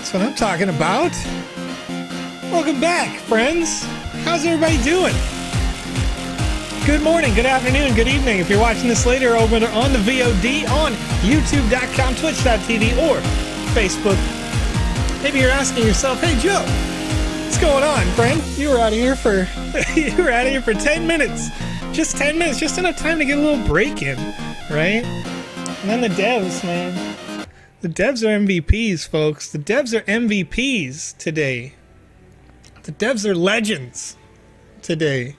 That's what I'm talking about. Welcome back, friends. How's everybody doing? Good morning, good afternoon, good evening. If you're watching this later over on the VOD on youtube.com, twitch.tv, or Facebook. Maybe you're asking yourself, hey Joe, what's going on, friend? You were out of here for 10 minutes. Just 10 minutes, just enough time to get a little break in, right? And then the devs, man. The devs are MVPs, folks. The devs are MVPs today. The devs are legends today.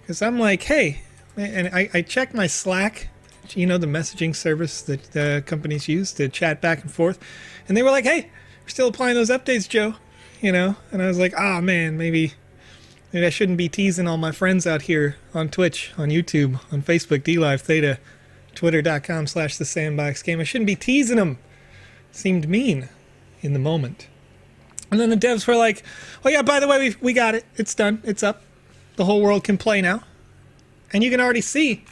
Because I'm like, hey, and I check my Slack, you know, the messaging service that the companies use to chat back and forth. And they were like, hey, we're still applying those updates, Joe. You know? And I was like, oh, man, maybe I shouldn't be teasing all my friends out here on Twitch, on YouTube, on Facebook, DLive, Theta, Twitter.com/The Sandbox Game. I shouldn't be teasing them. Seemed mean in the moment. And then the devs were like, oh yeah, by the way, we got it. It's done. It's up. The whole world can play now. And you can already see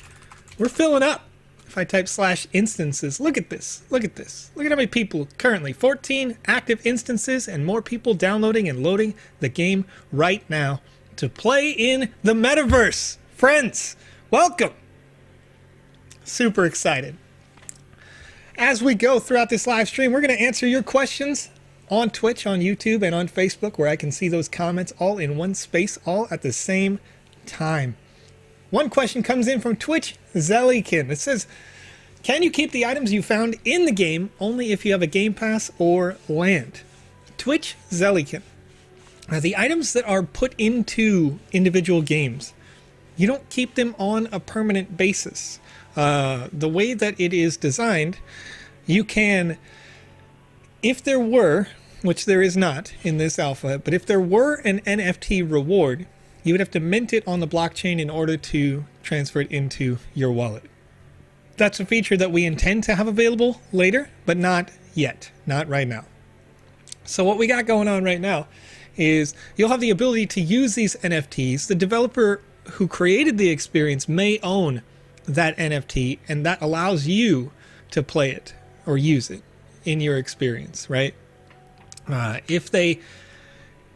we're filling up. If I type /instances, look at this. Look at this. Look at how many people currently. 14 active instances and more people downloading and loading the game right now to play in the metaverse. Friends, welcome. Super excited. As we go throughout this live stream, we're going to answer your questions on Twitch, on YouTube, and on Facebook, where I can see those comments all in one space, all at the same time. One question comes in from Twitch Zellykin. It says, can you keep the items you found in the game only if you have a Game Pass or land? Twitch Zellykin. The items that are put into individual games, you don't keep them on a permanent basis. The way that it is designed, you can, if there were, which there is not in this alpha, but if there were an NFT reward, you would have to mint it on the blockchain in order to transfer it into your wallet. That's a feature that we intend to have available later, but not yet, not right now. So what we got going on right now is you'll have the ability to use these NFTs. The developer who created the experience may own that NFT, and that allows you to play it or use it in your experience, right? If they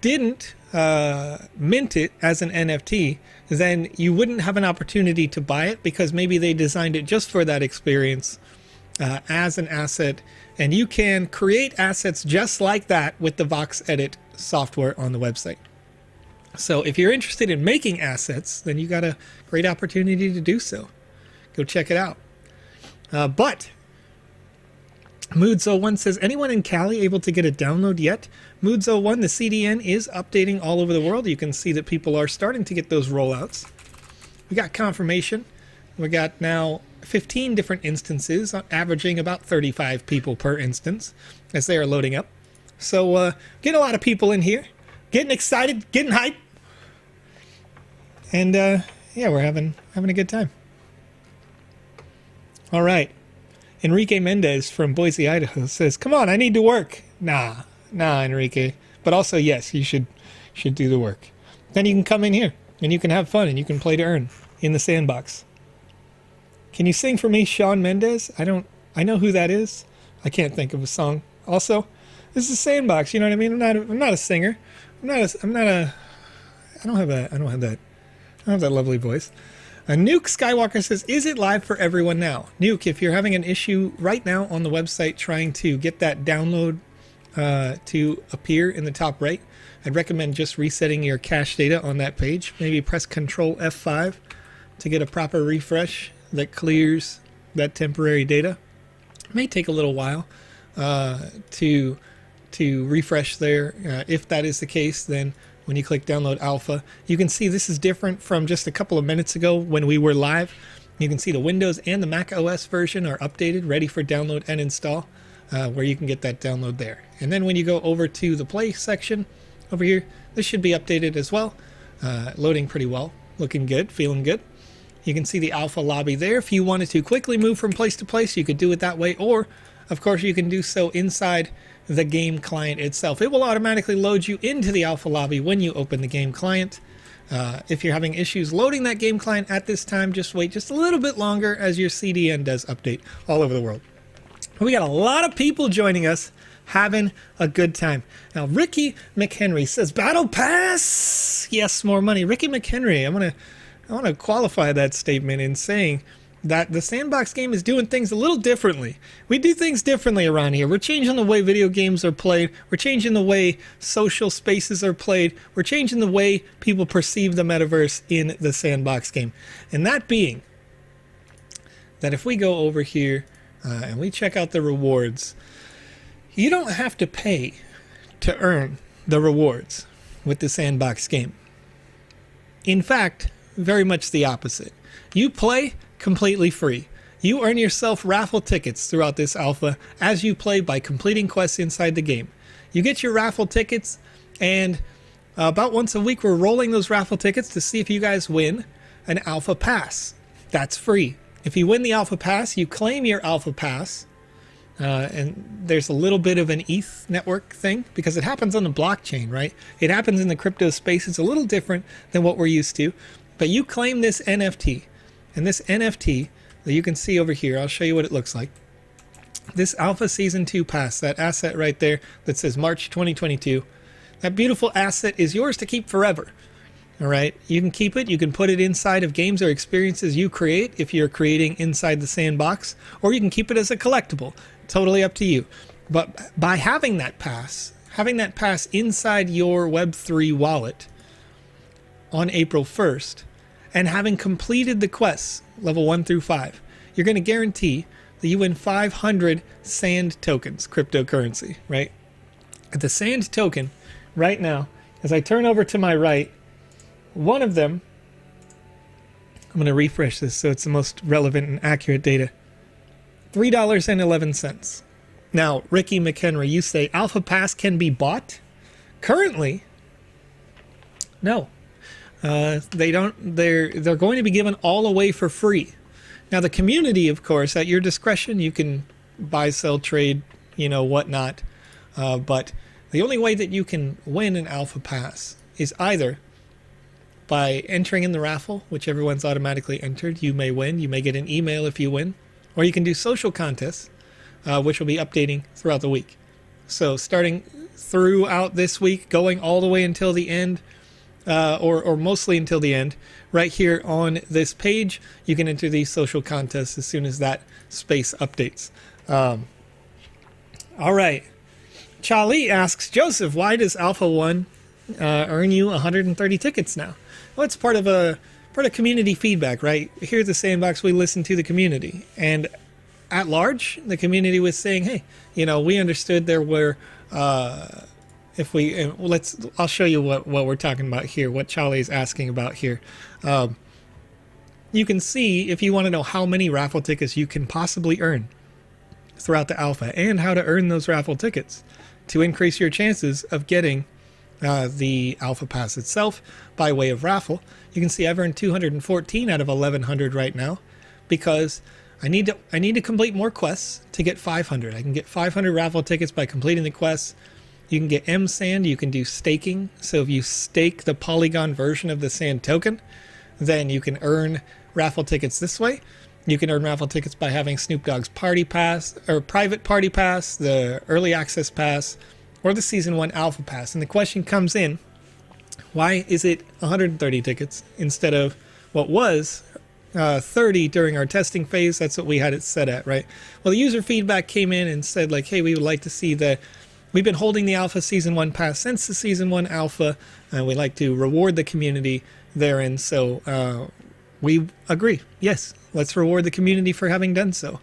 didn't mint it as an NFT, then you wouldn't have an opportunity to buy it because maybe they designed it just for that experience as an asset, and you can create assets just like that with the VoxEdit software on the website. So if you're interested in making assets, then you got a great opportunity to do so. Go check it out. But Moods01 says, anyone in Cali able to get a download yet? Moods01, the CDN is updating all over the world. You can see that people are starting to get those rollouts. We got confirmation. We got now 15 different instances, averaging about 35 people per instance as they are loading up. So getting a lot of people in here, getting excited, getting hyped. And yeah, we're having a good time. All right. Enrique Mendez from Boise, Idaho says, come on, I need to work. Nah, Enrique. But also, yes, you should do the work. Then you can come in here and you can have fun and you can play to earn in the sandbox. Can you sing for me, Shawn Mendes? I know who that is. I can't think of a song. Also, this is Sandbox, you know what I mean? I'm not a singer. I don't have that lovely voice. Nuke Skywalker says, is it live for everyone now? Nuke, if you're having an issue right now on the website trying to get that download to appear in the top right. I'd recommend just resetting your cache data on that page. Maybe press Control F5 to get a proper refresh that clears that temporary data. It may take a little while to refresh there. If that is the case, then when you click Download Alpha, you can see this is different from just a couple of minutes ago when we were live. You can see the Windows and the Mac OS version are updated, ready for download and install, where you can get that download there. And then when you go over to the Play section over here, this should be updated as well. Loading pretty well, looking good, feeling good. You can see the Alpha lobby there. If you wanted to quickly move from place to place, you could do it that way, or of course you can do so inside the game client itself. It will automatically load you into the Alpha lobby when you open the game client. If you're having issues loading that game client at this time, just wait just a little bit longer as your CDN does update all over the world. We got a lot of people joining us, having a good time. Now, Ricky McHenry says, Battle Pass! Yes, more money. Ricky McHenry, I want to qualify that statement in saying that the Sandbox game is doing things a little differently. We do things differently around here. We're changing the way video games are played. We're changing the way social spaces are played. We're changing the way people perceive the metaverse in the Sandbox game. And that being that if we go over here and we check out the rewards, you don't have to pay to earn the rewards with the Sandbox game. In fact, very much the opposite. You play completely free. You earn yourself raffle tickets throughout this alpha as you play by completing quests inside the game. You get your raffle tickets, and about once a week we're rolling those raffle tickets to see if you guys win an alpha pass. That's free. If you win the alpha pass, you claim your alpha pass, and there's a little bit of an ETH network thing because it happens on the blockchain, right? It happens in the crypto space. It's a little different than what we're used to, but you claim this NFT. And this NFT that you can see over here, I'll show you what it looks like. This Alpha Season 2 pass, that asset right there that says March 2022, that beautiful asset is yours to keep forever. All right, you can keep it. You can put it inside of games or experiences you create if you're creating inside the sandbox, or you can keep it as a collectible. Totally up to you. But by having that pass inside your Web3 wallet on April 1st, and having completed the quests, level 1 through 5, you're going to guarantee that you win 500 sand tokens, cryptocurrency, right? The sand token, right now, as I turn over to my right, one of them, I'm going to refresh this so it's the most relevant and accurate data, $3.11. Now, Ricky McHenry, you say Alpha Pass can be bought? Currently, no. They don't. They're going to be given all away for free. Now, the community, of course, at your discretion, you can buy, sell, trade, whatnot. But the only way that you can win an Alpha Pass is either by entering in the raffle, which everyone's automatically entered. You may win. You may get an email if you win. Or you can do social contests, which will be updating throughout the week. So starting throughout this week, going all the way until the end, or mostly until the end, right here on this page, you can enter these social contests as soon as that space updates. All right. Charlie asks, Joseph, why does Alpha 1 earn you 130 tickets now? Well, it's part of community feedback, right? Here at the Sandbox, we listen to the community. And at large, the community was saying, hey, we understood there were... I'll show you what we're talking about here, what Charlie's asking about here. You can see, if you want to know how many raffle tickets you can possibly earn throughout the alpha and how to earn those raffle tickets to increase your chances of getting the alpha pass itself by way of raffle. You can see I've earned 214 out of 1100 right now because I need to complete more quests to get 500. I can get 500 raffle tickets by completing the quests. You can get M Sand, you can do staking. So if you stake the Polygon version of the Sand token, then you can earn raffle tickets this way. You can earn raffle tickets by having Snoop Dogg's Party Pass, or Private Party Pass, the Early Access Pass, or the Season 1 Alpha Pass. And the question comes in, why is it 130 tickets instead of what was 30 during our testing phase? That's what we had it set at, right? Well, the user feedback came in and said, like, hey, we would like to see the we've been holding the Alpha Season 1 pass since the Season 1 Alpha, and we like to reward the community therein. So we agree. Yes, let's reward the community for having done so.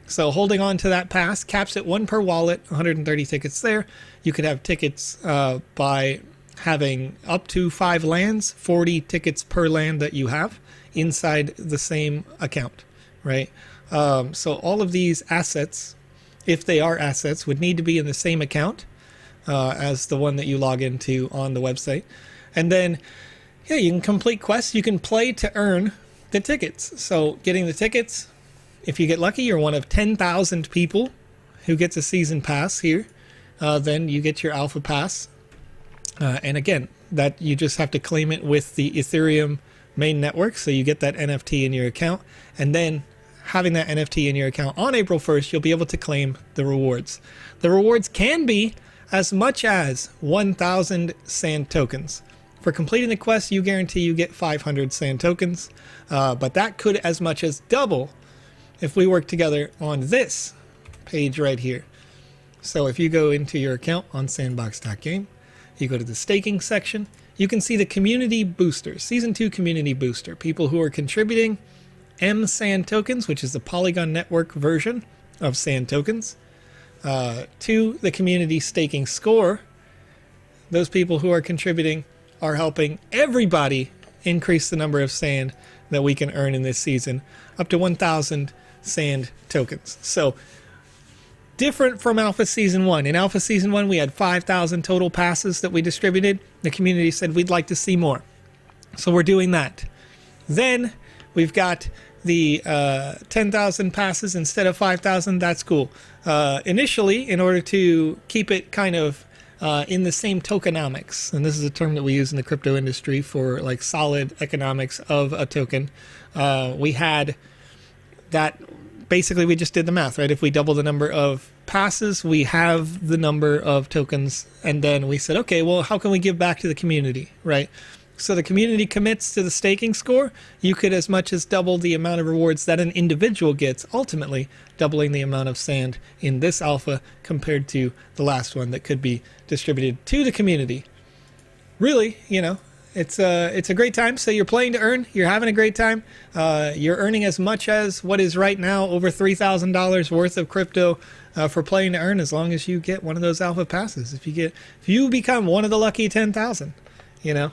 So holding on to that pass caps at 1 per wallet, 130 tickets there. You could have tickets by having up to 5 lands, 40 tickets per land that you have inside the same account, right? So all of these assets, if they are assets, would need to be in the same account as the one that you log into on the website. And then, yeah, you can complete quests. You can play to earn the tickets. So getting the tickets, if you get lucky, you're one of 10,000 people who gets a season pass here. Then you get your Alpha Pass. And again, that you just have to claim it with the Ethereum main network. So you get that NFT in your account. And then having that NFT in your account on April 1st, you'll be able to claim the rewards. The rewards can be as much as 1,000 sand tokens. For completing the quest, you guarantee you get 500 sand tokens. But that could as much as double if we work together on this page right here. So if you go into your account on sandbox.game, you go to the staking section, you can see the community boosters, Season 2 community booster, people who are contributing M sand tokens, which is the Polygon network version of sand tokens, to the community staking score. Those people who are contributing are helping everybody increase the number of sand that we can earn in this season, up to 1,000 sand tokens. So different from Alpha Season 1. In Alpha Season 1, we had 5,000 total passes that we distributed. The community said we'd like to see more. So we're doing that. Then we've got the 10,000 passes instead of 5,000. That's cool. Initially, in order to keep it kind of in the same tokenomics, and this is a term that we use in the crypto industry for like solid economics of a token, we had that. Basically, we just did the math, right? If we double the number of passes, we have the number of tokens. And then we said, okay, well, how can we give back to the community, right? So the community commits to the staking score. You could as much as double the amount of rewards that an individual gets, ultimately doubling the amount of sand in this alpha compared to the last one that could be distributed to the community. Really, you know, it's a great time. So you're playing to earn. You're having a great time. You're earning as much as what is right now over $3,000 worth of crypto for playing to earn, as long as you get one of those alpha passes. If you become one of the lucky 10,000, you know.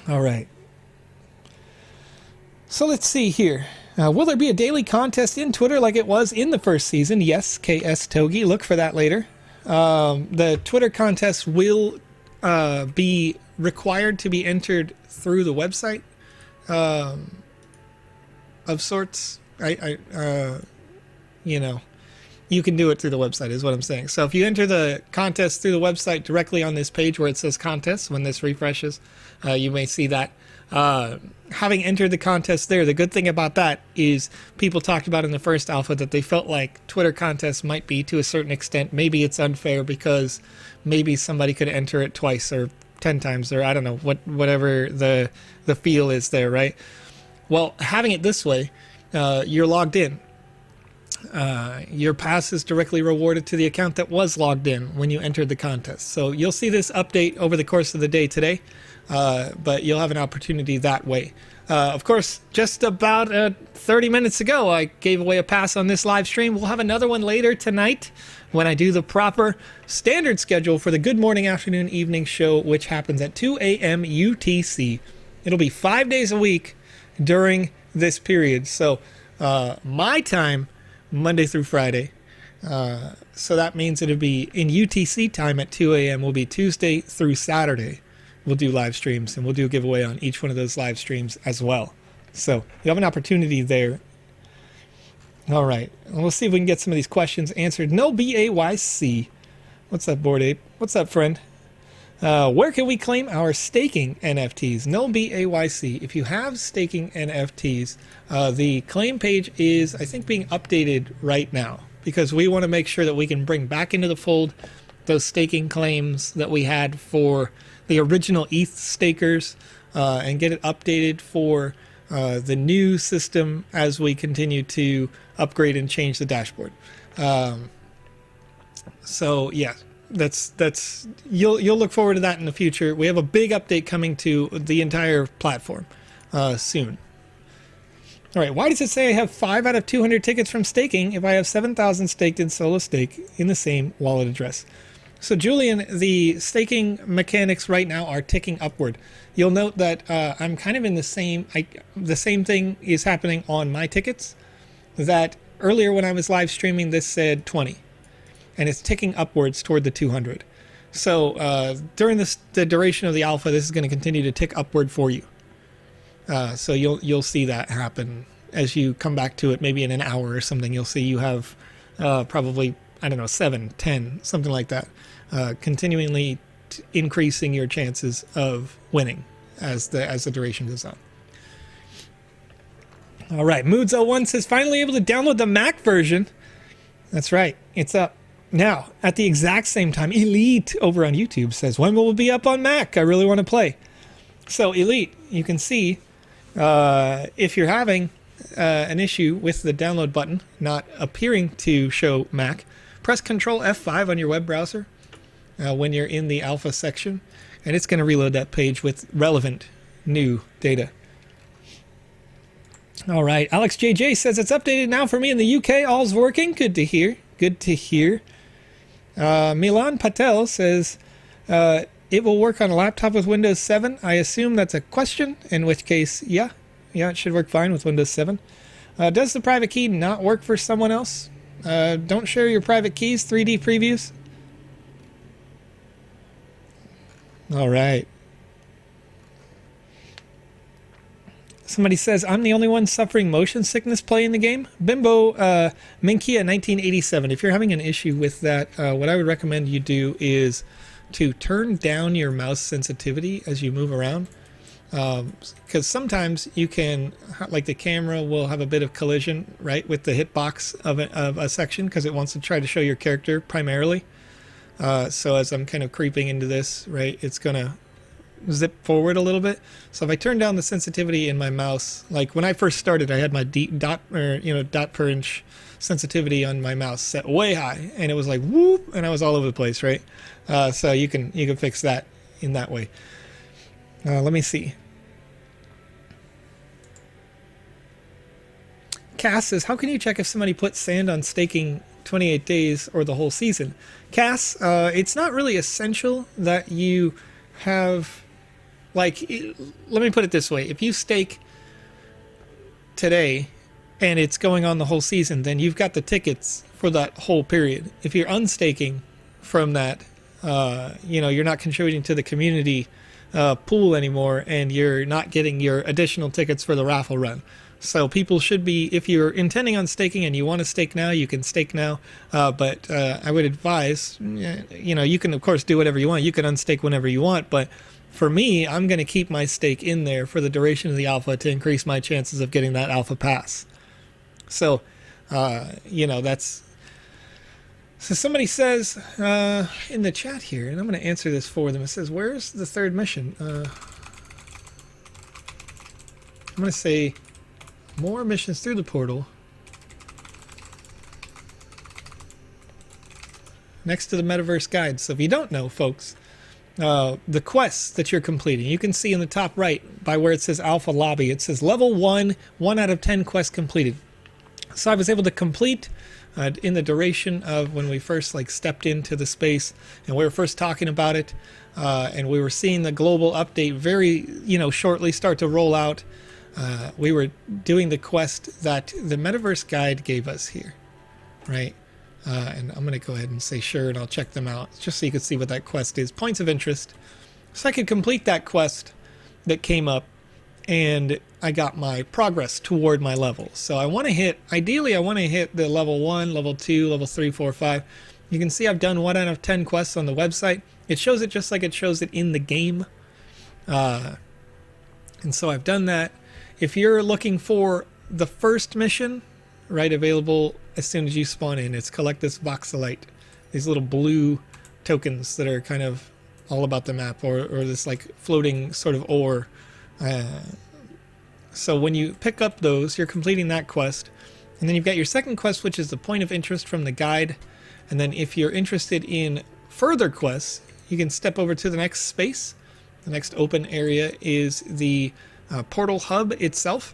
All right. So let's see here. Will there be a daily contest in Twitter like it was in the first season? Yes, KS Togi. Look for that later. The Twitter contest will be required to be entered through the website of sorts. You know, you can do it through the website is what I'm saying. So if you enter the contest through the website directly on this page where it says contest, when this refreshes, you may see that. Having entered the contest there, the good thing about that is people talked about in the first alpha that they felt like Twitter contests might be, to a certain extent, maybe it's unfair because maybe somebody could enter it twice or 10 times, or I don't know, whatever the feel is there, right? Well, having it this way, you're logged in. Your pass is directly rewarded to the account that was logged in when you entered the contest. So you'll see this update over the course of the day today, but you'll have an opportunity that way. Of course, just about 30 minutes ago, I gave away a pass on this live stream. We'll have another one later tonight when I do the proper standard schedule for the Good Morning, Afternoon, Evening show, which happens at 2 a.m. UTC. It'll be 5 days a week during this period. So my time, Monday through Friday. So that means it'll be in UTC time at 2 a.m. will be Tuesday through Saturday. We'll do live streams, and we'll do a giveaway on each one of those live streams as well. So you have an opportunity there. All right. We'll see if we can get some of these questions answered. No BAYC. What's up, Bored Ape? What's up, friend? Where can we claim our staking NFTs? No BAYC. If you have staking NFTs, the claim page is, I think, being updated right now because we want to make sure that we can bring back into the fold those staking claims that we had for the original ETH stakers and get it updated for the new system as we continue to upgrade and change the dashboard. So yeah, that's you'll look forward to that in the future. We have a big update coming to the entire platform soon. All right, why does it say I have 5 out of 200 tickets from staking if I have 7,000 staked in solo stake in the same wallet address? So Julian, the staking mechanics right now are ticking upward. You'll note that I'm kind of in the same thing is happening on my tickets. That earlier when I was live streaming, this said 20, and it's ticking upwards toward the 200. So during the duration of the alpha, this is going to continue to tick upward for you. So you'll see that happen as you come back to it, maybe in an hour or something. You'll see you have probably, I don't know, 7, 10, something like that, continually increasing your chances of winning as the duration goes on. All right, Moods01 says, finally able to download the Mac version. That's right, it's up now at the exact same time. Elite over on YouTube says, when will it be up on Mac? I really want to play. So Elite, you can see if you're having an issue with the download button not appearing to show Mac, press Control F5 on your web browser when you're in the alpha section, and it's going to reload that page with relevant new data. All right, Alex JJ says it's updated now for me in the UK. All's working. Good to hear. Good to hear. Milan Patel says it will work on a laptop with Windows 7. I assume that's a question, in which case, yeah, it should work fine with Windows 7. Does the private key not work for someone else? Don't share your private keys, 3D previews. All right. Somebody says, I'm the only one suffering motion sickness playing the game. Bimbo Minkia 1987. If you're having an issue with that, what I would recommend you do is to turn down your mouse sensitivity as you move around. Because sometimes you can, like the camera will have a bit of collision, right, with the hitbox of a section because it wants to try to show your character primarily. So as I'm kind of creeping into this, right, it's going to zip forward a little bit. So if I turn down the sensitivity in my mouse, like when I first started, I had my dot per inch sensitivity on my mouse set way high, and it was like whoop, and I was all over the place, right? So you can fix that in that way. Let me see. Cass says, how can you check if somebody put sand on staking 28 days or the whole season? Cass, it's not really essential that you have, like, let me put it this way. If you stake today and it's going on the whole season, then you've got the tickets for that whole period. If you're unstaking from that, you're not contributing to the community pool anymore, and you're not getting your additional tickets for the raffle run. So people should be, if you're intending on staking and you want to stake now, you can stake now. But I would advise, you can of course do whatever you want. You can unstake whenever you want. But for me, I'm going to keep my stake in there for the duration of the alpha to increase my chances of getting that alpha pass. So, that's... So somebody says in the chat here, and I'm going to answer this for them. It says, where's the third mission? I'm going to say more missions through the portal. Next to the Metaverse guide. So if you don't know, folks, the quests that you're completing, you can see in the top right by where it says Alpha Lobby, it says level 1, 1 out of 10 quests completed. So I was able to complete in the duration of when we first stepped into the space and we were first talking about it, and we were seeing the global update very shortly start to roll out. We were doing the quest that the Metaverse guide gave us here, right? And I'm going to go ahead and say sure, and I'll check them out just so you can see what that quest is. Points of interest. So I could complete that quest that came up, and I got my progress toward my level. So I want to hit, ideally I want to hit the level 1, level 2, level 3, 4, 5. You can see I've done 1 out of 10 quests on the website. It shows it just like it shows it in the game. And so I've done that. If you're looking for the first mission, right, available as soon as you spawn in, it's collect this Voxelite, these little blue tokens that are kind of all about the map, or this floating sort of ore. So when you pick up those, you're completing that quest, and then you've got your second quest, which is the point of interest from the guide. And then if you're interested in further quests, you can step over to the next space. The next open area is the portal hub itself,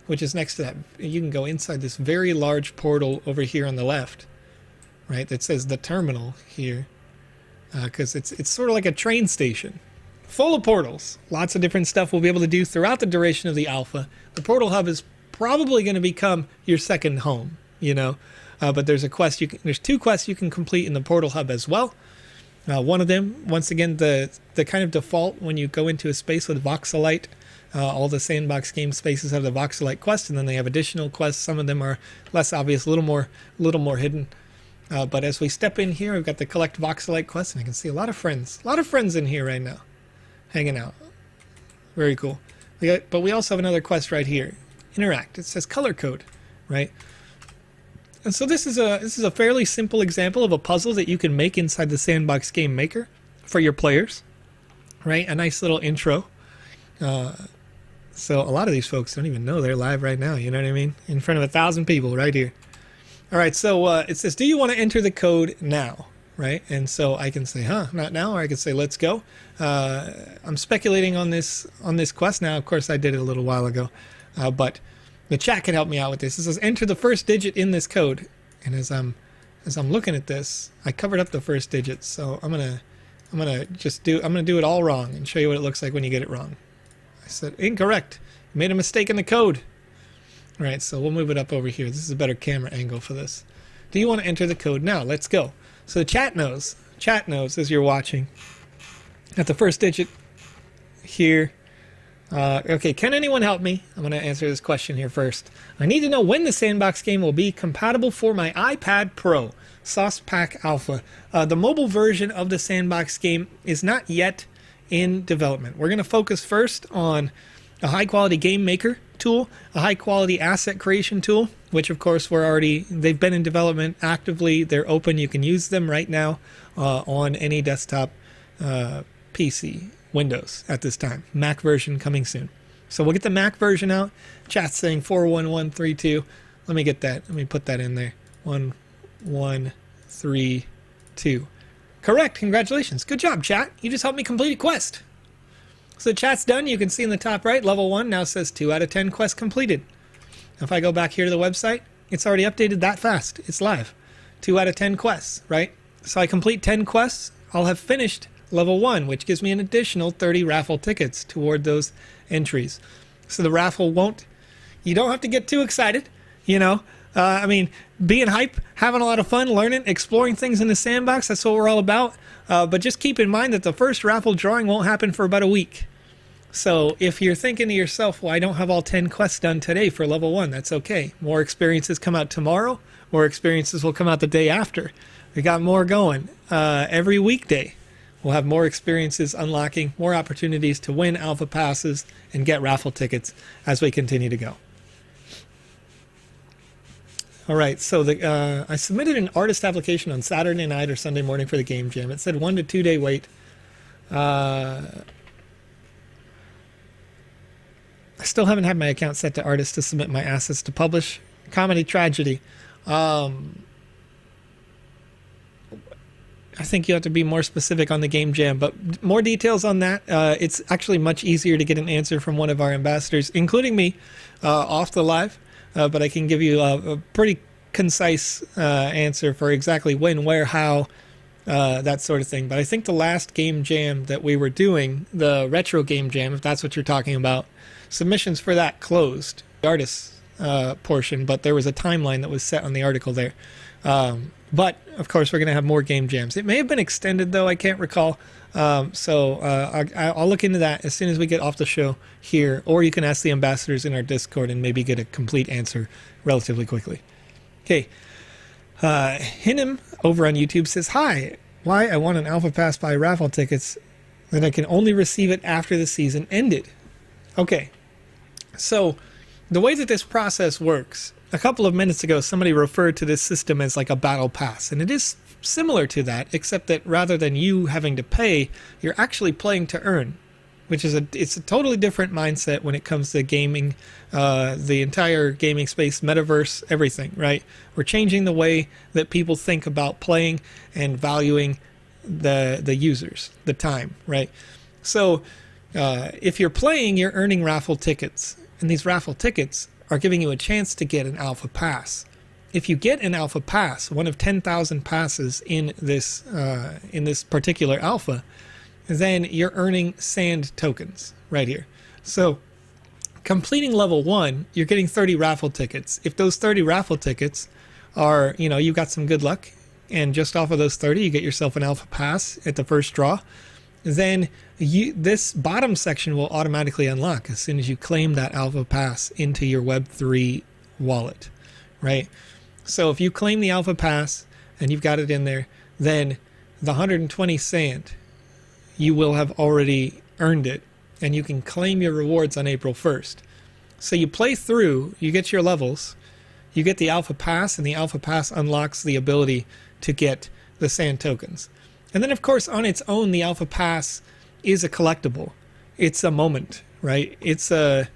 which is next to that. You can go inside this very large portal over here on the left, right? That says the terminal here, because it's sort of like a train station, full of portals. Lots of different stuff we'll be able to do throughout the duration of the alpha. The portal hub is probably going to become your second home, you know. But there's there's 2 quests you can complete in the portal hub as well. One of them, once again, the kind of default when you go into a space with Voxelite. All the Sandbox game spaces have the Voxelite quest, and then they have additional quests. Some of them are less obvious, a little more hidden. But as we step in here, we've got the collect Voxelite quest, and I can see a lot of friends in here right now, hanging out. Very cool. But we also have another quest right here, interact. It says color code, right? And so this is a fairly simple example of a puzzle that you can make inside the Sandbox Game Maker for your players, right? A nice little intro. So a lot of these folks don't even know they're live right now, you know what I mean? In front of 1,000 people right here. All right, so it says, do you want to enter the code now, right? And so I can say, not now, or I can say, let's go. I'm speculating on this quest now. Of course, I did it a little while ago, but the chat can help me out with this. It says, enter the first digit in this code. And as I'm looking at this, I covered up the first digit, so I'm gonna do it all wrong and show you what it looks like when you get it wrong. I said incorrect. You made a mistake in the code. All right, so we'll move it up over here. This is a better camera angle for this. Do you want to enter the code now? Let's go. So the chat knows as you're watching. At the first digit here. Okay, can anyone help me? I'm going to answer this question here first. I need to know when the Sandbox game will be compatible for my iPad Pro, Sandbox Alpha. The mobile version of the Sandbox game is not yet in development. We're going to focus first on a high-quality game maker tool, a high-quality asset creation tool, which of course they've been in development actively. They're open. You can use them right now on any desktop PC. Windows at this time. Mac version coming soon. So we'll get the Mac version out. Chat's saying 41132. Let me get that. Let me put that in there. 1132. Correct. Congratulations. Good job, chat. You just helped me complete a quest. So the chat's done. You can see in the top right, level 1 now says 2 out of 10 quests completed. If I go back here to the website, it's already updated that fast. It's live. 2 out of 10 quests, right? So I complete 10 quests. I'll have finished level 1, which gives me an additional 30 raffle tickets toward those entries. So the raffle you don't have to get too excited, you know. I mean, being hype, having a lot of fun, learning, exploring things in the sandbox, that's what we're all about. But just keep in mind that the first raffle drawing won't happen for about a week. So if you're thinking to yourself, well, I don't have all 10 quests done today for level 1, that's okay. More experiences come out tomorrow. More experiences will come out the day after. We got more going every weekday. We'll have more experiences unlocking, more opportunities to win alpha passes and get raffle tickets as we continue to go. All right, so I submitted an artist application on Saturday night or Sunday morning for the game jam. It said 1 to 2 day wait. I still haven't had my account set to artist to submit my assets to publish. Comedy tragedy. I think you have to be more specific on the game jam, but more details on that. It's actually much easier to get an answer from one of our ambassadors, including me, off the live. But I can give you a pretty concise answer for exactly when, where, how, that sort of thing. But I think the last game jam that we were doing, the retro game jam, if that's what you're talking about, submissions for that closed, the artist portion, but there was a timeline that was set on the article there. But, of course, we're going to have more game jams. It may have been extended, though. I can't recall. So I'll look into that as soon as we get off the show here. Or you can ask the ambassadors in our Discord and maybe get a complete answer relatively quickly. Okay. Hinham over on YouTube says, hi, why I want an alpha pass by raffle tickets, then I can only receive it after the season ended. Okay. So the way that this process works, a couple of minutes ago, somebody referred to this system as like a battle pass, and it is similar to that, except that rather than you having to pay, you're actually playing to earn, which is it's a totally different mindset when it comes to gaming, the entire gaming space, metaverse, everything, right? We're changing the way that people think about playing and valuing the users, the time, right? So if you're playing, you're earning raffle tickets, and these raffle tickets are giving you a chance to get an alpha pass. If you get an alpha pass, one of 10,000 passes in this particular alpha, then you're earning sand tokens right here. So completing level 1, you're getting 30 raffle tickets. If those 30 raffle tickets are, you got some good luck, and just off of those 30, you get yourself an alpha pass at the first draw, then this bottom section will automatically unlock as soon as you claim that alpha pass into your Web3 wallet, right? So if you claim the alpha pass and you've got it in there, then the 120 sand, you will have already earned it, and you can claim your rewards on April 1st. So you play through, you get your levels, you get the alpha pass, and the alpha pass unlocks the ability to get the sand tokens. And then, of course, on its own, the alpha pass is a collectible. It's a moment, right? It's a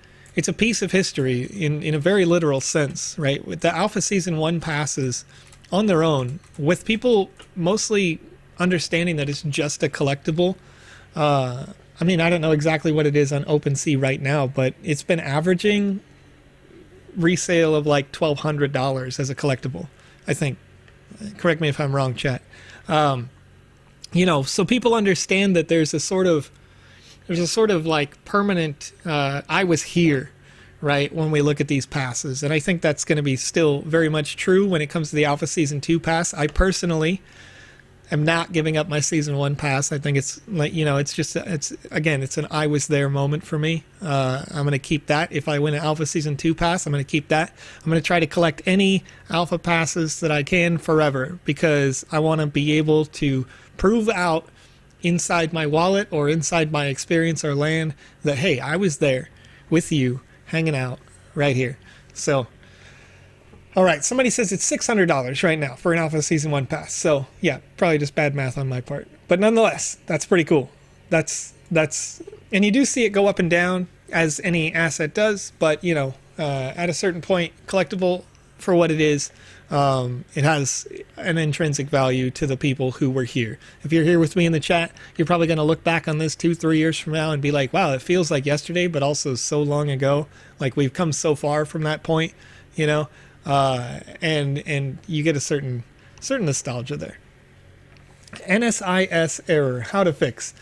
piece of history in a very literal sense, right? With the alpha season 1 passes on their own, with people mostly understanding that it's just a collectible. I mean, I don't know exactly what it is on OpenSea right now, but it's been averaging resale of like $1,200 as a collectible, I think. Correct me if I'm wrong, chat. So people understand that there's a sort of like permanent, I was here, right, when we look at these passes. And I think that's going to be still very much true when it comes to the Alpha Season 2 pass. I personally am not giving up my Season 1 pass. I think it's like, it's an I was there moment for me. I'm going to keep that. If I win an Alpha Season 2 pass, I'm going to keep that. I'm going to try to collect any Alpha passes that I can forever, because I want to be able to prove out inside my wallet or inside my experience or land that, hey, I was there with you hanging out right here. So, all right, somebody says it's $600 right now for an Alpha Season 1 pass. So, yeah, probably just bad math on my part. But nonetheless, that's pretty cool. That's and you do see it go up and down as any asset does, but, at a certain point, collectible for what it is, it has an intrinsic value to the people who were here. If you're here with me in the chat, you're probably going to look back on this 2-3 years from now and be like, wow, it feels like yesterday, but also so long ago. Like, we've come so far from that point, and you get a certain nostalgia there. NSIS error, how to fix.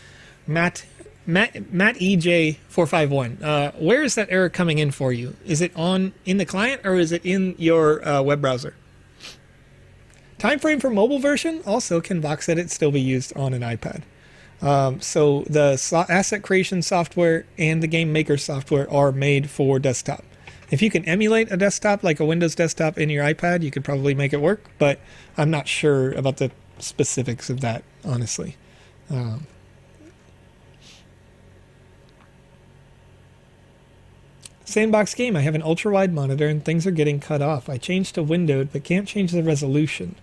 Matt EJ451. Where is that error coming in for you? Is it in the client, or is it in your web browser? Time frame for mobile version. Also, can VoxEdit still be used on an iPad? So the asset creation software and the Game Maker software are made for desktop. If you can emulate a desktop like a Windows desktop in your iPad, you could probably make it work, but I'm not sure about the specifics of that, honestly. Sandbox game. I have an ultra-wide monitor and things are getting cut off. I changed to windowed, but can't change the resolution.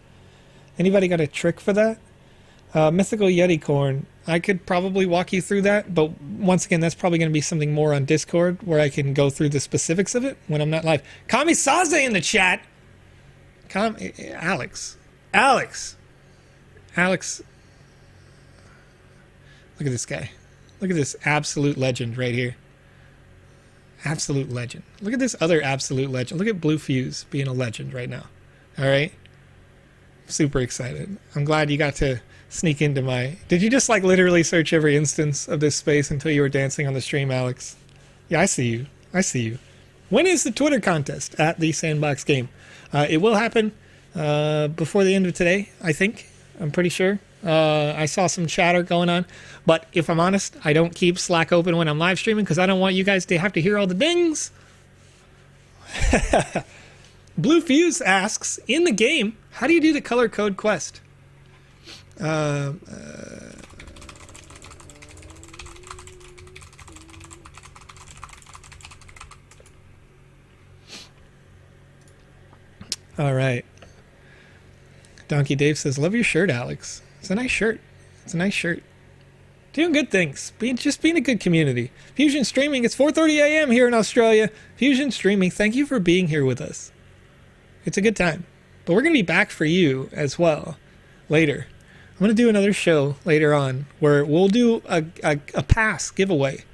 Anybody got a trick for that? Mythical Yeti Corn. I could probably walk you through that, but once again, that's probably going to be something more on Discord where I can go through the specifics of it when I'm not live. Kamisaze in the chat. Alex. Look at this guy. Look at this absolute legend right here. Absolute legend. Look at this other absolute legend. Look at Blue Fuse being a legend right now. All right. Super excited. I'm glad you got to sneak into my... Did you just like literally search every instance of this space until you were dancing on the stream, Alex? Yeah, I see you. When is the Twitter contest at the Sandbox game? It will happen before the end of today, I think. I'm pretty sure. I saw some chatter going on. But if I'm honest, I don't keep Slack open when I'm live streaming because I don't want you guys to have to hear all the dings. Blue Fuse asks, in the game, how do you do the color code quest? All right. Donkey Dave says, love your shirt, Alex. It's a nice shirt. Doing good things. Just being a good community. Fusion Streaming, it's 4:30 a.m. here in Australia. Fusion Streaming, thank you for being here with us. It's a good time. But we're going to be back for you as well later. I'm going to do another show later on where we'll do a pass giveaway.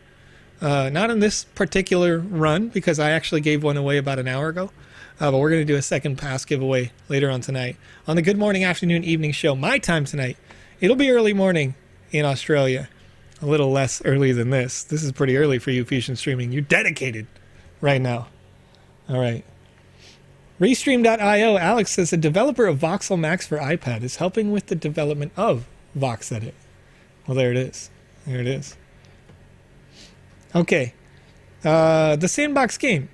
Not in this particular run because I actually gave one away about an hour ago. But we're going to do a second pass giveaway later on tonight. On the Good Morning, Afternoon, Evening show, my time tonight. It'll be early morning in Australia. A little less early than this. This is pretty early for you, Fusion Streaming. You're dedicated right now. All right. Restream.io, Alex says a developer of Voxel Max for iPad is helping with the development of VoxEdit. Well, there it is. There it is. Okay. The Sandbox game.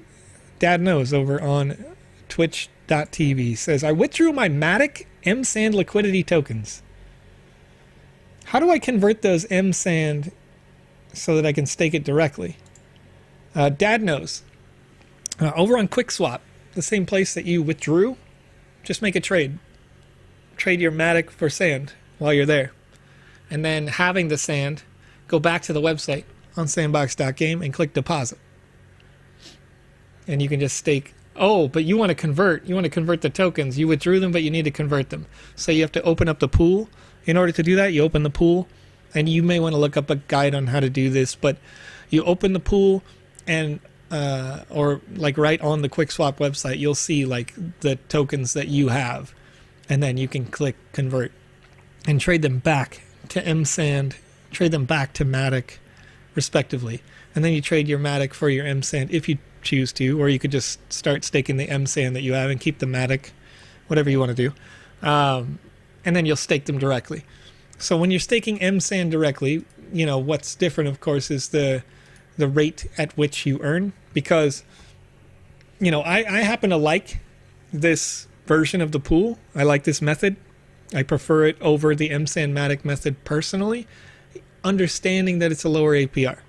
Dad knows over on twitch.tv says, I withdrew my Matic MSand liquidity tokens. How do I convert those MSand so that I can stake it directly? Dad knows. Over on QuickSwap, the same place that you withdrew, just make a trade. Trade your Matic for sand while you're there. And then having the sand, go back to the website on sandbox.game and click deposit. And you can just stake. Oh, but you want to convert. You want to convert the tokens. You withdrew them, but you need to convert them. So you have to open up the pool. In order to do that, you open the pool. And you may want to look up a guide on how to do this. But you open the pool and or like right on the QuickSwap website, you'll see like the tokens that you have. And then you can click convert and trade them back to MSand, trade them back to Matic, respectively. And then you trade your Matic for your MSand if you choose to, or you could just start staking the MSand that you have and keep the Matic, whatever you want to do. And then you'll stake them directly. So when you're staking MSand directly, you know, what's different, of course, is the rate at which you earn. Because, you know, I happen to like this version of the pool. I like this method. I prefer it over the MSand Matic method personally, understanding that it's a lower APR.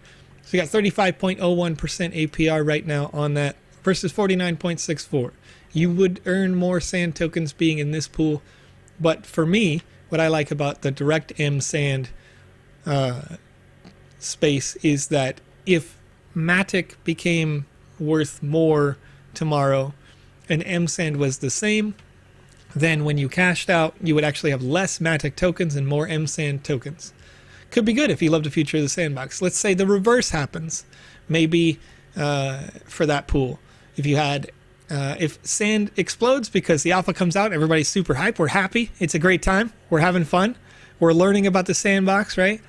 So you got 35.01% APR right now on that versus 49.64. You would earn more sand tokens being in this pool. But for me, what I like about the direct MSand space is that if Matic became worth more tomorrow and MSand was the same, then when you cashed out, you would actually have less Matic tokens and more MSand tokens. Could be good if you love the future of the sandbox. Let's say the reverse happens. Maybe for that pool, if you had, if sand explodes because the alpha comes out, everybody's super hype. We're happy. It's a great time. We're having fun. We're learning about the sandbox, right?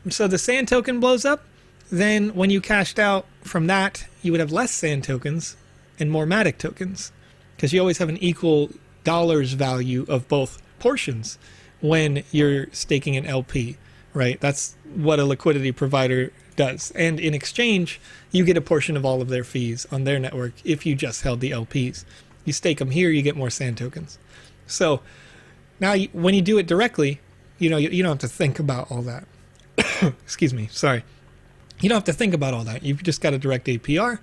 So the sand token blows up. Then when you cashed out from that, you would have less sand tokens and more Matic tokens because you always have an equal dollars value of both portions when you're staking an LP, right? That's what a liquidity provider does. And in exchange, you get a portion of all of their fees on their network if you just held the LPs. You stake them here, you get more sand tokens. So now when you do it directly, you know, you don't have to think about all that. Excuse me, sorry. You don't have to think about all that. You've just got a direct APR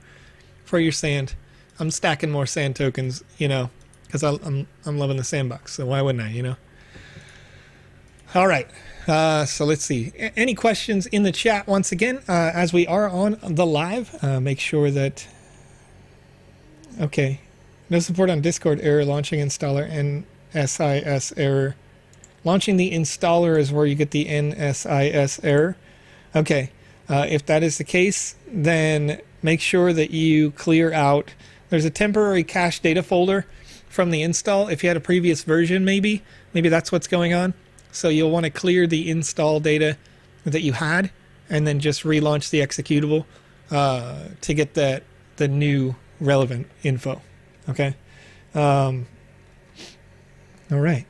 for your sand. I'm stacking more sand tokens, you know, because I'm loving the sandbox. So why wouldn't I, you know? All right. So let's see. Any questions in the chat once again, as we are on the live? Make sure that... Okay. No support on Discord error, launching installer, NSIS error. Launching the installer is where you get the NSIS error. Okay. If that is the case, then make sure that you clear out. There's a temporary cache data folder from the install. If you had a previous version, maybe that's what's going on. So you'll want to clear the install data that you had and then just relaunch the executable to get the new relevant info. Okay. All right.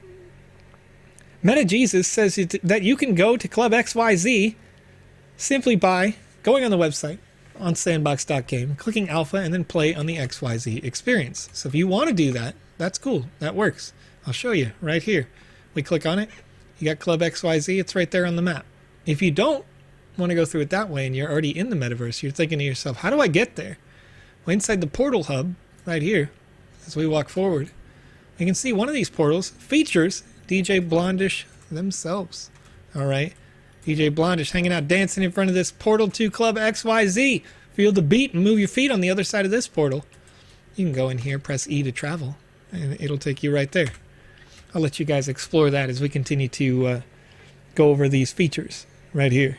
MetaJesus says that you can go to Club XYZ simply by going on the website on sandbox.game, clicking alpha, and then play on the XYZ experience. So if you want to do that, that's cool. That works. I'll show you right here. We click on it. You got Club XYZ. It's right there on the map. If you don't want to go through it that way and you're already in the metaverse, you're thinking to yourself, how do I get there? Well, inside the portal hub right here, as we walk forward, you can see one of these portals features DJ Blondish themselves. All right. DJ Blonde just hanging out, dancing in front of this Portal 2 Club XYZ. Feel the beat and move your feet on the other side of this portal. You can go in here, press E to travel, and it'll take you right there. I'll let you guys explore that as we continue to go over these features right here.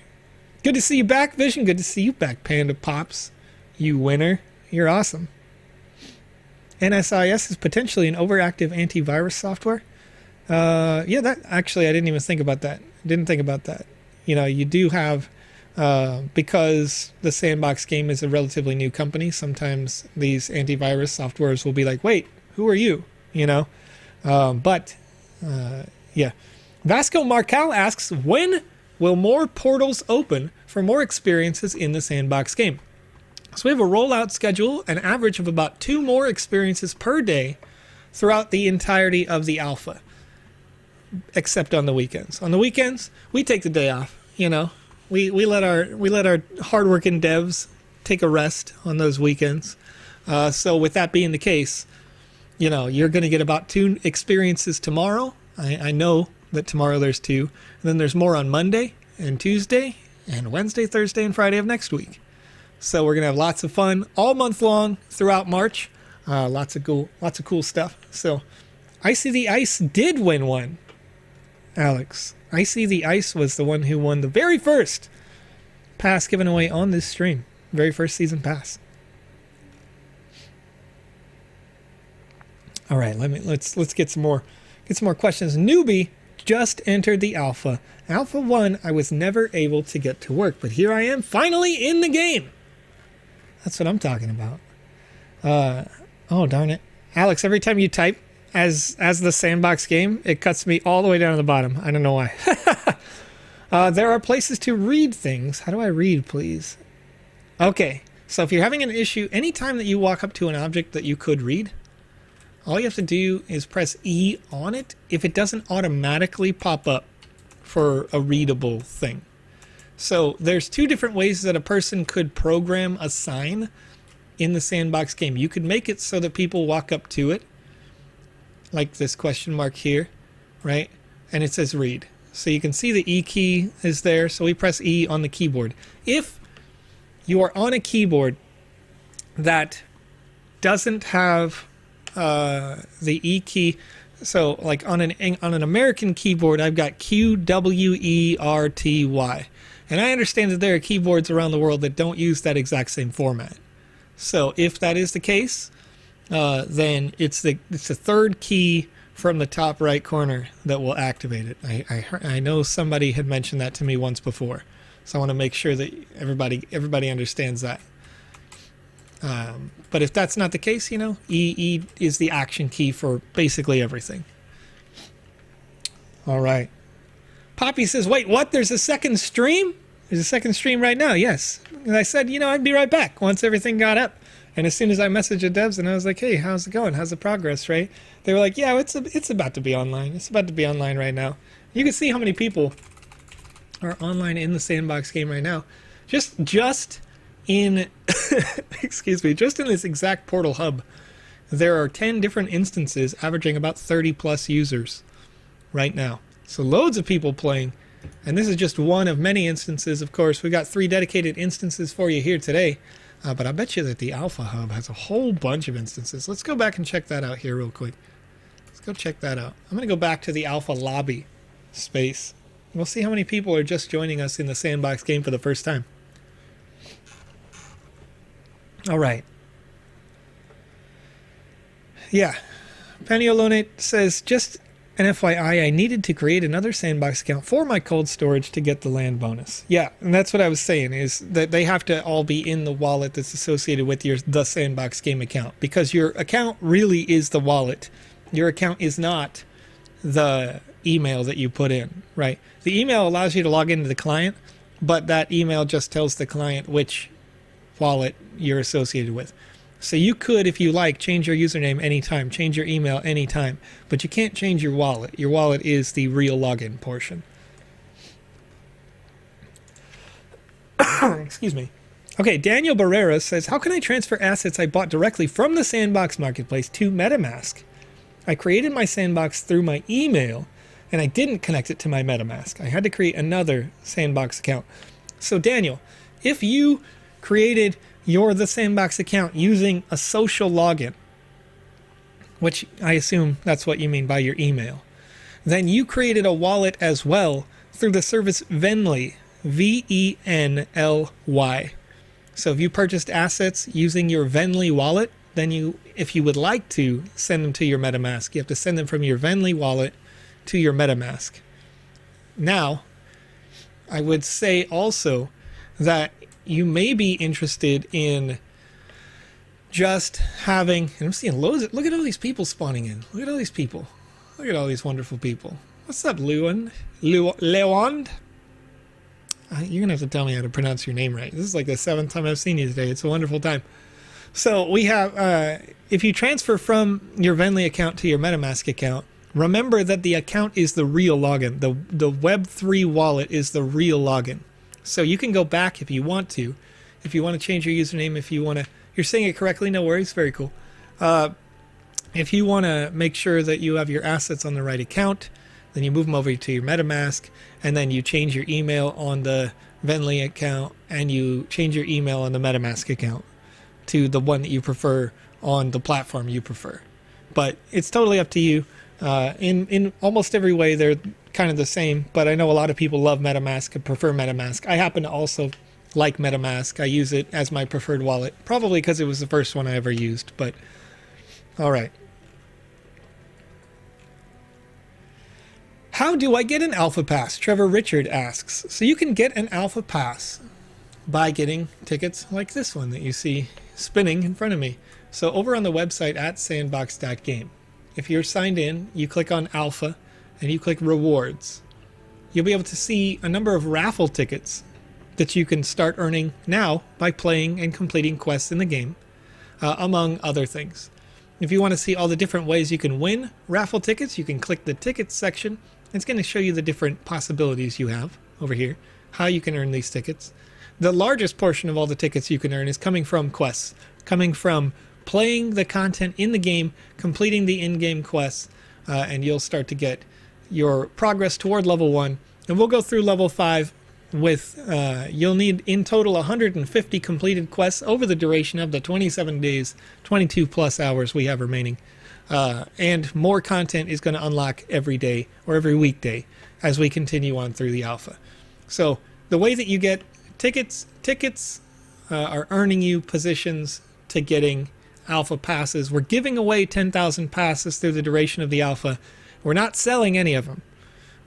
Good to see you back, Vision. Good to see you back, PandaPops. You winner. You're awesome. NSIS is potentially an overactive antivirus software. Yeah, that actually, I didn't even think about that. Didn't think about that. You know, you do have, because the Sandbox game is a relatively new company, sometimes these antivirus softwares will be like, wait, who are you? You know? Yeah. Vasco Marcal asks, when will more portals open for more experiences in the Sandbox game? So we have a rollout schedule, an average of about 2 more experiences per day throughout the entirety of the alpha, except on the weekends. On the weekends, we take the day off. You know, we let our hardworking devs take a rest on those weekends. So with that being the case, you know, you're going to get about 2 experiences tomorrow. I know that tomorrow there's 2, and then there's more on Monday and Tuesday and Wednesday, Thursday, and Friday of next week. So we're gonna have lots of fun all month long throughout March. Lots of cool stuff. So, Icy the Ice did win one. Alex, Icy the Ice was the one who won the very first pass given away on this stream. Very first season pass. All right, let's get some more questions. Newbie just entered the alpha. Alpha 1, I was never able to get to work, but here I am finally in the game. That's what I'm talking about. Oh, darn it. Alex, every time you type as the Sandbox game, it cuts me all the way down to the bottom. I don't know why. There are places to read things. How do I read, please? Okay, so if you're having an issue, anytime that you walk up to an object that you could read, all you have to do is press E on it if it doesn't automatically pop up for a readable thing. So there's 2 different ways that a person could program a sign in the Sandbox game. You could make it so that people walk up to it, like this question mark here, right? And it says read. So you can see the E key is there, so we press E on the keyboard. If you are on a keyboard that doesn't have the E key, so like on an American keyboard, I've got QWERTY. And I understand that there are keyboards around the world that don't use that exact same format. So if that is the case, then it's the 3rd key from the top right corner that will activate it. I know somebody had mentioned that to me once before, so I want to make sure that everybody understands that. But if that's not the case, you know, E is the action key for basically everything. All right. Poppy says, wait, what? There's a second stream? There's a second stream right now, yes. And I said, you know, I'd be right back once everything got up. And as soon as I messaged the devs and I was like, hey, how's it going? How's the progress, right? They were like, yeah, it's about to be online. It's about to be online right now. You can see how many people are online in the Sandbox game right now. Just in, excuse me, just in this exact portal hub, there are 10 different instances averaging about 30 plus users right now. So loads of people playing, and this is just one of many instances. Of course, we got 3 dedicated instances for you here today, but I bet you that the Alpha Hub has a whole bunch of instances. Let's go back and check that out here real quick. Let's go check that out. I'm going to go back to the Alpha lobby space. We'll see how many people are just joining us in the Sandbox game for the first time. All right. Yeah. Paniolone says, just an FYI, I needed to create another Sandbox account for my cold storage to get the land bonus. Yeah, and that's what I was saying, is that they have to all be in the wallet that's associated with the Sandbox game account, because your account really is the wallet. Your account is not the email that you put in, right? The email allows you to log into the client, but that email just tells the client which wallet you're associated with. So you could, if you like, change your username anytime, change your email anytime, but you can't change your wallet. Your wallet is the real login portion. Excuse me. Okay, Daniel Barrera says, how can I transfer assets I bought directly from the Sandbox Marketplace to MetaMask? I created my Sandbox through my email and I didn't connect it to my MetaMask. I had to create another Sandbox account. So Daniel, if you created the Sandbox account using a social login, which I assume that's what you mean by your email, then you created a wallet as well through the service Venly, Venly. So if you purchased assets using your Venly wallet, then if you would like to send them to your MetaMask, you have to send them from your Venly wallet to your MetaMask. Now, I would say also that you may be interested in just having, and I'm seeing loads look at all these people spawning in. Look at all these people. Look at all these wonderful people. What's up, Lewand? You're going to have to tell me how to pronounce your name right. This is like the 7th time I've seen you today. It's a wonderful time. So we have, if you transfer from your Venly account to your MetaMask account, remember that the account is the real login. The Web3 wallet is the real login. So you can go back if you want to. If you want to change your username, if you want to, you're saying it correctly, no worries, very cool. If you want to make sure that you have your assets on the right account, then you move them over to your MetaMask, and then you change your email on the Venly account, and you change your email on the MetaMask account to the one that you prefer on the platform you prefer. But it's totally up to you. In almost every way, they're kind of the same, but I know a lot of people love MetaMask and prefer MetaMask. I happen to also like MetaMask. I use it as my preferred wallet, probably because it was the first one I ever used, but all right. How do I get an Alpha Pass? Trevor Richard asks. So you can get an Alpha Pass by getting tickets like this one that you see spinning in front of me. So over on the website at sandbox.game, if you're signed in, you click on Alpha and you click Rewards. You'll be able to see a number of raffle tickets that you can start earning now by playing and completing quests in the game, among other things. If you want to see all the different ways you can win raffle tickets, you can click the tickets section. It's going to show you the different possibilities you have over here, how you can earn these tickets. The largest portion of all the tickets you can earn is coming from quests, coming from playing the content in the game, completing the in-game quests, and you'll start to get your progress toward level 1. And we'll go through level 5 with, you'll need in total 150 completed quests over the duration of the 27 days, 22 plus hours we have remaining. And more content is going to unlock every day or every weekday as we continue on through the alpha. So the way that you get tickets are earning you positions to getting alpha passes. We're giving away 10,000 passes through the duration of the alpha. We're not selling any of them.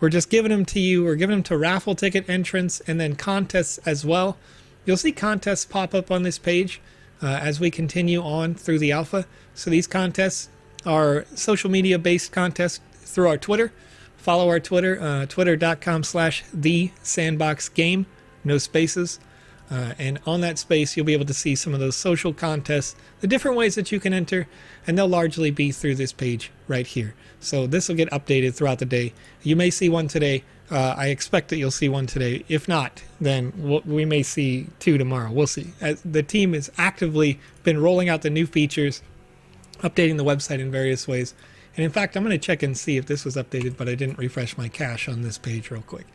We're just giving them to you. We're giving them to raffle ticket entrants and then contests as well. You'll see contests pop up on this page as we continue on through the alpha. So these contests are social media based contests through our Twitter. Follow our Twitter, twitter.com/thesandboxgame, no spaces. And on that space, you'll be able to see some of those social contests, the different ways that you can enter, and they'll largely be through this page right here. So this will get updated throughout the day. You may see one today. I expect that you'll see one today. If not, then we may see 2 tomorrow. We'll see. As the team has actively been rolling out the new features, updating the website in various ways. And in fact, I'm going to check and see if this was updated, but I didn't refresh my cache on this page real quick.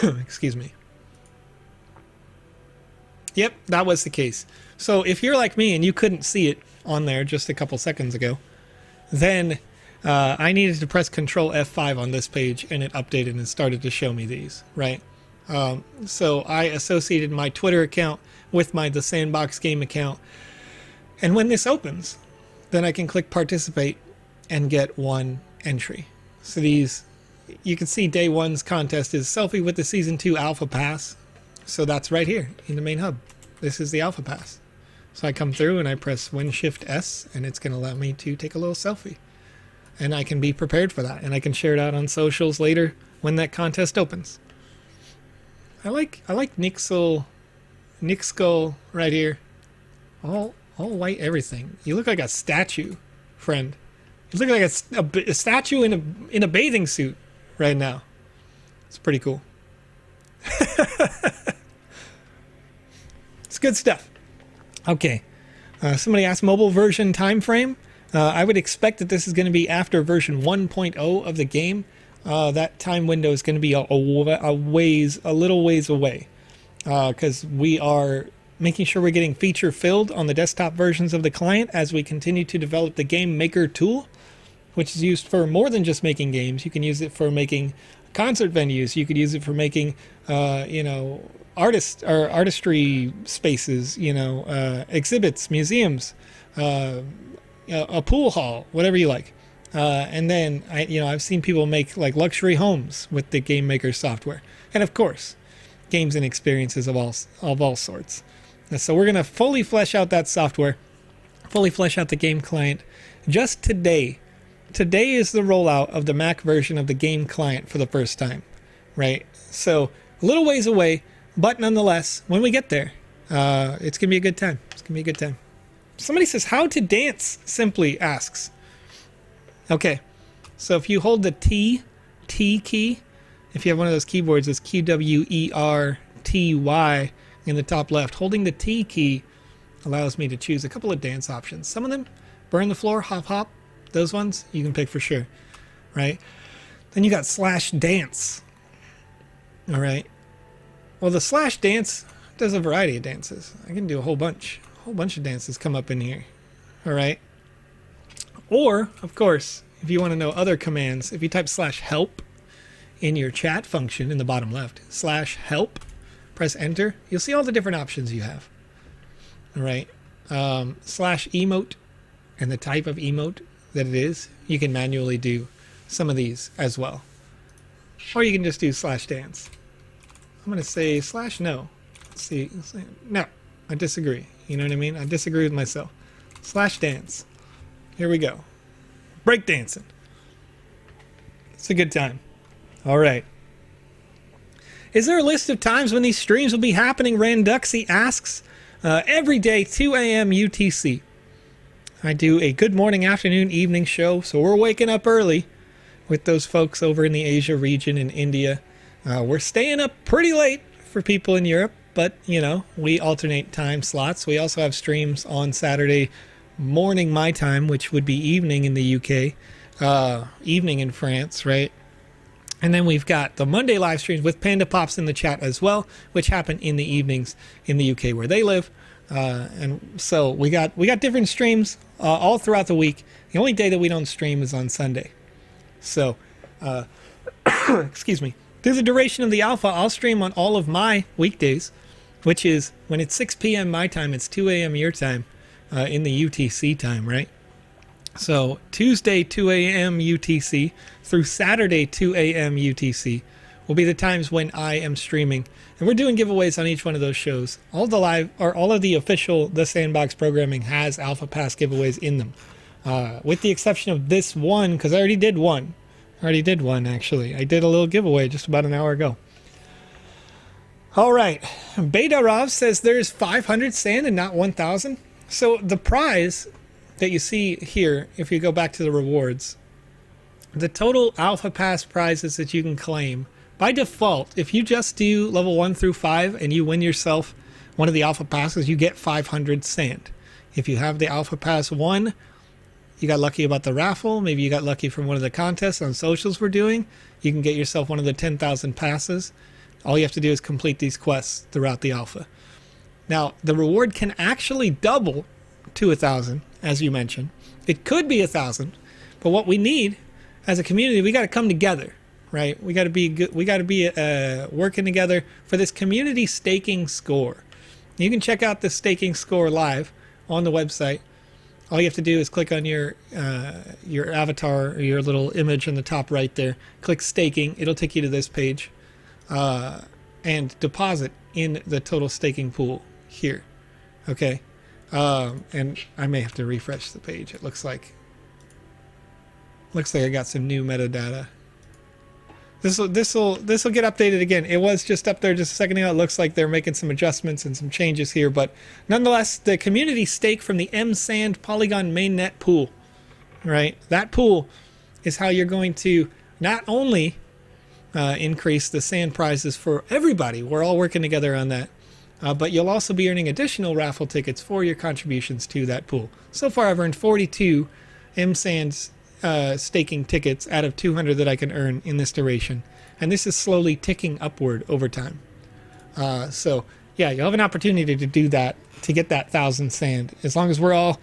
Excuse me. Yep, that was the case. So if you're like me and you couldn't see it on there just a couple seconds ago, then I needed to press Control F5 on this page and it updated and started to show me these, right? So I associated my Twitter account with the Sandbox Game account. And when this opens, then I can click Participate and get one entry. So these, you can see day 1's contest is Selfie with the Season 2 Alpha Pass. So that's right here in the main hub. This is the Alpha Pass. So I come through and I press Win Shift S and it's going to allow me to take a little selfie. And I can be prepared for that. And I can share it out on socials later when that contest opens. I like Nixel right here. All white everything. You look like a statue, friend. You look like a statue in a bathing suit right now. It's pretty cool. It's good stuff. Okay. Somebody asked mobile version time frame. I would expect that this is going to be after version 1.0 of the game. that time window is going to be a little ways away, because we are making sure we're getting feature filled on the desktop versions of the client as we continue to develop the Game Maker tool, which is used for more than just making games. You can use it for making concert venues. You could use it for making, artistry spaces, exhibits, museums, a pool hall, whatever you like. And then I've seen people make like luxury homes with the Game Maker software, and of course, games and experiences of all sorts. And so we're gonna fully flesh out that software, fully flesh out the game client just today. Today is the rollout of the Mac version of the game client for the first time, right? So a little ways away, but nonetheless, when we get there, it's gonna be a good time. It's gonna be a good time. Somebody says, how to dance, simply asks. Okay, so if you hold the T key, if you have one of those keyboards, it's QWERTY in the top left. Holding the T key allows me to choose a couple of dance options. Some of them, burn the floor, hop hop, those ones you can pick for sure, right? Then you got /dance. All right. Well, the /dance does a variety of dances. I can do a whole bunch of dances come up in here. All right. Or, of course, if you want to know other commands, if you type /help in your chat function in the bottom left, /help, press enter, you'll see all the different options you have. All right. /emote and the type of emote that it is. You can manually do some of these as well. Or you can just do /dance. I'm going to say /no. Let's see. No, I disagree. You know what I mean? I disagree with myself. /dance. Here we go. Breakdancing. It's a good time. All right. Is there a list of times when these streams will be happening? Randuxy asks. Every day, 2 a.m. UTC. I do a good morning, afternoon, evening show, so we're waking up early with those folks over in the Asia region in India. We're staying up pretty late for people in Europe, but, we alternate time slots. We also have streams on Saturday morning my time, which would be evening in the UK, evening in France, right? And then we've got the Monday live streams with PandaPops in the chat as well, which happen in the evenings in the UK where they live. And so we got different streams all throughout the week. The only day that we don't stream is on Sunday. So, excuse me. Through the duration of the alpha, I'll stream on all of my weekdays, which is when it's 6 p.m. my time, it's 2 a.m. your time, in the UTC time, right? So Tuesday 2 a.m. UTC through Saturday 2 a.m. UTC will be the times when I am streaming, and we're doing giveaways on each one of those shows. All of the official The Sandbox programming has Alpha Pass giveaways in them, with the exception of this one, because I already did one. Actually. I did a little giveaway just about an hour ago. All right. Bedarov says there's 500 sand and not 1,000. So the prize that you see here, if you go back to the rewards, the total Alpha Pass prizes that you can claim, by default, if you just do level 1 through 5 and you win yourself one of the Alpha Passes, you get 500 sand. If you have the Alpha Pass 1, you got lucky about the raffle, maybe you got lucky from one of the contests on socials we're doing, you can get yourself one of the 10,000 passes. All you have to do is complete these quests throughout the alpha. Now, the reward can actually double to 1,000, as you mentioned. It could be 1,000, but what we need as a community, we got to come together, right? We got to be good. We got to be working together for this community staking score. You can check out the staking score live on the website. All you have to do is click on your avatar or your little image in the top right there. Click staking. It'll take you to this page, and deposit in the total staking pool here. Okay. And I may have to refresh the page. It looks like I got some new metadata. This will get updated again. It was just up there just a second ago. It looks like they're making some adjustments and some changes here, but nonetheless, the community stake from the mSand Polygon mainnet pool, right? That pool is how you're going to not only increase the sand prizes for everybody. We're all working together on that. But you'll also be earning additional raffle tickets for your contributions to that pool. So far, I've earned 42 mSands staking tickets out of 200 that I can earn in this duration. And this is slowly ticking upward over time. So yeah, you'll have an opportunity to do that, to get that 1,000 sand, as long as we're all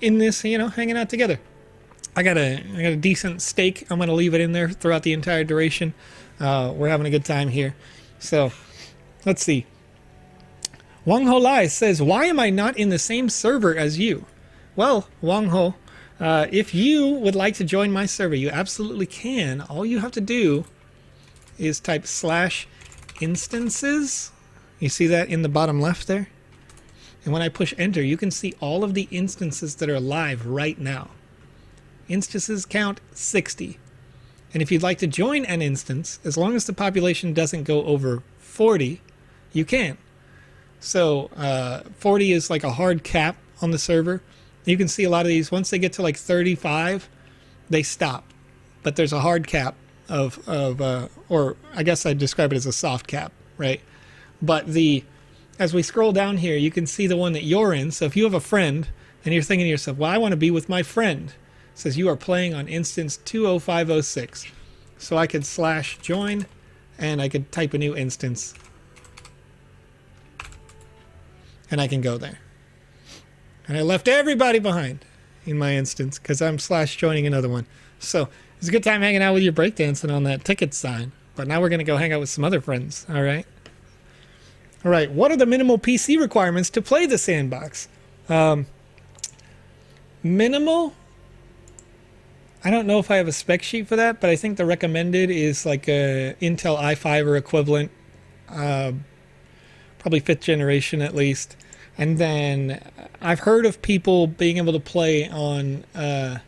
in this, hanging out together. I got a decent stake. I'm going to leave it in there throughout the entire duration. We're having a good time here. So let's see. Wang Ho Lai says, why am I not in the same server as you? Well, Wang Ho, if you would like to join my server, you absolutely can. All you have to do is type /instances. You see that in the bottom left there? And when I push enter, you can see all of the instances that are live right now. Instances count 60. And if you'd like to join an instance, as long as the population doesn't go over 40, you can. So 40 is like a hard cap on the server. You can see a lot of these, once they get to like 35, they stop. But there's a hard cap or I guess I'd describe it as a soft cap, right? But as we scroll down here, you can see the one that you're in. So if you have a friend and you're thinking to yourself, well, I want to be with my friend. It says you are playing on instance 20506. So I could /join and I could type a new instance. And I can go there. And I left everybody behind in my instance because I'm /joining another one. So it's a good time hanging out with you, breakdancing on that ticket sign. But now we're going to go hang out with some other friends. All right. All right. What are the minimal PC requirements to play the Sandbox? Minimal? I don't know if I have a spec sheet for that, but I think the recommended is like a Intel i5 or equivalent. Probably 5th generation at least. And then I've heard of people being able to play on, I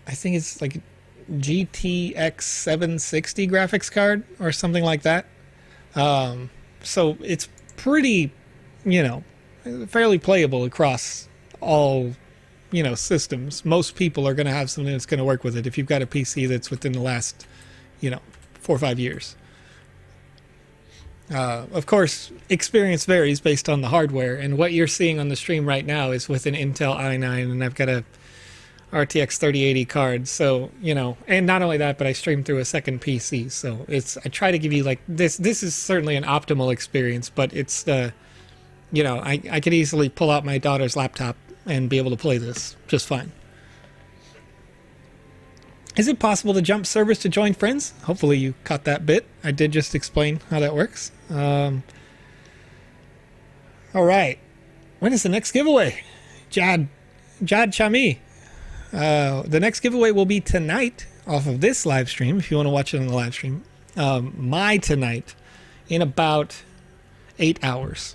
think it's like GTX 760 graphics card or something like that. So it's pretty, fairly playable across all, systems. Most people are going to have something that's going to work with it if you've got a PC that's within the last, 4 or 5 years. Of course, experience varies based on the hardware, and what you're seeing on the stream right now is with an Intel i9, and I've got a RTX 3080 card, so, and not only that, but I stream through a second PC, so I try to give you, like, this is certainly an optimal experience, but it's, I could easily pull out my daughter's laptop and be able to play this just fine. Is it possible to jump servers to join friends? Hopefully you caught that bit. I did just explain how that works. All right. When is the next giveaway? Jad Chami. The next giveaway will be tonight off of this live stream, if you want to watch it on the live stream. My tonight, in about 8 hours,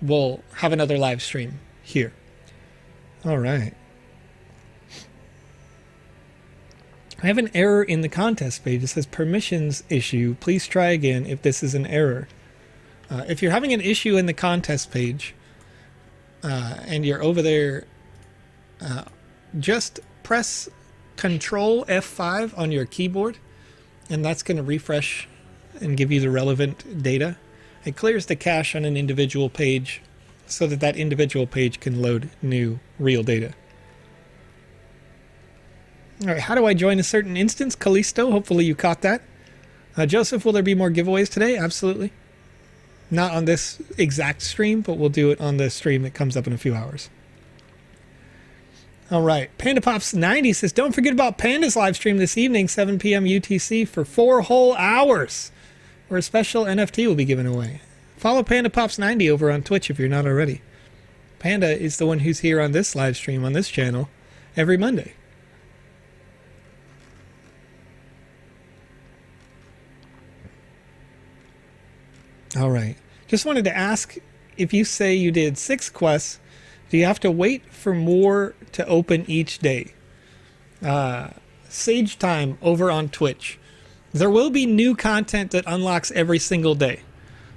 we'll have another live stream here. All right. I have an error in the contest page. It says permissions issue. Please try again if this is an error. If you're having an issue in the contest page and you're over there, just press Control F5 on your keyboard, and that's going to refresh and give you the relevant data. It clears the cache on an individual page so that individual page can load new real data. All right, how do I join a certain instance? Callisto, hopefully you caught that. Joseph, will there be more giveaways today? Absolutely. Not on this exact stream, but we'll do it on the stream that comes up in a few hours. All right, PandaPops 90 says, don't forget about Panda's live stream this evening, 7 p.m. UTC for 4 whole hours, where a special NFT will be given away. Follow PandaPops 90 over on Twitch if you're not already. Panda is the one who's here on this live stream on this channel every Monday. All right. Just wanted to ask, if you say you did 6 quests, do you have to wait for more to open each day? Sage Time over on Twitch. There will be new content that unlocks every single day.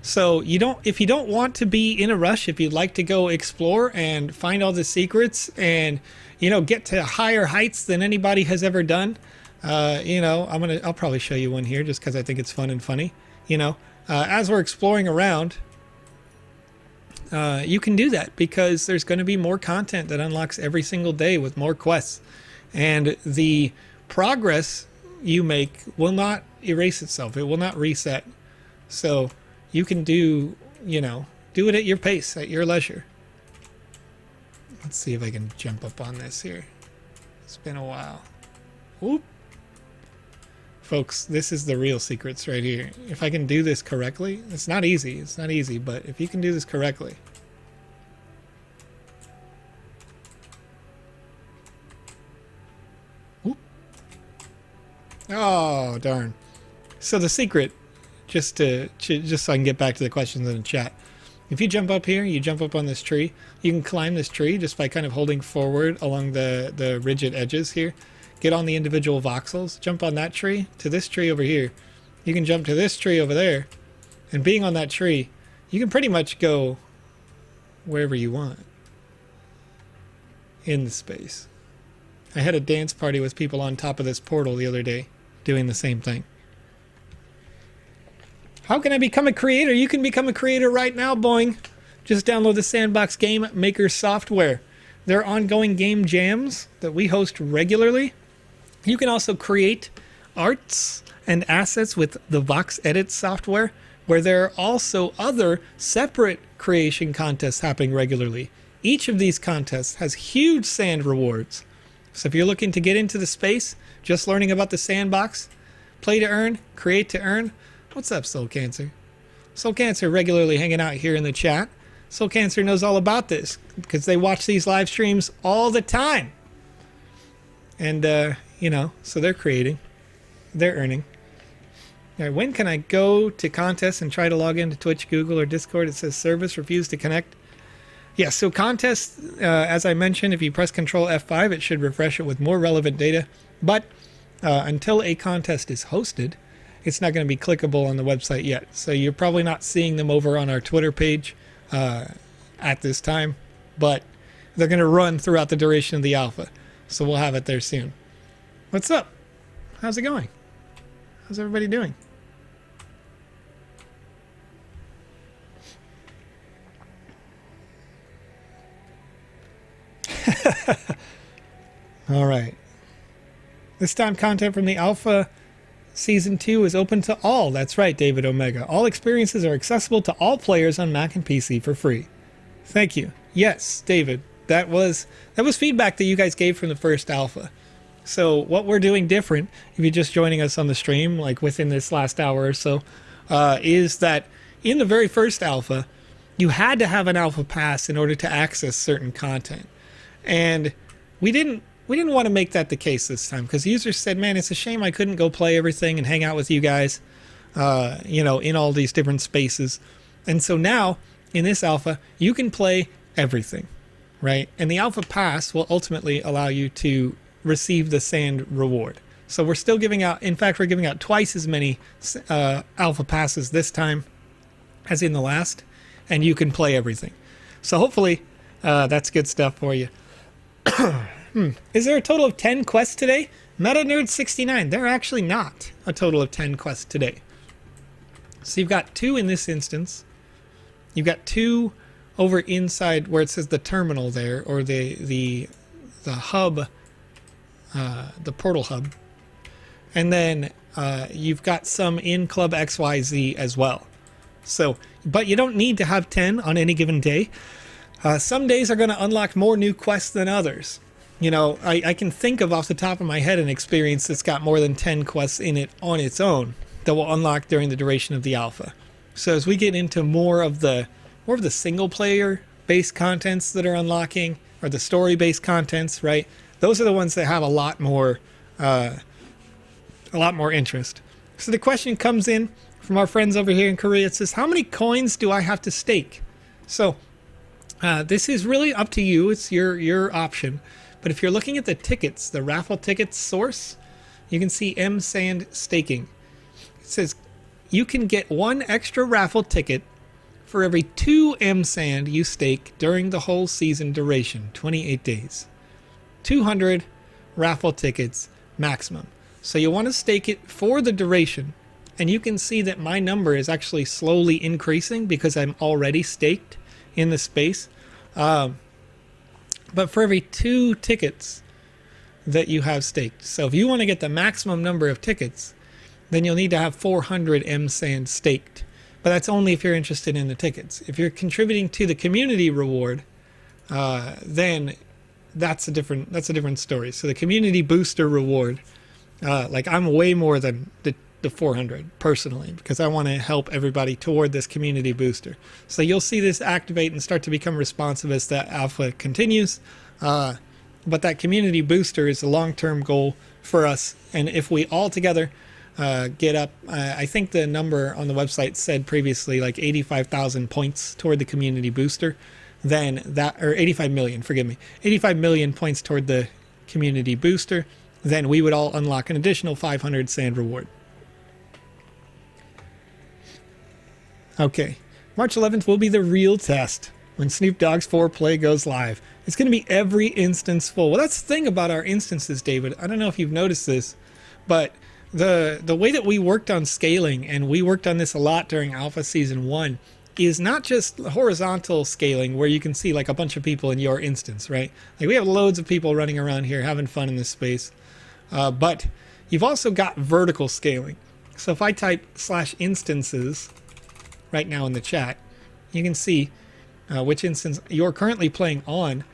So if you don't want to be in a rush, if you'd like to go explore and find all the secrets and, get to higher heights than anybody has ever done, I'll probably show you one here just because I think it's fun and funny, as we're exploring around, you can do that because there's going to be more content that unlocks every single day with more quests. And the progress you make will not erase itself. It will not reset. So you can do, do it at your pace, at your leisure. Let's see if I can jump up on this here. It's been a while. Whoop. Folks, this is the real secrets right here. If I can do this correctly, it's not easy. It's not easy, but if you can do this correctly. Whoop. Oh, darn. So the secret, just so I can get back to the questions in the chat. If you jump up here, you jump up on this tree, you can climb this tree just by kind of holding forward along the rigid edges here. Get on the individual voxels, jump on that tree to this tree over here. You can jump to this tree over there, and being on that tree, you can pretty much go wherever you want in the space. I had a dance party with people on top of this portal the other day doing the same thing. How can I become a creator? You can become a creator right now, boing. Just download the Sandbox Game Maker software. There are ongoing game jams that we host regularly. You can also create arts and assets with the VoxEdit software, where there are also other separate creation contests happening regularly. Each of these contests has huge sand rewards. So if you're looking to get into the space, just learning about the sandbox, play to earn, create to earn. What's up, Soul Cancer? Soul Cancer regularly hanging out here in the chat. Soul Cancer knows all about this because they watch these live streams all the time. And, so they're creating. They're earning. All right, when can I go to contests and try to log into Twitch, Google, or Discord? It says service refused to connect. Yeah, so contests, as I mentioned, if you press Control F5, it should refresh it with more relevant data. But until a contest is hosted, it's not going to be clickable on the website yet. So you're probably not seeing them over on our Twitter page at this time. But they're going to run throughout the duration of the alpha. So we'll have it there soon. What's up? How's it going? How's everybody doing? All right. This time content from the alpha season 2 is open to all. That's right, David Omega. All experiences are accessible to all players on Mac and PC for free. Thank you. Yes, David. That was feedback that you guys gave from the first alpha. So what we're doing different, if you're just joining us on the stream, like within this last hour or so, is that in the very first alpha, you had to have an alpha pass in order to access certain content. And we didn't want to make that the case this time because users said, man, it's a shame I couldn't go play everything and hang out with you guys, in all these different spaces. And so now, in this alpha, you can play everything, right? And the alpha pass will ultimately allow you to receive the sand reward. So we're still giving out, in fact, we're giving out twice as many alpha passes this time as in the last, and you can play everything. So hopefully that's good stuff for you. Is there a total of 10 quests today? Meta Nerd 69. There are actually not a total of 10 quests today. So you've got 2 in this instance. You've got 2 over inside where it says the terminal there, or the hub, the portal hub. And then you've got some in Club XYZ as well. So, but you don't need to have 10 on any given day. Some days are going to unlock more new quests than others. I can think of off the top of my head an experience that's got more than 10 quests in it on its own that will unlock during the duration of the alpha. So as we get into more of the single player based contents that are unlocking, or the story based contents, right? Those are the ones that have a lot more interest. So the question comes in from our friends over here in Korea. It says, how many coins do I have to stake? So this is really up to you. It's your option. But if you're looking at the tickets, the raffle tickets source, you can see M Sand staking. It says you can get 1 extra raffle ticket for every 2 M Sand you stake during the whole season duration, 28 days. 200 raffle tickets maximum. So you want to stake it for the duration. And you can see that my number is actually slowly increasing because I'm already staked in the space. But for every 2 tickets, that you have staked. So if you want to get the maximum number of tickets, then you'll need to have 400 MSand staked. But that's only if you're interested in the tickets. If you're contributing to the community reward, then that's a different story. So the community booster reward, like I'm way more than the 400 personally, because I want to help everybody toward this community booster. So you'll see this activate and start to become responsive as that alpha continues. But that community booster is a long-term goal for us. And if we all together get up, I think the number on the website said previously like 85,000 points toward the community booster, then that, or 85 million, forgive me, 85 million points toward the community booster, then we would all unlock an additional 500 sand reward. Okay, March 11th will be the real test when Snoop Dogg's 4Play goes live. It's going to be every instance full. Well, that's the thing about our instances, David. I don't know if you've noticed this, but the way that we worked on scaling, and we worked on this a lot during Alpha Season 1, is not just horizontal scaling where you can see like a bunch of people in your instance, right? Like we have loads of people running around here having fun in this space. But you've also got vertical scaling. So if I type /instances right now in the chat, you can see which instance you're currently playing on,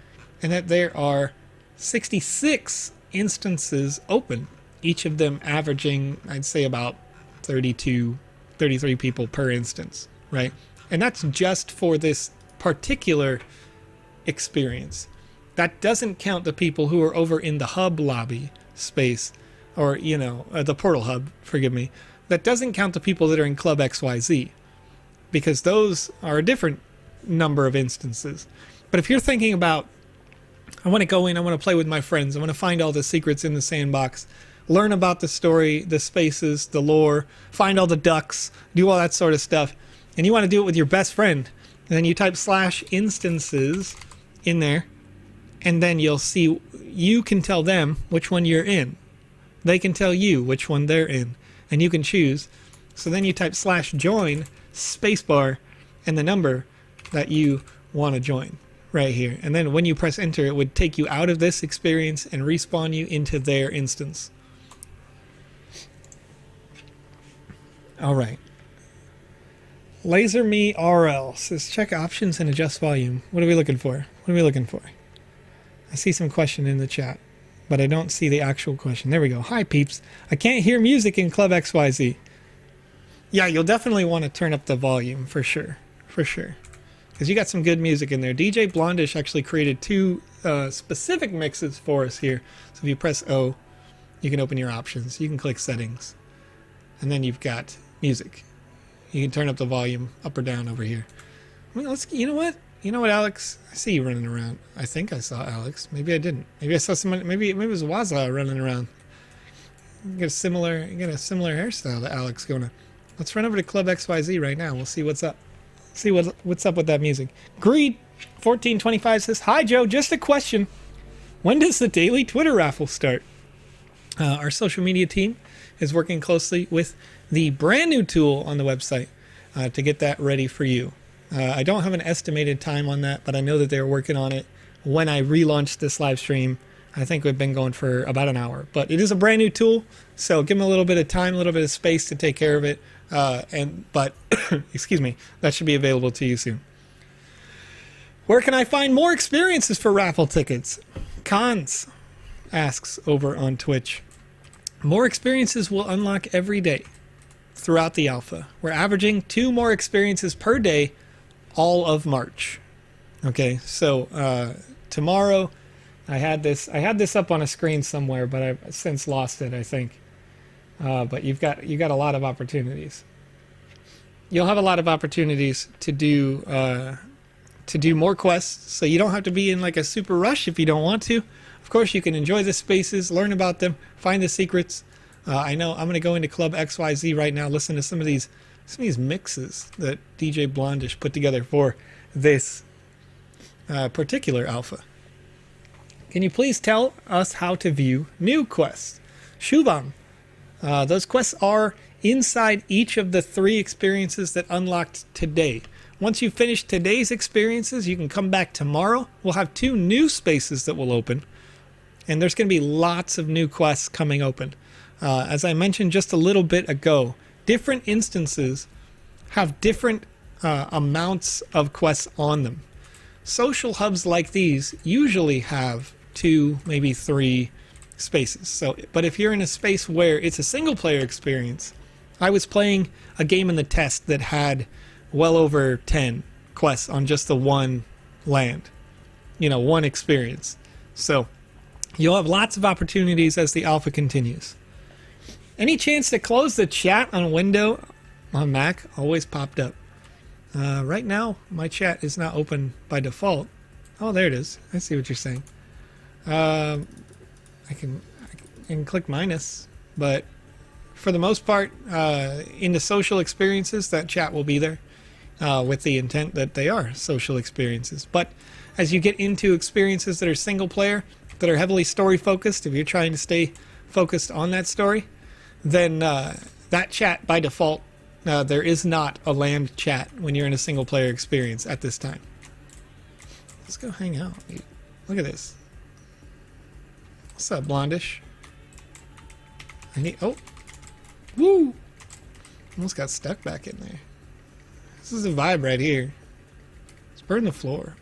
and that there are 66 instances open, each of them averaging, I'd say, about 32, 33 people per instance, right? And that's just for this particular experience. That doesn't count the people who are over in the hub lobby space, or, you know, the portal hub, forgive me. That doesn't count the people that are in Club XYZ, because those are a different number of instances. But if you're thinking about, I want to go in, I want to play with my friends, I want to find all the secrets in the sandbox, learn about the story, the spaces, the lore, find all the ducks, do all that sort of stuff, and you want to do it with your best friend, and then you type /instances in there, and then you'll see, you can tell them which one you're in. They can tell you which one they're in, and you can choose. So then you type /join, spacebar, and the number that you want to join right here. And then when you press enter, it would take you out of this experience and respawn you into their instance. All right. Laser Me RL says check options and adjust volume. What are we looking for? What are we looking for? I see some question in the chat, but I don't see the actual question. There we go. Hi peeps. I can't hear music in Club XYZ. Yeah, you'll definitely want to turn up the volume for sure. For sure. Because you got some good music in there. DJ Blondish actually created two specific mixes for us here. So if you press O, you can open your options. You can click settings. And then you've got music. You can turn up the volume up or down over here. Well, you know what? You know what, Alex? I see you running around. I think I saw Alex. Maybe I didn't. Maybe I saw someone. Maybe it was Waza running around. You get a similar hairstyle to Alex going on. Let's run over to Club XYZ right now. We'll see what's up. See what's up with that music. Greed 1425 says, "Hi Joe, just a question. When does the daily Twitter raffle start?" Our social media team is working closely with the brand new tool on the website to get that ready for you. I don't have an estimated time on that, but I know that they're working on it. When I relaunched this live stream, I think we've been going for about an hour. But it is a brand new tool, so give them a little bit of time, a little bit of space to take care of it. But excuse me, that should be available to you soon. Where can I find more experiences for raffle tickets? Cons asks over on Twitch. More experiences will unlock every day throughout the alpha. We're averaging 2 more experiences per day all of March. Okay, so tomorrow I had this up on a screen somewhere, but I've since lost it, I think. But you got a lot of opportunities. You'll have a lot of opportunities to do more quests, so you don't have to be in like a super rush if you don't want to. Of course, you can enjoy the spaces, learn about them, find the secrets. I know I'm going to go into Club XYZ right now, listen to some of these mixes that DJ Blondish put together for this particular alpha. Can you please tell us how to view new quests? Shubham. Those quests are inside each of the 3 experiences that unlocked today. Once you finish today's experiences, you can come back tomorrow. We'll have 2 new spaces that will open. and there's going to be lots of new quests coming open. As I mentioned just a little bit ago, different instances have different amounts of quests on them. Social hubs like these usually have 2, maybe 3 spaces. So, but if you're in a space where it's a single player experience, I was playing a game in the test that had well over 10 quests on just the one land, one experience. So you'll have lots of opportunities as the alpha continues. Any chance to close the chat on window on Mac? Always popped up. Right now, my chat is not open by default. Oh, there it is. I see what you're saying. I can click minus, but for the most part, in the social experiences, that chat will be there with the intent that they are social experiences. But as you get into experiences that are single player, that are heavily story focused, if you're trying to stay focused on that story, then that chat by default, there is not a land chat when you're in a single player experience at this time. Let's go hang out. Look at this. What's up, Blondish? Oh, woo! Almost got stuck back in there. This is a vibe right here. Let's burn the floor.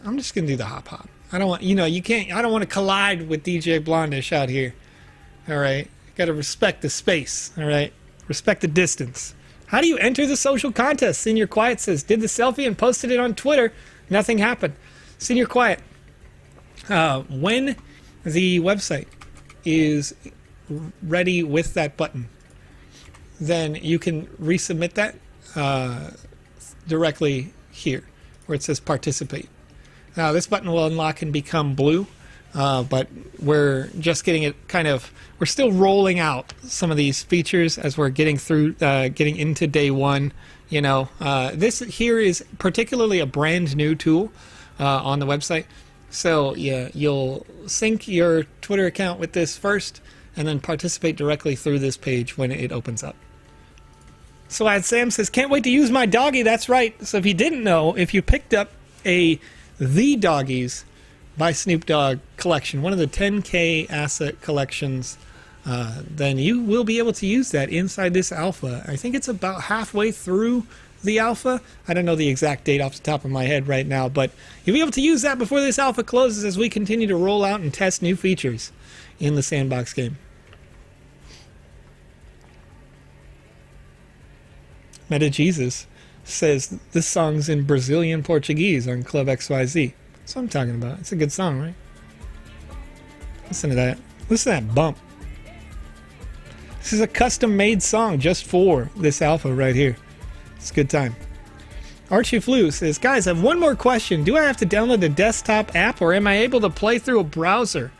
I'm just gonna do the hop. I don't want, you can't. I don't want to collide with DJ Blondish out here. All right, got to respect the space. All right. Respect the distance. How do you enter the social contest? Senior Quiet says, did the selfie and posted it on Twitter. Nothing happened. Senior Quiet, when the website is ready with that button, then you can resubmit that directly here where it says participate. Now this button will unlock and become blue, but we're just getting it we're still rolling out some of these features as we're getting through, getting into day one. This here is particularly a brand new tool on the website. So yeah, you'll sync your Twitter account with this first and then participate directly through this page when it opens up. So as Sam says, can't wait to use my doggy. That's right. So if you didn't know, if you picked up The Doggies by Snoop Dogg collection, one of the 10K asset collections, then you will be able to use that inside this alpha. I think it's about halfway through the alpha. I don't know the exact date off the top of my head right now, but you'll be able to use that before this alpha closes as we continue to roll out and test new features in the Sandbox game. Meta Jesus says this song's in Brazilian Portuguese on Club XYZ. That's what I'm talking about. It's a good song, right? Listen to that. Listen to that bump. This is a custom-made song just for this alpha right here. It's a good time. Archie Flu says, guys, I have one more question. Do I have to download a desktop app or am I able to play through a browser?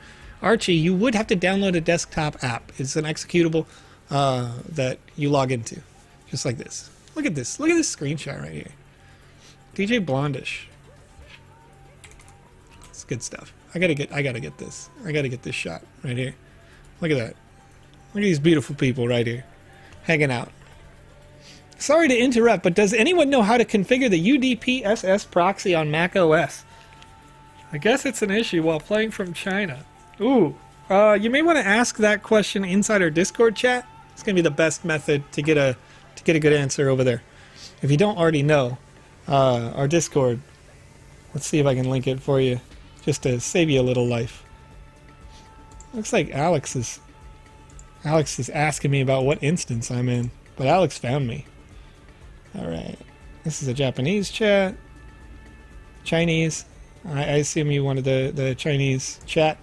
Archie, you would have to download a desktop app. It's an executable that you log into. Just like this. Look at this. Look at this screenshot right here. DJ Blondish. It's good stuff. I gotta get this. I gotta get this shot right here. Look at that. Look at these beautiful people right here. Hanging out. Sorry to interrupt, but does anyone know how to configure the UDP-SS proxy on Mac OS? I guess it's an issue while playing from China. Ooh. You may want to ask that question inside our Discord chat. It's gonna be the best method to get a good answer over there. If you don't already know, our Discord, let's see if I can link it for you just to save you a little life. Looks like Alex is asking me about what instance I'm in, but Alex found me. Alright, this is a Japanese chat. Chinese. I assume you wanted the Chinese chat,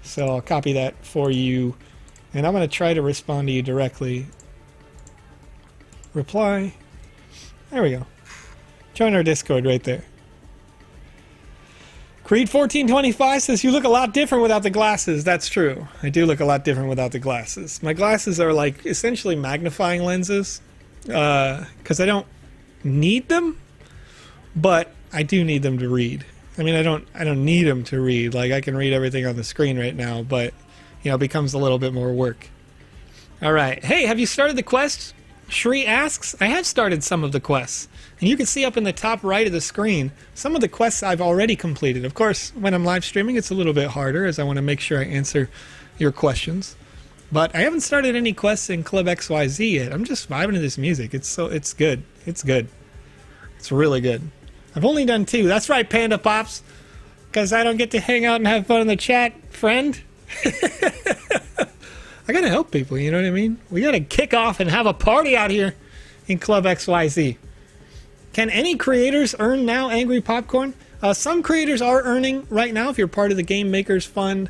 so I'll copy that for you, and I'm going to try to respond to you directly. Reply. There we go. Join our Discord right there. Creed1425 says, you look a lot different without the glasses. That's true. I do look a lot different without the glasses. My glasses are like essentially magnifying lenses because I don't need them, but I do need them to read. I mean, I don't need them to read. Like, I can read everything on the screen right now, but it becomes a little bit more work. All right. Hey, have you started the quest? Shri asks. I have started some of the quests. And you can see up in the top right of the screen some of the quests I've already completed. Of course, when I'm live streaming, it's a little bit harder as I want to make sure I answer your questions. But I haven't started any quests in Club XYZ yet. I'm just vibing to this music. It's good. It's good. It's really good. I've only done 2. That's right, PandaPops. Because I don't get to hang out and have fun in the chat, friend. I gotta help people, you know what I mean? We gotta kick off and have a party out here in Club XYZ. Can any creators earn now Angry Popcorn? Some creators are earning right now. If you're part of the Game Makers Fund,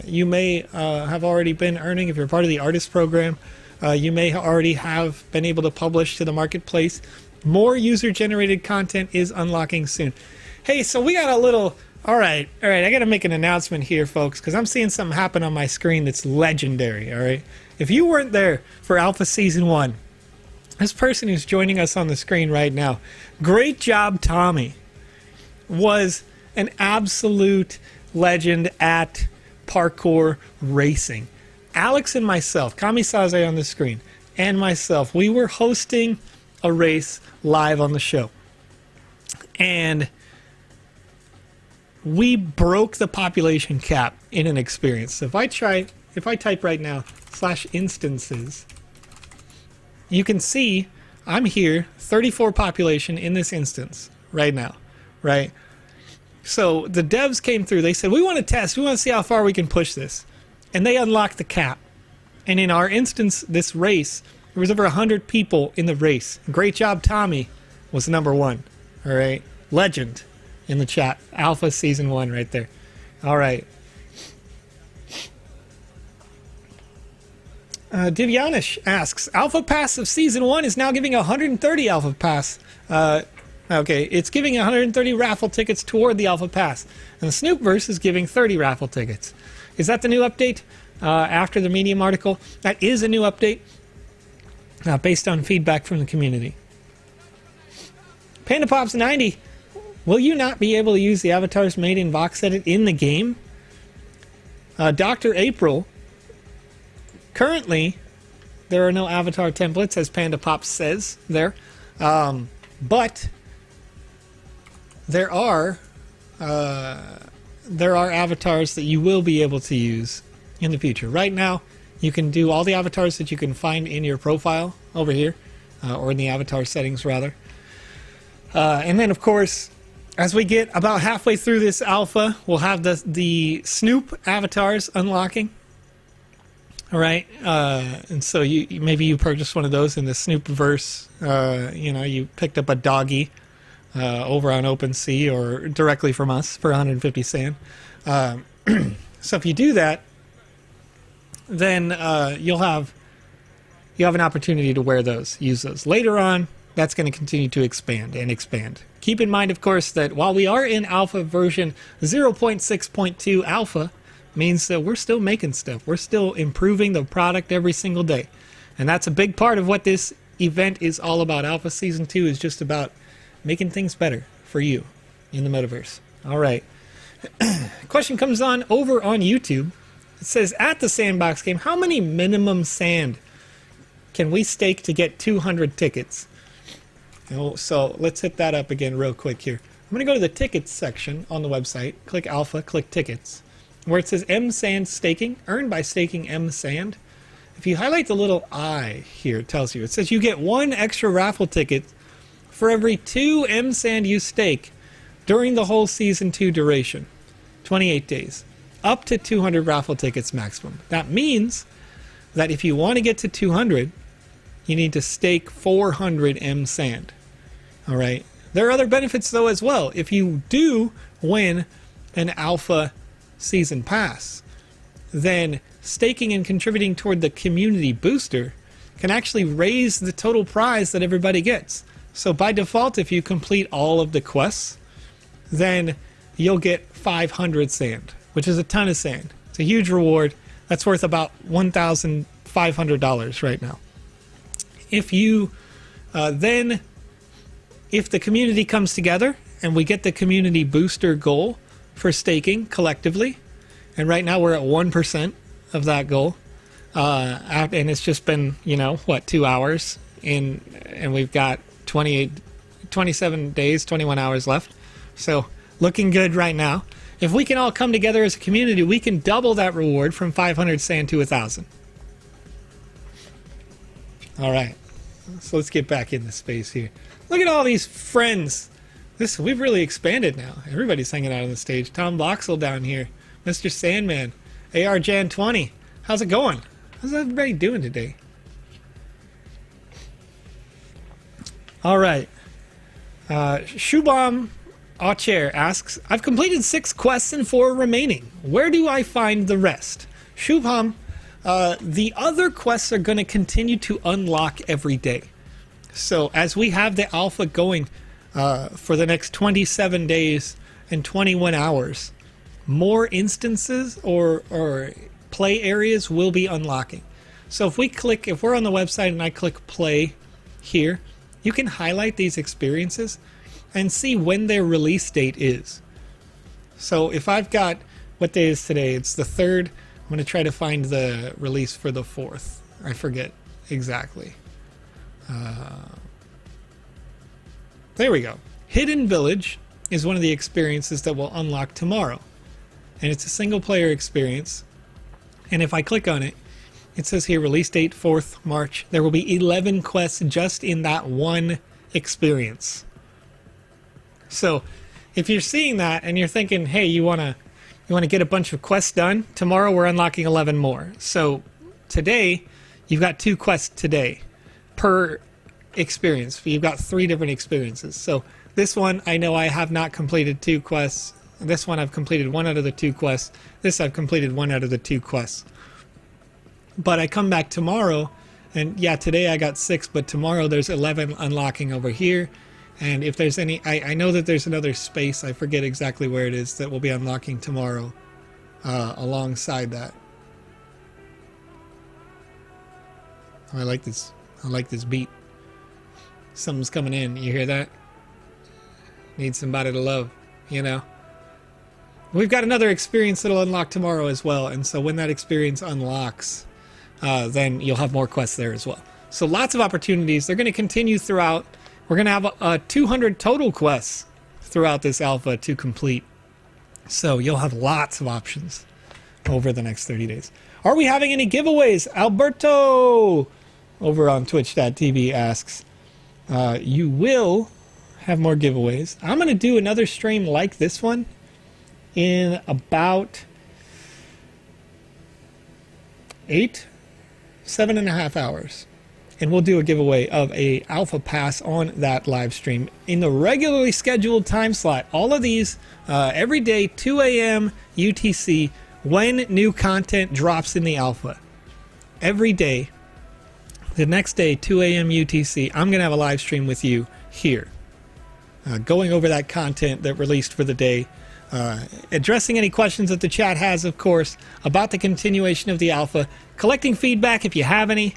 you may have already been earning. If you're part of the artist program, you may already have been able to publish to the marketplace. More user-generated content is unlocking soon. Hey, so we got a little... All right, I got to make an announcement here, folks, because I'm seeing something happen on my screen that's legendary, all right? If you weren't there for Alpha Season 1, this person who's joining us on the screen right now, great job, Tommy, was an absolute legend at parkour racing. Alex and myself, Kamisaze on the screen, and myself, we were hosting a race live on the show. And we broke the population cap in an experience. So if I type right now /instances, you can see I'm here, 34 population in this instance right now, right? So the devs came through, they said, we want to test, we want to see how far we can push this. And they unlocked the cap. And in our instance, this race, there was over 100 people in the race. Great job, Tommy was number 1, all right? Legend. In the chat. Alpha Season 1 right there. All right. Divyanish asks, Alpha Pass of Season 1 is now giving 130 Alpha Pass. Okay, it's giving 130 raffle tickets toward the Alpha Pass. And the Snoopverse is giving 30 raffle tickets. Is that the new update after the Medium article? That is a new update based on feedback from the community. PandaPops 90. Will you not be able to use the avatars made in VoxEdit in the game? Dr. April, currently there are no avatar templates, as PandaPops says there, but there are avatars that you will be able to use in the future. Right now, you can do all the avatars that you can find in your profile over here, or in the avatar settings rather. And then, of course, as we get about halfway through this alpha, we'll have the Snoop avatars unlocking. All right, and so maybe you purchased one of those in the Snoopverse. You picked up a doggy over on OpenSea or directly from us for 150 sand. So if you do that, then you'll have an opportunity to wear those, use those later on. That's going to continue to expand and expand. Keep in mind, of course, that while we are in alpha version 0.6.2 alpha, means that we're still making stuff. We're still improving the product every single day. And that's a big part of what this event is all about. Alpha Season 2 is just about making things better for you in the metaverse. All right. Question comes on over on YouTube. It says, at the Sandbox game, how many minimum sand can we stake to get 200 tickets? So let's hit that up again real quick here. I'm going to go to the tickets section on the website, click Alpha, click Tickets, where it says M Sand Staking, earned by staking M Sand. If you highlight the little I here, it tells you. It says you get 1 extra raffle ticket for every 2 M Sand you stake during the whole Season 2 duration, 28 days, up to 200 raffle tickets maximum. That means that if you want to get to 200, you need to stake 400 M Sand. All right. There are other benefits, though, as well. If you do win an Alpha Season Pass, then staking and contributing toward the community booster can actually raise the total prize that everybody gets. So by default, if you complete all of the quests, then you'll get 500 sand, which is a ton of sand. It's a huge reward. That's worth about $1,500 right now. If you if the community comes together and we get the community booster goal for staking collectively, and right now we're at 1% of that goal, and it's just been, 2 hours and we've got 28 27 days, 21 hours left. So looking good right now. If we can all come together as a community, we can double that reward from 500 sand to 1,000. All right. So let's get back in the space here. Look at all these friends. We've really expanded now. Everybody's hanging out on the stage. Tom Voxel down here. Mr. Sandman. AR Jan 20. How's it going? How's everybody doing today? All right. Shubham Acher asks, I've completed 6 quests and 4 remaining. Where do I find the rest? Shubham, the other quests are going to continue to unlock every day. So as we have the alpha going for the next 27 days and 21 hours, more instances or play areas will be unlocking. So if we're on the website and I click play here, you can highlight these experiences and see when their release date is. So if I've got, what day is today? It's the 3rd. I'm going to try to find the release for the 4th. I forget exactly. There we go. Hidden Village is one of the experiences that will unlock tomorrow. And it's a single player experience. And if I click on it, it says here release date 4th March. There will be 11 quests just in that one experience. So if you're seeing that and you're thinking, hey, you want to get a bunch of quests done, tomorrow we're unlocking 11 more. So today you've got 2 quests today per experience. You've got 3 different experiences. So this one, I know I have not completed 2 quests. This one I've completed 1 out of the 2 quests. This I've completed 1 out of the 2 quests. But I come back tomorrow, and yeah, today I got 6, but tomorrow there's 11 unlocking over here. And if there's any, I know that there's another space, I forget exactly where it is, that will be unlocking tomorrow alongside that. Oh, I like this beat. Something's coming in, you hear that? Need somebody to love, you know? We've got another experience that'll unlock tomorrow as well, and so when that experience unlocks, then you'll have more quests there as well. So lots of opportunities. They're going to continue throughout. We're going to have 200 total quests throughout this alpha to complete. So you'll have lots of options over the next 30 days. Are we having any giveaways? Alberto over on twitch.tv asks, you will have more giveaways. I'm going to do another stream like this one in about 7.5 hours. And we'll do a giveaway of a alpha pass on that live stream in the regularly scheduled time slot. All of these every day, 2 a.m. UTC, when new content drops in the alpha. Every day, the next day, 2 a.m. UTC, I'm going to have a live stream with you here, going over that content that released for the day, addressing any questions that the chat has, of course, about the continuation of the alpha, collecting feedback if you have any,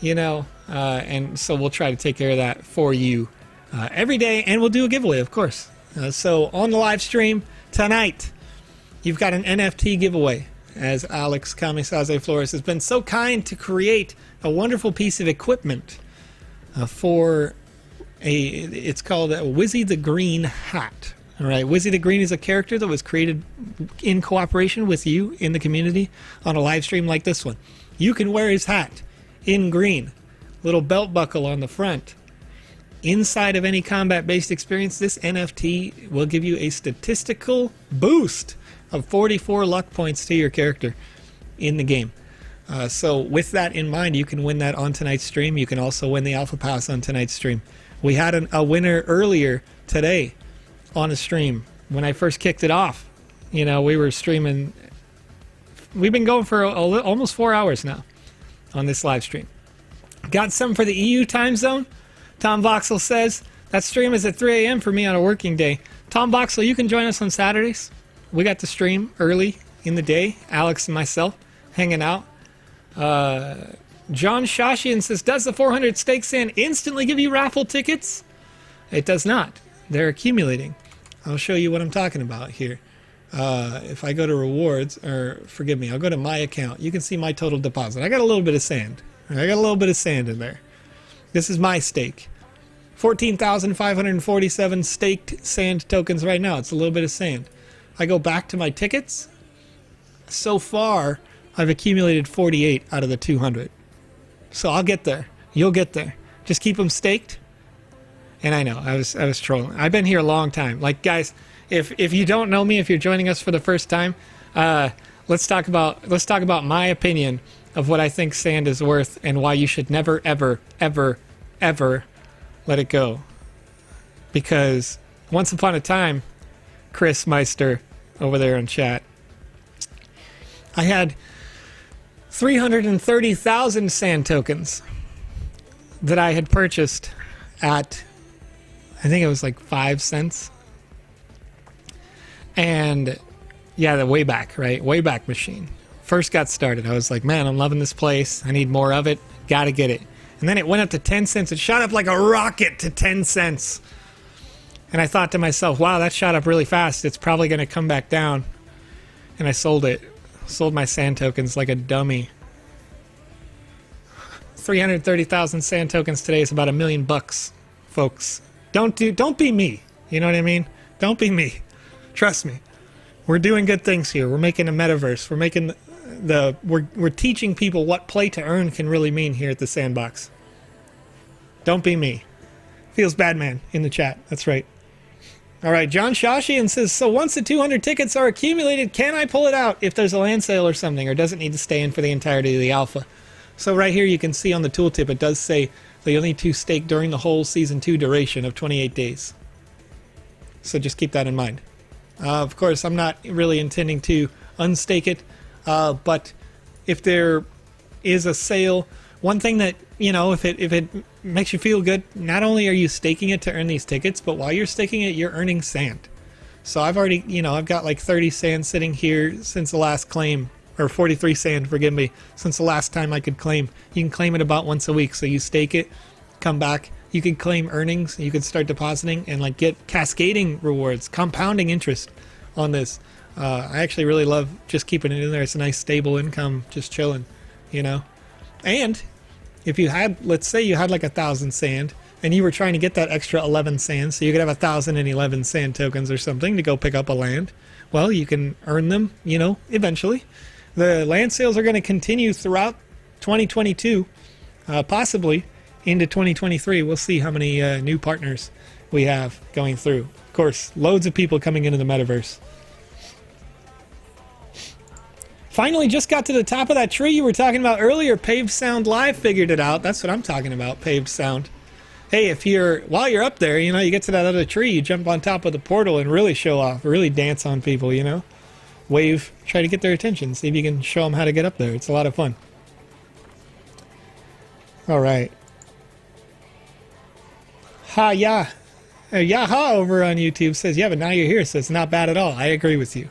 you know, and so we'll try to take care of that for you every day, and we'll do a giveaway, of course. So on the live stream tonight, you've got an NFT giveaway, as Alex Florez has been so kind to create a wonderful piece of equipment for it's called a Wizzy the Green hat. All right, Wizzy the Green is a character that was created in cooperation with you in the community on a live stream like this one. You can wear his hat in green, little belt buckle on the front. Inside of any combat-based experience, this NFT will give you a statistical boost of 44 luck points to your character in the game. So with that in mind, you can win that on tonight's stream. You can also win the Alpha Pass on tonight's stream. We had a winner earlier today on a stream when I first kicked it off. You know, we were streaming. We've been going for almost 4 hours now on this live stream. Got some for the EU time zone. Tom Voxel says that stream is at 3 a.m. for me on a working day. Tom Voxel, you can join us on Saturdays. We got to stream early in the day. Alex and myself hanging out. John Shashian says, does the 400 stake sand instantly give you raffle tickets? It does not. They're accumulating. I'll show you what I'm talking about here. If I go to rewards, or forgive me, I'll go to my account. You can see my total deposit. I got a little bit of sand. I got a little bit of sand in there. This is my stake. 14,547 staked sand tokens right now. It's a little bit of sand. I go back to my tickets. So far, I've accumulated 48 out of the 200. So I'll get there. You'll get there. Just keep them staked. And I know, I was trolling. I've been here a long time. Like, guys, if you don't know me, if you're joining us for the first time, let's talk about my opinion of what I think sand is worth and why you should never, ever, ever, ever let it go. Because once upon a time, Chris Meister over there in chat, I had 330,000 sand tokens that I had purchased at, I think it was like 5 cents. And yeah, the Wayback, right? Wayback machine. First got started. I was like, man, I'm loving this place. I need more of it. Gotta get it. And then it went up to 10 cents. It shot up like a rocket to 10 cents. And I thought to myself, wow, that shot up really fast. It's probably going to come back down. And I sold it. Sold my sand tokens like a dummy. 330,000 sand tokens today is about $1 million, folks. Don't be me. You know what I mean? Don't be me. Trust me. We're doing good things here. We're making a metaverse. We're making we're teaching people what play to earn can really mean here at the Sandbox. Don't be me. Feels bad, man, in the chat. That's right. All right, John Shashian says, so once the 200 tickets are accumulated, can I pull it out if there's a land sale or something, or does it need to stay in for the entirety of the alpha? So right here you can see on the tooltip, it does say that you'll need to stake during the whole Season 2 duration of 28 days. So just keep that in mind. Of course, I'm not really intending to unstake it, but if there is a sale, one thing that, you know, if it makes you feel good, not only are you staking it to earn these tickets, but while you're staking it, you're earning sand. So I've already, you know, I've got like 30 sand sitting here since the last claim, or 43 sand, forgive me, since the last time I could claim. You can claim it about once a week, so you stake it, come back, you can claim earnings, you can start depositing and like get cascading rewards, compounding interest on this. I actually really love just keeping it in there. It's a nice stable income, just chilling, you know. And if you had, let's say you had like 1,000 sand and you were trying to get that extra 11 sand, so you could have 1,011 sand tokens or something to go pick up a land, well, you can earn them, you know, eventually. The land sales are going to continue throughout 2022, possibly into 2023. We'll see how many new partners we have going through. Of course, loads of people coming into the metaverse. Finally, just got to the top of that tree you were talking about earlier. Paved Sound Live figured it out. That's what I'm talking about, Paved Sound. Hey, while you're up there, you know, you get to that other tree, you jump on top of the portal and really show off, really dance on people, you know. Wave, try to get their attention, see if you can show them how to get up there. It's a lot of fun. All right. Yaha over on YouTube says, yeah, but now you're here, so it's not bad at all. I agree with you.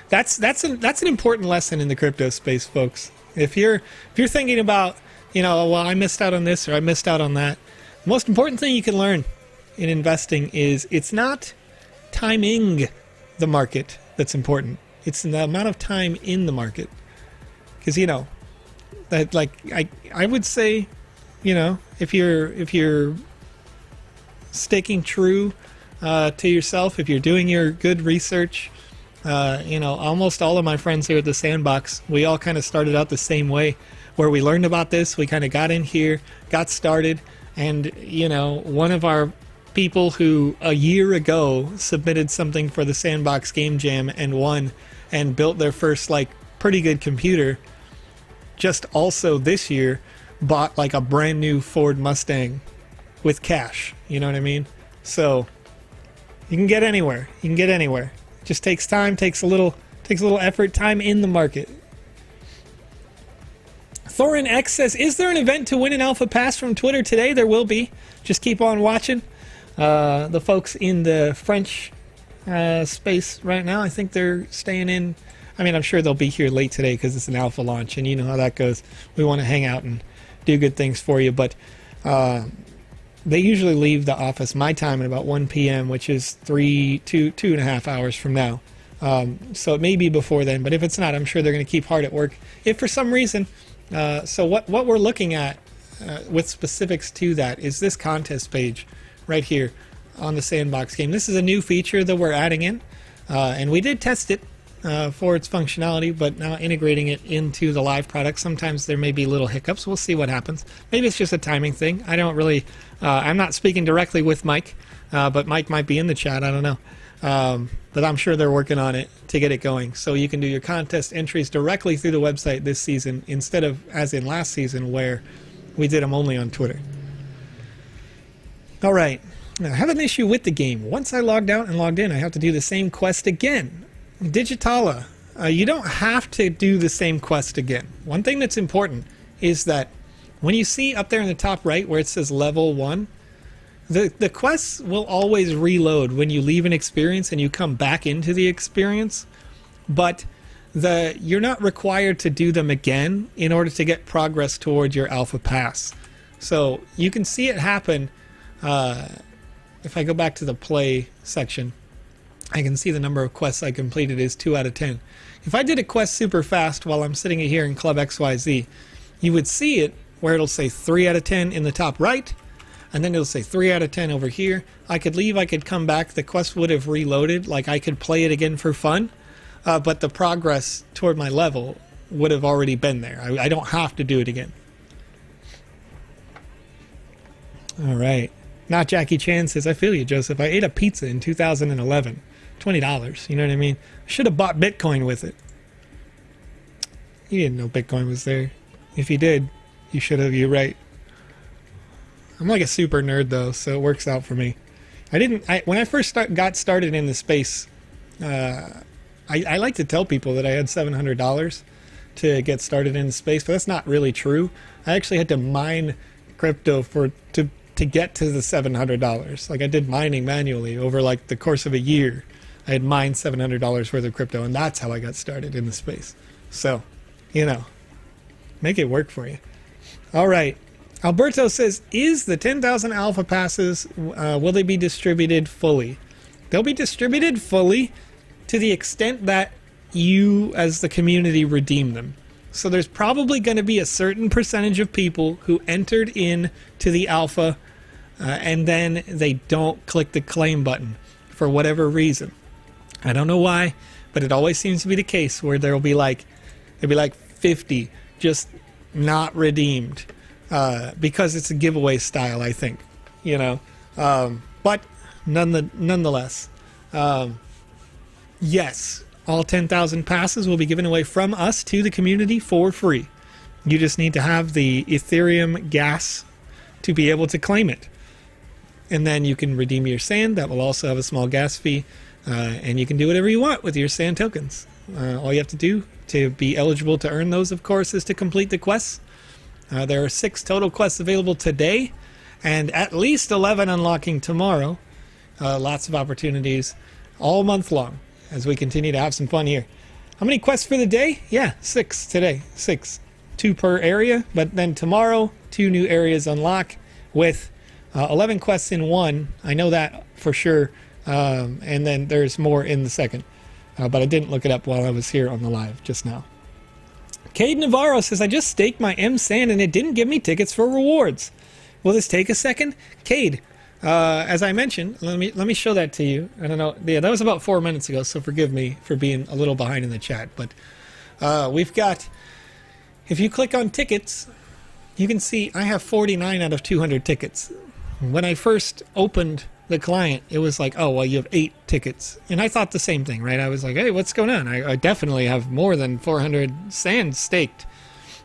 That's an important lesson in the crypto space, folks. If you're thinking about, you know, well, I missed out on this or I missed out on that, the most important thing you can learn in investing is it's not timing the market that's important. It's the amount of time in the market. Because, you know, that, like, I would say, you know, if you're sticking true to yourself, if you're doing your good research, you know, almost all of my friends here at the Sandbox, we all kind of started out the same way, where we learned about this, we kind of got in here, got started, and, you know, one of our people who a year ago submitted something for the Sandbox Game Jam and won and built their first, like, pretty good computer, just also this year bought, like, a brand new Ford Mustang with cash, you know what I mean? So, you can get anywhere. You can get anywhere. Just takes time, takes a little effort, time in the market. Thorin X says, is there an event to win an alpha pass from Twitter today? There will be. Just keep on watching. The folks in the French space right now, I think they're staying in. I mean, I'm sure they'll be here late today because it's an alpha launch, and you know how that goes. We want to hang out and do good things for you, but they usually leave the office my time at about 1 p.m., which is two and a half hours from now. So it may be before then, but if it's not, I'm sure they're going to keep hard at work. If for some reason, so what we're looking at with specifics to that is this contest page right here on the Sandbox game. This is a new feature that we're adding in, and we did test it for its functionality, but now integrating it into the live product, sometimes there may be little hiccups. We'll see what happens. Maybe it's just a timing thing. I don't really, I'm not speaking directly with Mike, but Mike might be in the chat. I don't know. But I'm sure they're working on it to get it going. So you can do your contest entries directly through the website this season instead of as in last season where we did them only on Twitter. All right. Now, I have an issue with the game. Once I logged out and logged in, I have to do the same quest again. Digitala, you don't have to do the same quest again. One thing that's important is that when you see up there in the top right where it says level 1, the quests will always reload when you leave an experience and you come back into the experience, but you're not required to do them again in order to get progress towards your alpha pass. So you can see it happen. If I go back to the play section, I can see the number of quests I completed is 2 out of 10. If I did a quest super fast while I'm sitting here in Club XYZ, you would see it where it'll say 3 out of 10 in the top right, and then it'll say 3 out of 10 over here. I could leave, I could come back, the quest would have reloaded, like I could play it again for fun, but the progress toward my level would have already been there. I don't have to do it again. All right. Not Jackie Chan says, I feel you, Joseph. I ate a pizza in 2011. $20. You know what I mean? I should have bought Bitcoin with it. You didn't know Bitcoin was there. If you did, you should have. You're right. I'm like a super nerd, though, so it works out for me. When I first got started in the space, I like to tell people that I had $700 to get started in space, but that's not really true. I actually had to mine crypto to get to the $700. Like I did mining manually over like the course of a year. I had mined $700 worth of crypto, and that's how I got started in the space. So, you know, make it work for you. All right. Alberto says, is the 10,000 alpha passes, will they be distributed fully? They'll be distributed fully to the extent that you as the community redeem them. So there's probably going to be a certain percentage of people who entered in to the alpha and then they don't click the claim button for whatever reason. I don't know why, but it always seems to be the case where there'll be like 50 just not redeemed because it's a giveaway style, I think, you know. But nonetheless, yes, all 10,000 passes will be given away from us to the community for free. You just need to have the Ethereum gas to be able to claim it. And then you can redeem your sand. That will also have a small gas fee. And you can do whatever you want with your sand tokens. All you have to do to be eligible to earn those, of course, is to complete the quests. There are 6 total quests available today, and at least 11 unlocking tomorrow. Lots of opportunities all month long as we continue to have some fun here. How many quests for the day? Yeah, 6 today. 6. 2 per area, but then tomorrow, 2 new areas unlock with 11 quests in one. I know that for sure. And then there's more in the second. But I didn't look it up while I was here on the live just now. Cade Navarro says, I just staked my M Sand and it didn't give me tickets for rewards. Will this take a second? Cade, as I mentioned, let me show that to you. I don't know. Yeah, that was about 4 minutes ago, so forgive me for being a little behind in the chat. But we've got, if you click on tickets, you can see I have 49 out of 200 tickets. When I first opened the client, it was like, oh, well, you have 8 tickets. And I thought the same thing, right? I was like, hey, what's going on? I definitely have more than 400 sand staked.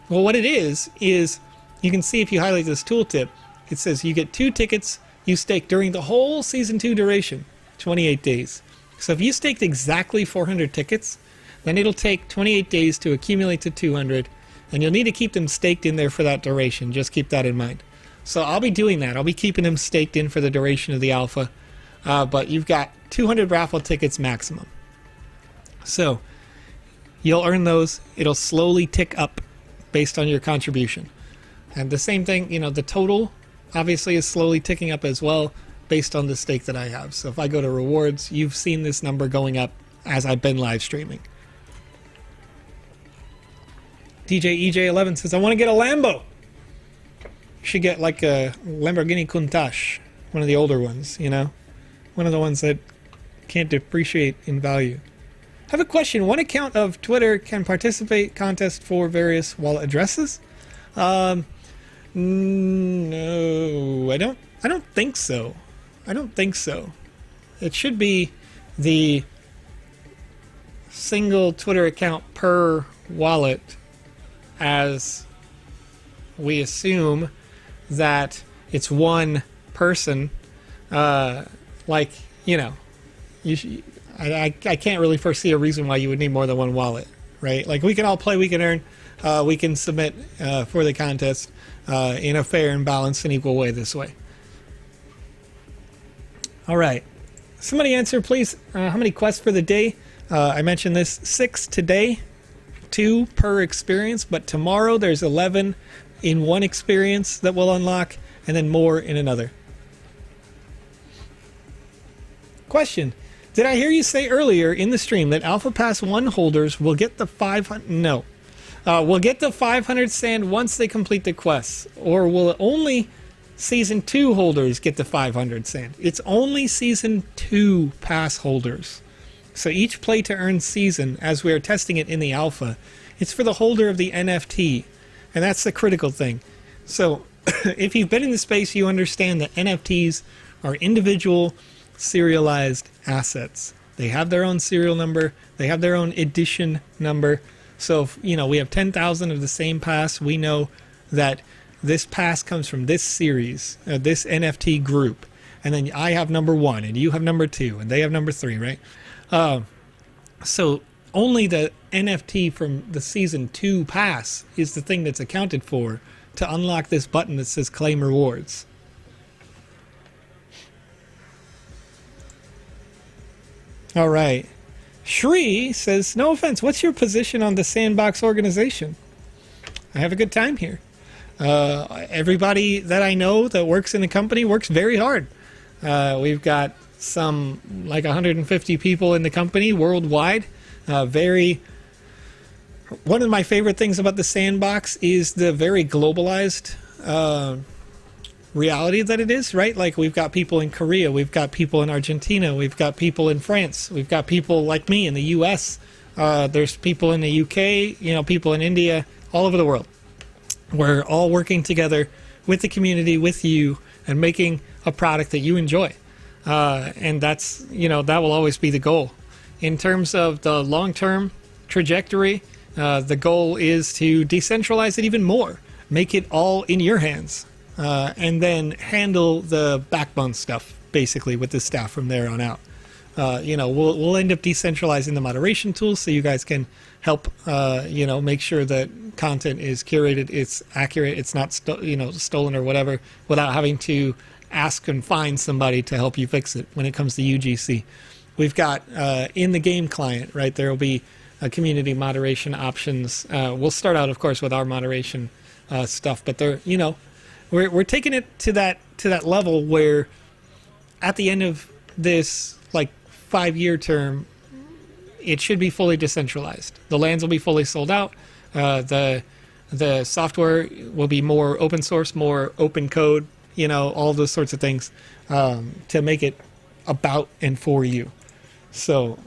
Well, what it is you can see if you highlight this tooltip, it says you get 2 tickets you stake during the whole Season 2 duration, 28 days. So if you staked exactly 400 tickets, then it'll take 28 days to accumulate to 200, and you'll need to keep them staked in there for that duration. Just keep that in mind. So I'll be doing that. I'll be keeping them staked in for the duration of the alpha. But you've got 200 raffle tickets maximum. So you'll earn those. It'll slowly tick up based on your contribution. And the same thing, you know, the total obviously is slowly ticking up as well based on the stake that I have. So if I go to rewards, you've seen this number going up as I've been live streaming. DJ EJ11 says, I want to get a Lambo. You should get like a Lamborghini Countach, one of the older ones, you know? One of the ones that can't depreciate in value. I have a question. One account of Twitter can participate contest for various wallet addresses? No, I don't think so. I don't think so. It should be the single Twitter account per wallet, as we assume that it's one person. Like, you know, I can't really foresee a reason why you would need more than one wallet, right? Like, we can all play, we can earn, we can submit for the contest in a fair and balanced and equal way this way. All right. Somebody answer, please. How many quests for the day? I mentioned this, 6 today, 2 per experience, but tomorrow there's 11 in one experience that will unlock, and then more in another. Question. Did I hear you say earlier in the stream that Alpha Pass 1 holders will get the 500... No. Will get the 500 sand once they complete the quests, or will only Season 2 holders get the 500 sand? It's only Season 2 pass holders. So each play to earn season, as we are testing it in the alpha, it's for the holder of the NFT. And that's the critical thing. So if you've been in the space, you understand that NFTs are individual serialized assets. They have their own serial number. They have their own edition number. So if, you know, we have 10,000 of the same pass, we know that this pass comes from this series, this NFT group. And then I have number 1, and you have number 2, and they have number 3, right? So only the NFT from the Season 2 pass is the thing that's accounted for to unlock this button that says Claim Rewards. All right. Shri says, no offense, what's your position on the Sandbox organization? I have a good time here. Everybody that I know that works in the company works very hard. We've got some like 150 people in the company worldwide. One of my favorite things about the Sandbox is the very globalized reality that it is, right? Like, we've got people in Korea, we've got people in Argentina, we've got people in France, we've got people like me in the US, there's people in the UK, you know, people in India, all over the world. We're all working together with the community, with you, and making a product that you enjoy. And that's, you know, that will always be the goal. In terms of the long-term trajectory, the goal is to decentralize it even more, make it all in your hands, and then handle the backbone stuff, basically, with the staff from there on out. You know, we'll end up decentralizing the moderation tools so you guys can help, you know, make sure that content is curated, it's accurate, it's not stolen or whatever, without having to ask and find somebody to help you fix it when it comes to UGC. We've got in the game client, right, there will be community moderation options. We'll start out, of course, with our moderation stuff, but there, you know, we're taking it to that level where at the end of this like 5-year term, it should be fully decentralized. The lands will be fully sold out. The software will be more open source, more open code, you know, all those sorts of things to make it about and for you. So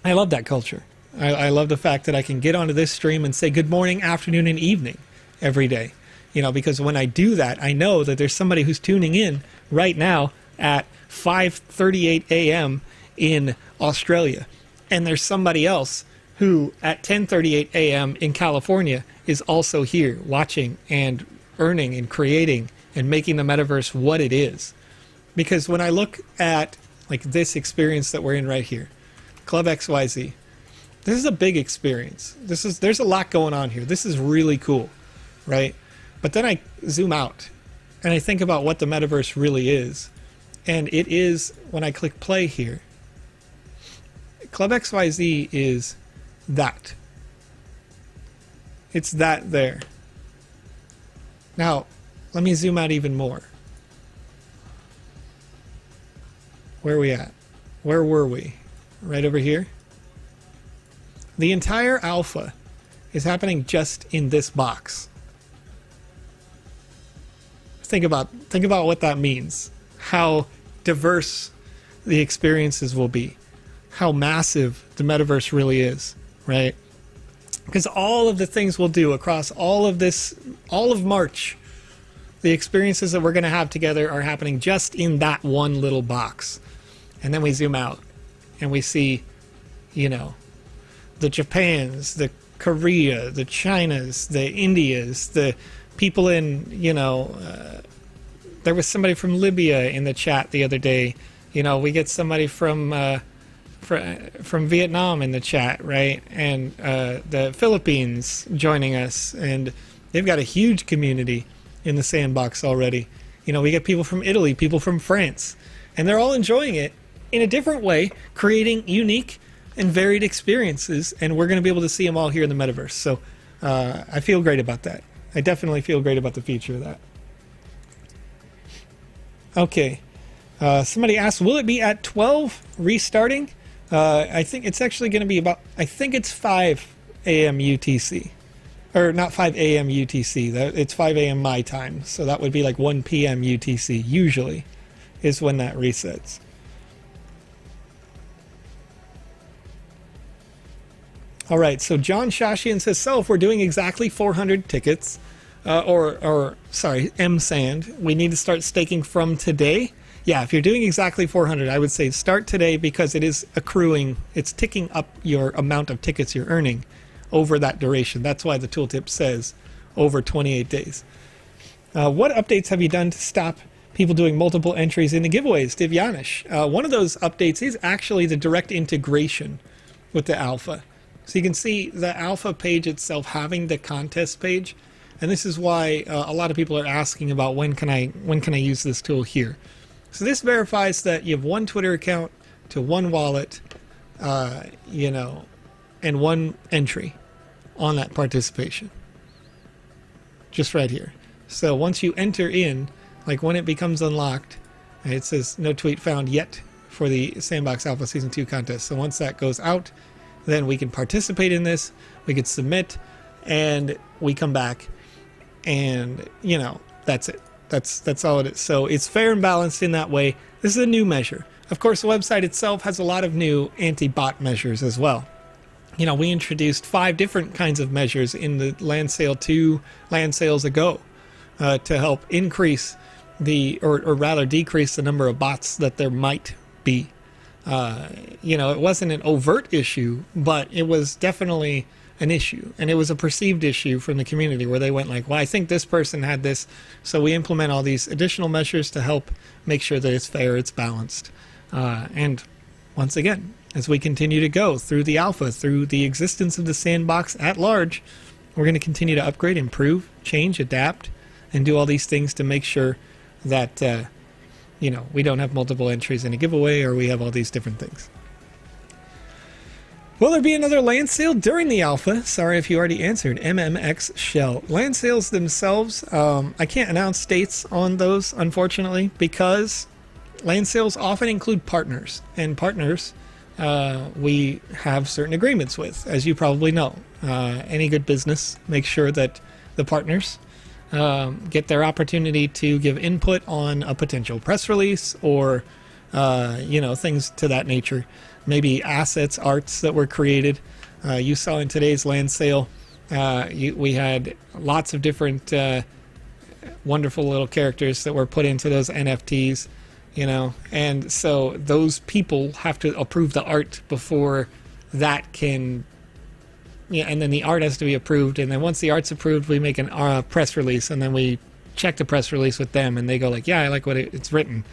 I love that culture. I love the fact that I can get onto this stream and say good morning, afternoon, and evening every day. You know, because when I do that, I know that there's somebody who's tuning in right now at 5:38 a.m. in Australia. And there's somebody else who at 10:38 a.m. in California is also here watching and earning and creating and making the metaverse what it is. Because when I look at like this experience that we're in right here, Club XYZ, this is a big experience. There's a lot going on here. This is really cool, right? But then I zoom out and I think about what the metaverse really is. And it is, when I click play here, Club XYZ is that. It's that there. Now, let me zoom out even more. Where are we at? Where were we? Right over here? The entire alpha is happening just in this box. think about what that means. How diverse the experiences will be. How massive the metaverse really is, right? Because all of the things we'll do across all of March, the experiences that we're going to have together are happening just in that one little box. And then we zoom out and we see, the Japans, the Korea, the Chinas, the Indias, the people in, there was somebody from Libya in the chat the other day. We get somebody from Vietnam in the chat, right? And the Philippines joining us, and they've got a huge community in the sandbox already. We get people from Italy, people from France, and they're all enjoying it in a different way, creating unique and varied experiences, and we're going to be able to see them all here in the metaverse. So I feel great about that. I definitely feel great about the future of that. Okay. Somebody asked, will it be at 12 restarting? I think it's actually going to be I think it's 5 a.m. UTC. Or not 5 a.m. UTC. It's 5 a.m. my time. So that would be like 1 p.m. UTC, usually, is when that resets. All right, so John Shashian says, so if we're doing exactly 400 tickets, sorry, M-Sand, we need to start staking from today. Yeah, if you're doing exactly 400, I would say start today because it is accruing. It's ticking up your amount of tickets you're earning over that duration. That's why the tooltip says over 28 days. What updates have you done to stop people doing multiple entries in the giveaways, Divyanish? One of those updates is actually the direct integration with the alpha. So you can see the alpha page itself having the contest page. And this is why a lot of people are asking about when can I use this tool here. So this verifies that you have one Twitter account to one wallet, and one entry on that participation. Just right here. So once you enter in, like when it becomes unlocked, it says no tweet found yet for the Sandbox Alpha Season 2 contest. So once that goes out, then we can participate in this, we could submit, and we come back, and, that's it. That's all it is. So it's fair and balanced in that way. This is a new measure. Of course, the website itself has a lot of new anti-bot measures as well. We introduced 5 different kinds of measures in the land sale 2 land sales ago to help increase or rather decrease the number of bots that there might be. It wasn't an overt issue, but it was definitely an issue, and it was a perceived issue from the community where they went like, well, I think this person had this, so we implement all these additional measures to help make sure that it's fair, it's balanced. And once again, as we continue to go through the alpha, through the existence of the sandbox at large, we're going to continue to upgrade, improve, change, adapt, and do all these things to make sure that we don't have multiple entries in a giveaway, or we have all these different things. Will there be another land sale during the alpha? Sorry if you already answered. MMX Shell. Land sales themselves, I can't announce dates on those, unfortunately, because land sales often include partners. And partners we have certain agreements with, as you probably know. Any good business makes sure that the partners get their opportunity to give input on a potential press release or, things to that nature. Maybe assets, arts that were created. You saw in today's land sale, we had lots of different wonderful little characters that were put into those NFTs, and so those people have to approve the art before that can, and then the art has to be approved, and then once the art's approved, we make a press release, and then we check the press release with them, and they go like, yeah, I like what it's written.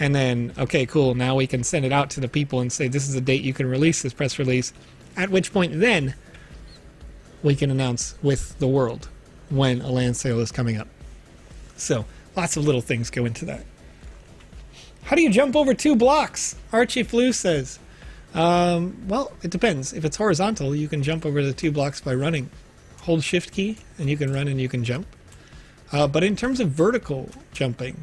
And then, okay, cool, now we can send it out to the people and say, this is the date you can release this press release, at which point then we can announce with the world when a land sale is coming up. So, lots of little things go into that. How do you jump over 2 blocks? Archie Flew says. Well, it depends. If it's horizontal, you can jump over the 2 blocks by running. Hold Shift key, and you can run and you can jump. But in terms of vertical jumping,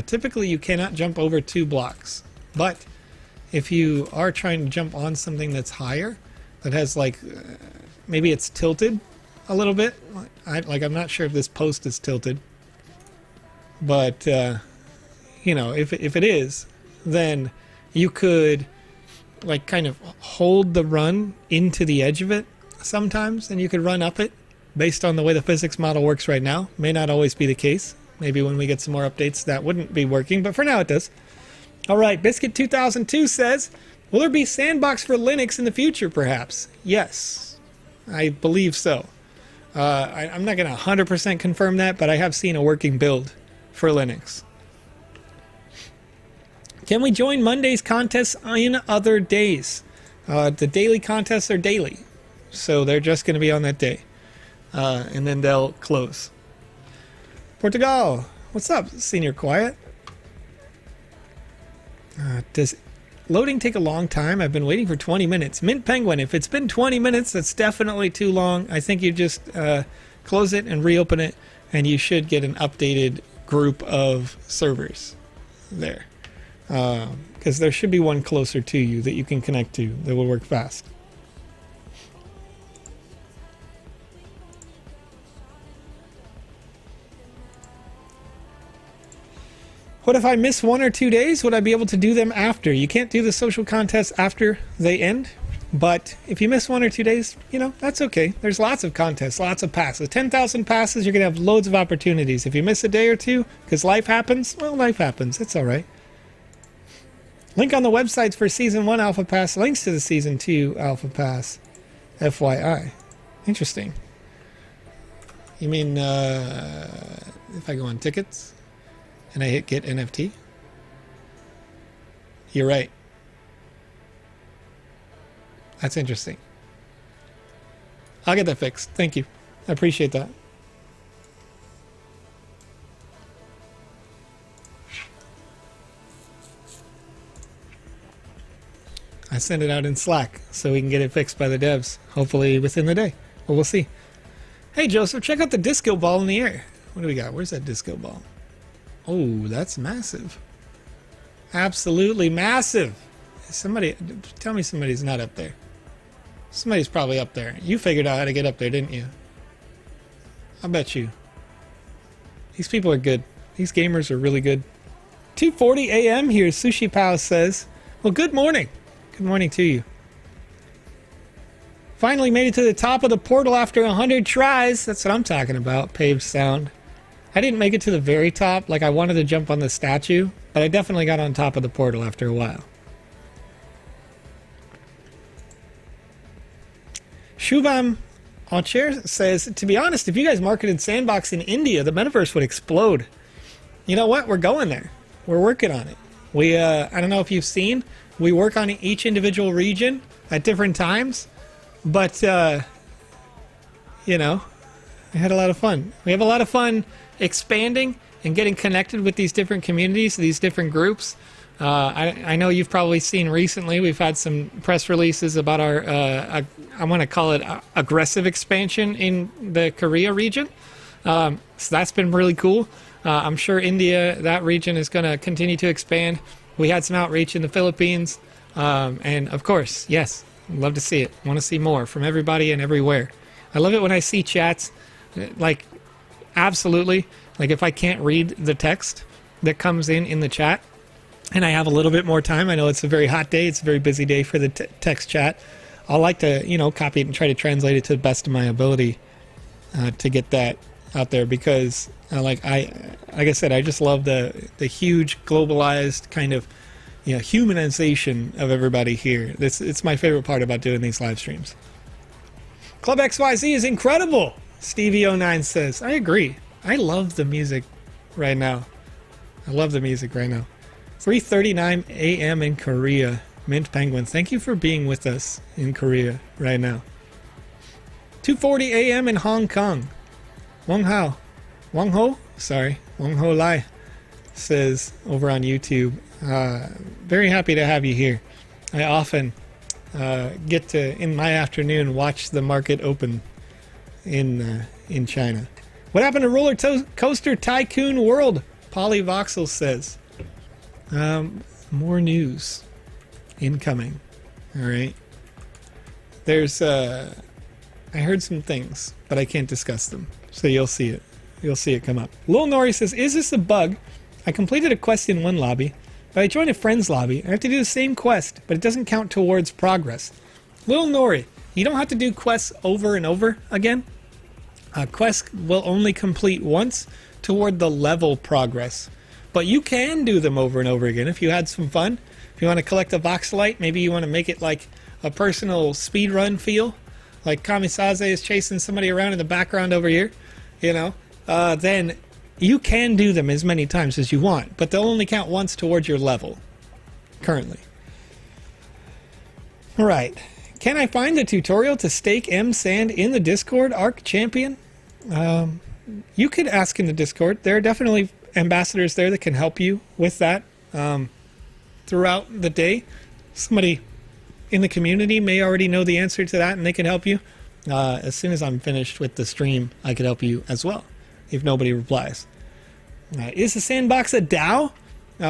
typically you cannot jump over 2 blocks, but if you are trying to jump on something that's higher, that has maybe it's tilted a little bit, I'm not sure if this post is tilted, But, you know, if it is, then you could like kind of hold the run into the edge of it sometimes, and you could run up it based on the way the physics model works right now. May not always be the case. Maybe when we get some more updates that wouldn't be working, but for now it does. All right, Biscuit 2002 says, will there be Sandbox for Linux in the future, perhaps? Yes, I believe so. I'm not going to 100% confirm that, but I have seen a working build for Linux. Can we join Monday's contests in other days? The daily contests are daily, so they're just going to be on that day, and then they'll close. Portugal, what's up, Senior Quiet? Does loading take a long time? I've been waiting for 20 minutes. Mint Penguin, if it's been 20 minutes, that's definitely too long. I think you just close it and reopen it, and you should get an updated group of servers there. Because there should be one closer to you that you can connect to that will work fast. What if I miss 1 or 2 days? Would I be able to do them after? You can't do the social contests after they end, but if you miss 1 or 2 days, you know, that's okay. There's lots of contests, lots of passes. 10,000 passes, you're going to have loads of opportunities. If you miss a day or two, because life happens, well, life happens. It's all right. Link on the websites for Season 1 Alpha Pass, links to the Season 2 Alpha Pass, FYI. Interesting. You mean, if I go on tickets and I hit get NFT? You're right. That's interesting. I'll get that fixed. Thank you. I appreciate that. I send it out in Slack so we can get it fixed by the devs, hopefully within the day. But we'll see. Hey, Joseph, check out the disco ball in the air. What do we got? Where's that disco ball? Oh, that's massive. Absolutely massive. Somebody, tell me somebody's not up there. Somebody's probably up there. You figured out how to get up there, didn't you? I bet you. These people are good. These gamers are really good. 2:40 a.m. here, Sushi Pal says. Well, good morning. Good morning to you. Finally made it to the top of the portal after 100 tries. That's what I'm talking about, Paved Sound. I didn't make it to the very top. Like, I wanted to jump on the statue, but I definitely got on top of the portal after a while. Shubham Alcher says, to be honest, if you guys marketed Sandbox in India, the metaverse would explode. You know what? We're going there. We're working on it. We, I don't know if you've seen, we work on each individual region at different times, but, you know, I had a lot of fun. We have a lot of fun expanding and getting connected with these different communities, these different groups. I know you've probably seen recently, we've had some press releases about our, I want to call it aggressive expansion in the Korea region. So that's been really cool. I'm sure India, that region is going to continue to expand. We had some outreach in the Philippines. And of course, yes, love to see it. Want to see more from everybody and everywhere. I love it when I see chats, like, absolutely. Like, if I can't read the text that comes in the chat, and I have a little bit more time, I know it's a very hot day, it's a very busy day for the text chat, I'll like to, you know, copy it and try to translate it to the best of my ability to get that out there, because like I said, I just love the huge globalized kind of, you know, humanization of everybody here. It's my favorite part about doing these live streams. Club XYZ is incredible, Stevie09 says. I agree. I love the music right now. I love the music right now. 3:39 a.m. in Korea. Mint Penguin, thank you for being with us in Korea right now. 2:40 a.m. in Hong Kong. Wong Ho Lai says over on YouTube, very happy to have you here. I often get to, in my afternoon, watch the market open in China. What happened to Roller Coaster Tycoon World? Polly Voxel says. More news incoming. All right. There's I heard some things, but I can't discuss them, so you'll see it You'll see it come up. Lil Nori says, is this a bug? I completed a quest in one lobby, but I joined a friend's lobby. I have to do the same quest, but it doesn't count towards progress. Lil Nori, you don't have to do quests over and over again. Quests will only complete once toward the level progress. But you can do them over and over again if you had some fun. If you want to collect a Voxelite, maybe you want to make it like a personal speedrun feel. Like Kamisaze is chasing somebody around in the background over here, you know. Then you can do them as many times as you want. But they'll only count once towards your level. Currently. Alright. Can I find the tutorial to stake M Sand in the Discord, Arc Champion? You could ask in the Discord. There are definitely ambassadors there that can help you with that throughout the day. Somebody in the community may already know the answer to that and they can help you. As soon as I'm finished with the stream, I could help you as well, if nobody replies. Is the Sandbox a DAO?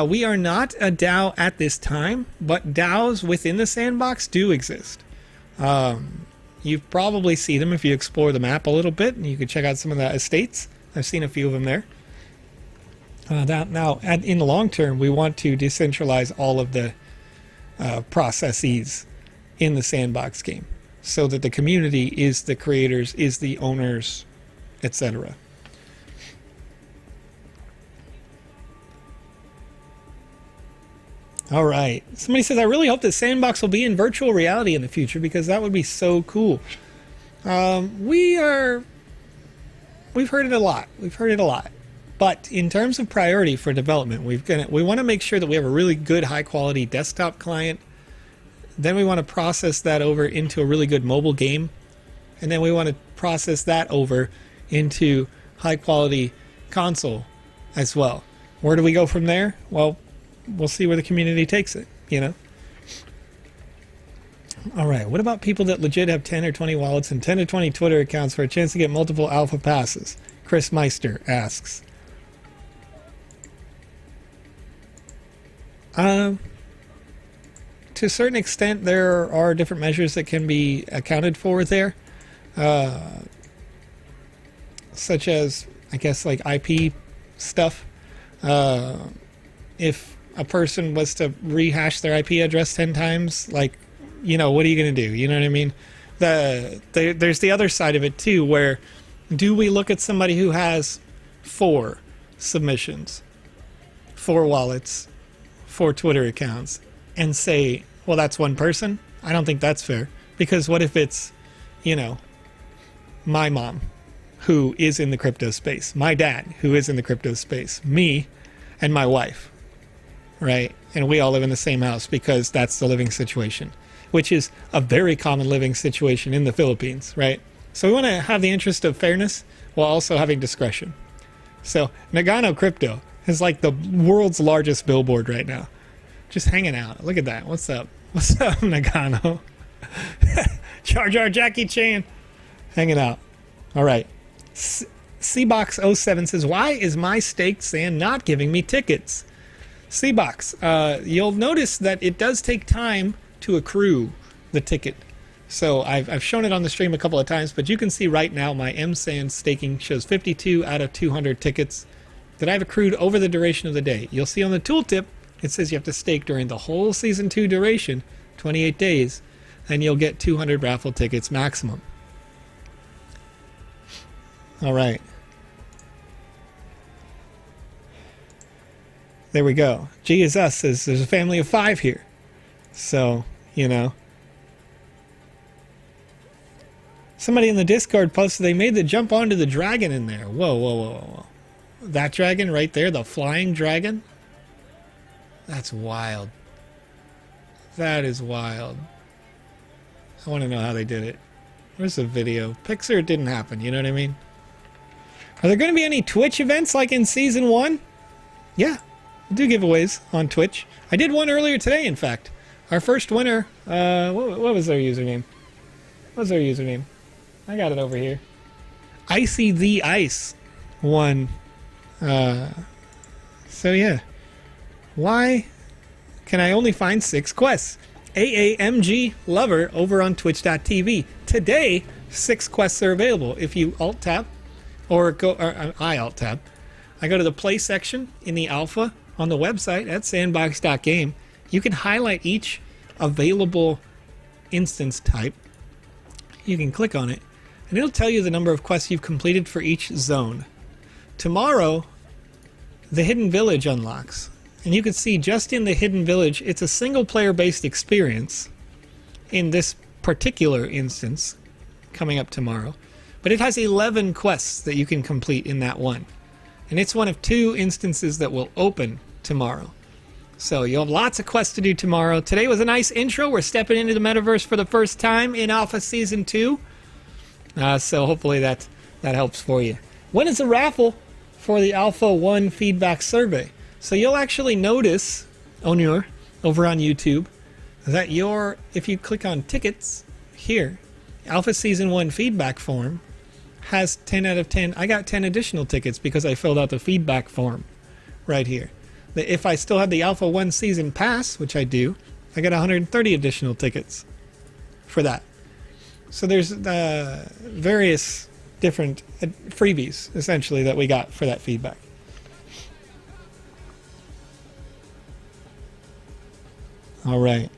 We are not a DAO at this time, but DAOs within the Sandbox do exist. You probably see them if you explore the map a little bit, and you can check out some of the estates. I've seen a few of them there. Now, in the long term, we want to decentralize all of the processes in the Sandbox game, so that the community is the creators, is the owners, etc. All right. Somebody says, I really hope that Sandbox will be in virtual reality in the future because that would be so cool. We've heard it a lot. We've heard it a lot. But in terms of priority for development, we want to make sure that we have a really good high quality desktop client. Then we want to process that over into a really good mobile game. And then we want to process that over into high quality console as well. Where do we go from there? Well, we'll see where the community takes it, you know? All right, what about people that legit have 10 or 20 wallets and 10 or 20 Twitter accounts for a chance to get multiple alpha passes? Chris Meister asks. To a certain extent, there are different measures that can be accounted for there. Such as, I guess, like IP stuff. If a person was to rehash their IP address 10 times, like, you know, what are you going to do? You know what I mean? There's the other side of it, too, where do we look at somebody who has 4 submissions, 4 wallets, 4 Twitter accounts, and say, well, that's one person? I don't think that's fair. Because what if it's, you know, my mom, who is in the crypto space, my dad, who is in the crypto space, me, and my wife, right? And we all live in the same house because that's the living situation, which is a very common living situation in the Philippines, right? So we want to have the interest of fairness while also having discretion. So Nagano Crypto is like the world's largest billboard right now. Just hanging out. Look at that. What's up? What's up, Nagano? Jar Jar Jackie Chan. Hanging out. All right. Cbox07 says, why is my staked sand not giving me tickets? Cbox, you'll notice that it does take time to accrue the ticket. So I've shown it on the stream a couple of times, but you can see right now my M-Sand staking shows 52 out of 200 tickets that I've accrued over the duration of the day. You'll see on the tooltip, it says you have to stake during the whole Season 2 duration, 28 days, and you'll get 200 raffle tickets maximum. All right. There we go. G is us says there's a family of 5 here. So, you know. Somebody in the Discord posted they made the jump onto the dragon in there. Whoa, whoa, whoa, whoa. That dragon right there, the flying dragon? That's wild. That is wild. I want to know how they did it. Where's the video? Pixar, it didn't happen, you know what I mean? Are there going to be any Twitch events like in Season 1? Yeah, we'll do giveaways on Twitch. I did one earlier today, in fact. Our first winner, what was their username? What was their username? I got it over here. Icy the Ice won. So yeah. Why can I only find 6 quests? AAMG Lover over on twitch.tv. Today, 6 quests are available. If you alt-tap or go or I alt tab. I go to the play section in the alpha on the website at sandbox.game. You can highlight each available instance type. You can click on it, and it'll tell you the number of quests you've completed for each zone. Tomorrow, the Hidden Village unlocks. And you can see just in the Hidden Village, it's a single player based experience in this particular instance coming up tomorrow. But it has 11 quests that you can complete in that one. And it's one of 2 instances that will open tomorrow. So you'll have lots of quests to do tomorrow. Today was a nice intro. We're stepping into the metaverse for the first time in Alpha Season 2. So hopefully that helps for you. When is the raffle for the Alpha 1 feedback survey? So you'll actually notice over on YouTube that if you click on tickets here, Alpha Season 1 feedback form has 10 out of 10. I got 10 additional tickets because I filled out the feedback form right here. If I still had the Alpha 1 Season Pass, which I do, I got 130 additional tickets for that. So there's various different freebies, essentially, that we got for that feedback. All right.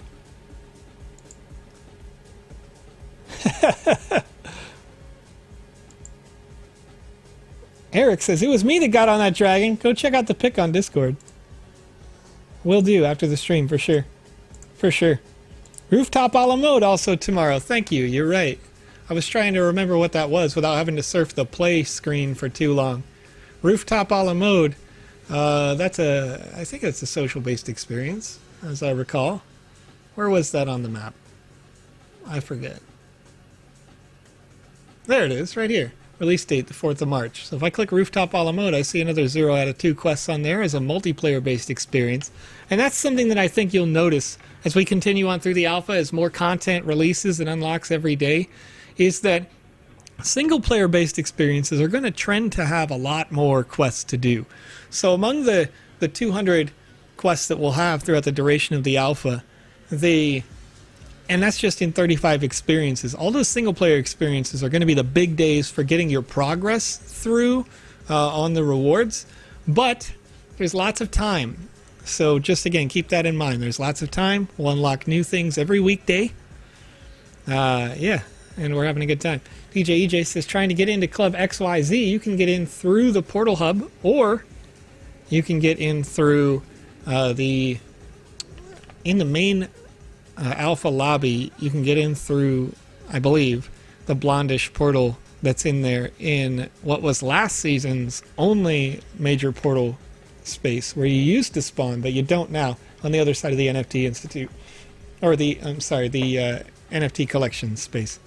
Eric says, it was me that got on that dragon. Go check out the pic on Discord. Will do after the stream, for sure. For sure. Rooftop a la mode also tomorrow. Thank you. You're right. I was trying to remember what that was without having to surf the play screen for too long. Rooftop a la mode. I think it's a social-based experience, as I recall. Where was that on the map? I forget. There it is, right here. Release date, the 4th of March. So if I click Rooftop a la mode, I see another 0 out of 2 quests on there as a multiplayer-based experience. And that's something that I think you'll notice as we continue on through the alpha, as more content releases and unlocks every day, is that single-player-based experiences are going to trend to have a lot more quests to do. So among the 200 quests that we'll have throughout the duration of the alpha, and that's just in 35 experiences. All those single-player experiences are going to be the big days for getting your progress through on the rewards. But there's lots of time. So just, again, keep that in mind. There's lots of time. We'll unlock new things every weekday. Yeah, and we're having a good time. DJ EJ says, trying to get into Club XYZ, you can get in through the Portal Hub, or you can get in through in the main alpha lobby. You can get in through, I believe, the blondish portal that's in there in what was last season's only major portal space, where you used to spawn, but you don't now, on the other side of the NFT Institute, or the NFT collection space.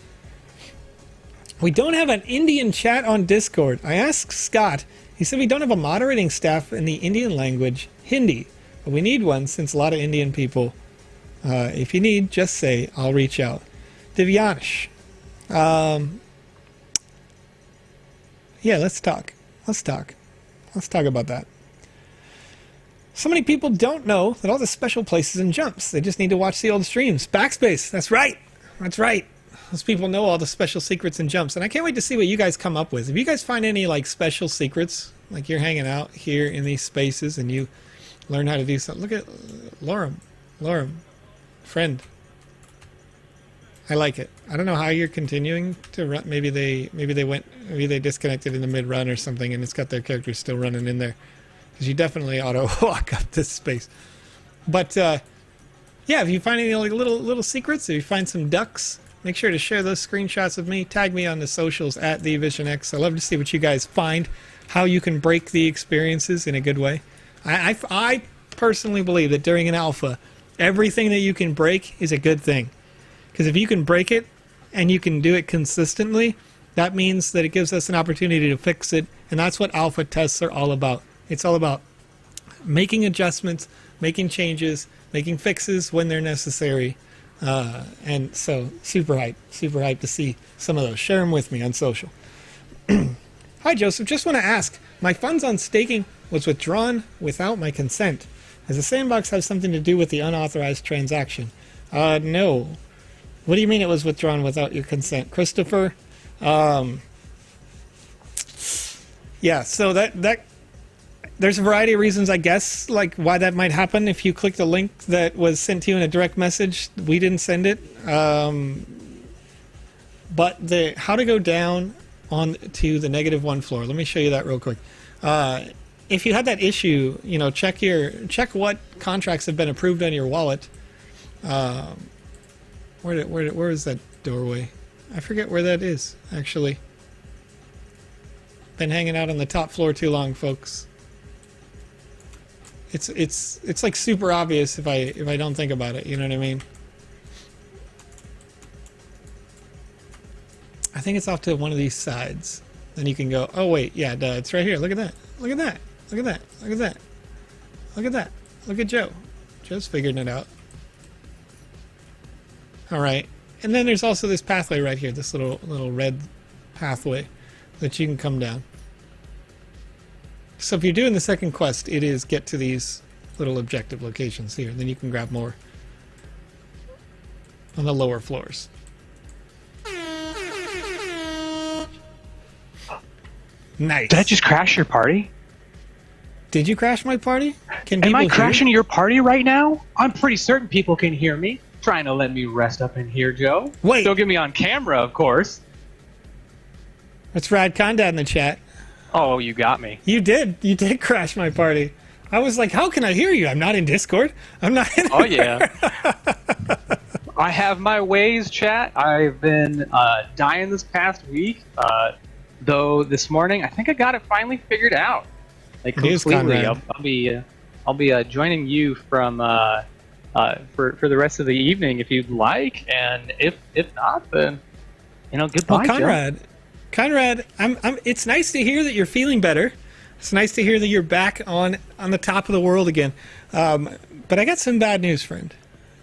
We don't have an Indian chat on Discord. I asked Scott. He said we don't have a moderating staff in the Indian language, Hindi, but we need one since a lot of Indian people. If you need, just say, I'll reach out. Divyansh. Yeah, let's talk. Let's talk about that. So many people don't know that all the special places and jumps. They just need to watch the old streams. Backspace, that's right. That's right. Those people know all the special secrets and jumps. And I can't wait to see what you guys come up with. If you guys find any like special secrets, like you're hanging out here in these spaces and you learn how to do something. Look at Lorem. Friend. I like it. I don't know how you're continuing to run. Maybe they disconnected in the mid-run or something, and it's got their characters still running in there. Because you definitely auto walk up this space. But yeah, if you find any like little secrets, if you find some ducks, make sure to share those screenshots with me. Tag me on the socials at TheVisionX. I love to see what you guys find, how you can break the experiences in a good way. I personally believe that during an alpha, everything that you can break is a good thing. Because if you can break it and you can do it consistently, that means that it gives us an opportunity to fix it. And that's what alpha tests are all about. It's all about making adjustments, making changes, making fixes when they're necessary. And so super hyped to see some of those. Share them with me on social. Hi, Joseph. Just want to ask, my funds on staking was withdrawn without my consent. Does the sandbox have something to do with the unauthorized transaction? No. What do you mean it was withdrawn without your consent? Christopher, Yeah, so that there's a variety of reasons, I guess, like why that might happen. If you click the link that was sent to you in a direct message, we didn't send it. But the how to go down on to the -1 floor. Let me show you that real quick. If you had that issue, you know, check what contracts have been approved on your wallet. Where is that doorway? I forget where that is, actually. Been hanging out on the top floor too long, folks. It's like super obvious if I don't think about it, you know what I mean? I think it's off to one of these sides. Then you can go, oh wait, yeah, duh, it's right here. Look at that. Look at that. Look at that. Look at that. Look at that. Look at Joe. Joe's figuring it out. All right. And then there's also this pathway right here, this little red pathway that you can come down. So if you're doing the second quest, it is get to these little objective locations here. Then you can grab more on the lower floors. Nice. Did I just crash your party? Did you crash my party? Am I crashing your party right now? I'm pretty certain people can hear me. Trying to let me rest up in here, Joe. Wait. Don't get me on camera, of course. That's Rad Conda in the chat. Oh, you got me. You did crash my party. I was like, how can I hear you? I'm not in Discord. I'm not in Oh, yeah. I have my ways, chat. I've been dying this past week. Though this morning, I think I got it finally figured out. Like completely. I'll be joining you from for the rest of the evening if you'd like, and if not, then goodbye. Well, Conrad, it's nice to hear that you're feeling better. It's nice to hear that you're back on the top of the world again. But I got some bad news, friend.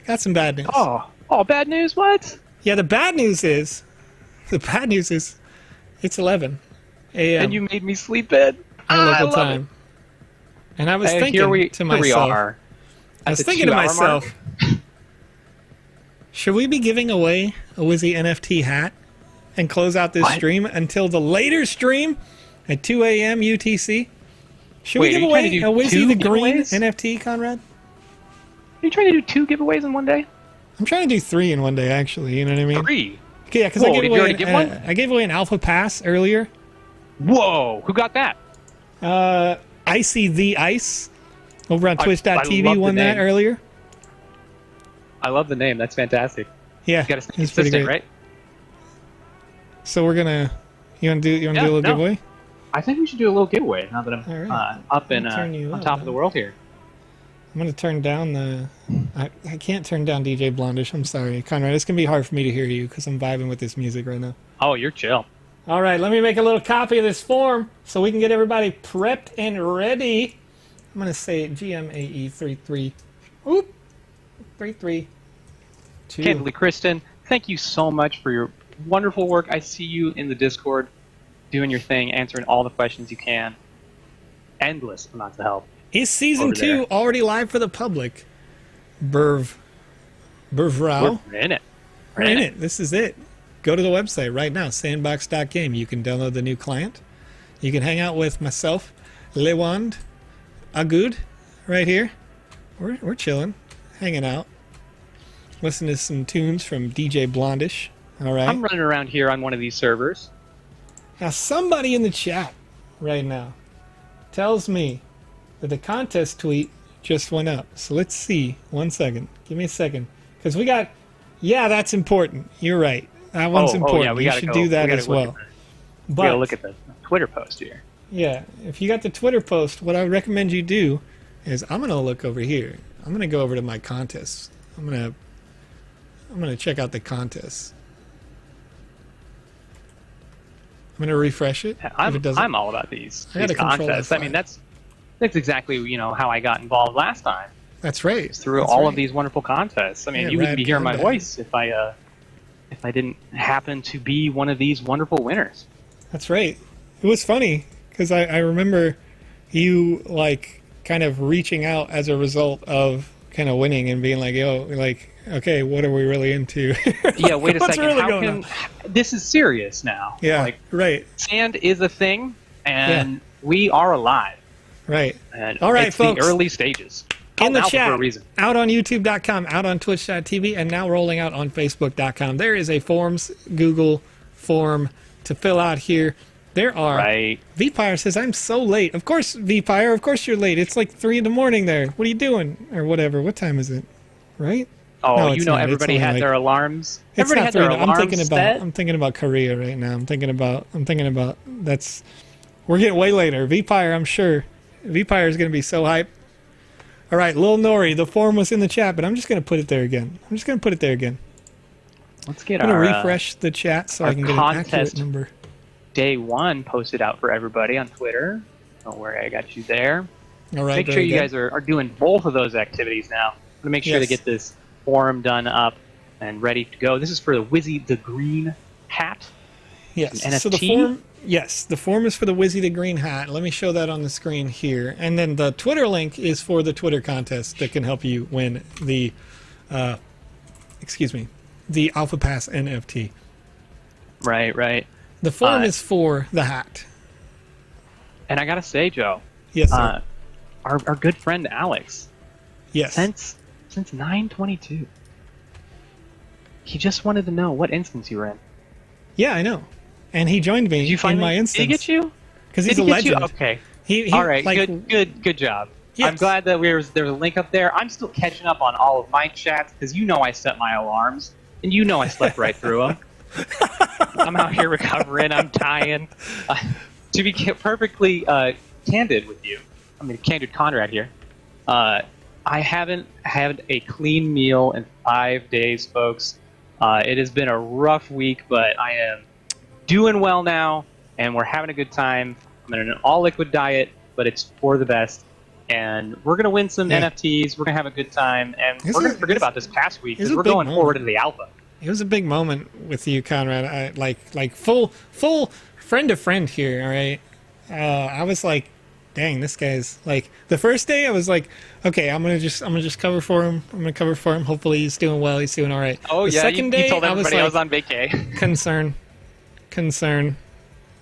Got some bad news. Oh, bad news? What? Yeah, the bad news is it's 11 a.m. And you made me sleep in. Local time. And I was thinking to myself, should we be giving away a Wizzy NFT hat and close out this stream until the later stream at 2 a.m. UTC? Should we give away a Wizzy the Green NFT, Conrad? Are you trying to do 2 giveaways in one day? I'm trying to do 3 in one day, actually. You know what I mean? 3? Yeah, because I gave away an Alpha Pass earlier. Whoa! Who got that? Icy the Ice over on Twitch.tv won that earlier. I love the name. That's fantastic. Yeah, you gotta stay consistent, right? So we're gonna. You want to do a little giveaway? I think we should do a little giveaway now that I'm up and on top of the world here. I'm gonna turn down the. I can't turn down DJ Blondish. I'm sorry, Conrad. It's gonna be hard for me to hear you because I'm vibing with this music right now. Oh, you're chill. All right, let me make a little copy of this form so we can get everybody prepped and ready. I'm gonna say GMAE33. Oop, 332. Candidly, Kristen, thank you so much for your wonderful work. I see you in the Discord, doing your thing, answering all the questions you can. Endless amounts of help. Is season 2 already live for the public? Burvrao? We're in it. We're in it. This is it. Go to the website right now, sandbox.game. You can download the new client. You can hang out with myself, Lewand, Agud, right here. We're chilling, hanging out, listening to some tunes from DJ Blondish. All right. I'm running around here on one of these servers. Now, somebody in the chat right now tells me that the contest tweet just went up. So let's see. 1 second. Give me a second. Because we got... Yeah, that's important. You're right. That one's important. Yeah, you should do that as well. We gotta look at the Twitter post here. Yeah, if you got the Twitter post, what I would recommend you do is I'm going to look over here. I'm going to go over to my contests. I'm going to check out the contests. I'm going to refresh it. I'm all about these contests. I mean, that's exactly how I got involved last time. That's right. Through all of these wonderful contests. I mean, you wouldn't be hearing my voice if I didn't happen to be one of these wonderful winners. That's right. It was funny because I remember you kind of reaching out as a result of kind of winning and being like, yo, okay, what are we really into? Yeah, wait a second. Really this is serious now. Yeah, right. Sand is a thing, and We are alive. Right. And all right, it's folks. The early stages. In the chat, for a reason. out on YouTube.com, out on Twitch.tv, and now rolling out on Facebook.com. There is a Forms Google form to fill out here. There are. Right. Vpire says, I'm so late. Of course, Vpire, of course you're late. It's like 3 in the morning there. What are you doing? Or whatever. What time is it? Right? Oh, no, you know not. everybody had their alarms. Everybody had their alarms I'm thinking about Korea right now. I'm thinking about that's. We're getting way later. Vpire, I'm sure. Vpire is going to be so hyped. All right, Lil Nori, the form was in the chat, but I'm just going to put it there again. Let's get I'm going to refresh the chat so I can get an accurate number. Day 1 posted out for everybody on Twitter. Don't worry, I got you there. All right. Make sure you guys are doing both of those activities now. I'm going to make sure to get this forum done up and ready to go. This is for the Wizzy the Green Hat. Yes. NFT. So the form. Yes, the form is for the Wizzy the Green Hat. Let me show that on the screen here. And then the Twitter link is for the Twitter contest that can help you win the, the Alpha Pass NFT. Right. The form is for the hat. And I gotta say, Joe. Yes, sir. Our good friend Alex. Yes. Since 9/22, he just wanted to know what instance you were in. Yeah, I know. And he joined me in my instance. Did he get you? Because he's a legend. Okay. He all right. like, good job. Yes. I'm glad that there's a link up there. I'm still catching up on all of my chats because you know I set my alarms and you know I slept right through them. I'm out here recovering. I'm dying. To be perfectly candid with you, I mean candid Conrad here. I haven't had a clean meal in 5 days, folks. It has been a rough week, but I am doing well now, and we're having a good time. I'm in an all-liquid diet, but it's for the best. And we're going to win some NFTs. We're going to have a good time, and we're going to forget about this past week because we're going forward to the alpha. It was a big moment with you, Conrad. I like full friend to friend here. All right, I was like, dang, this guy's like. The first day, I was like, okay, I'm gonna just cover for him. I'm gonna cover for him. Hopefully, he's doing well. He's doing all right. Oh the yeah, second day, you told everybody I was on vacay. concern.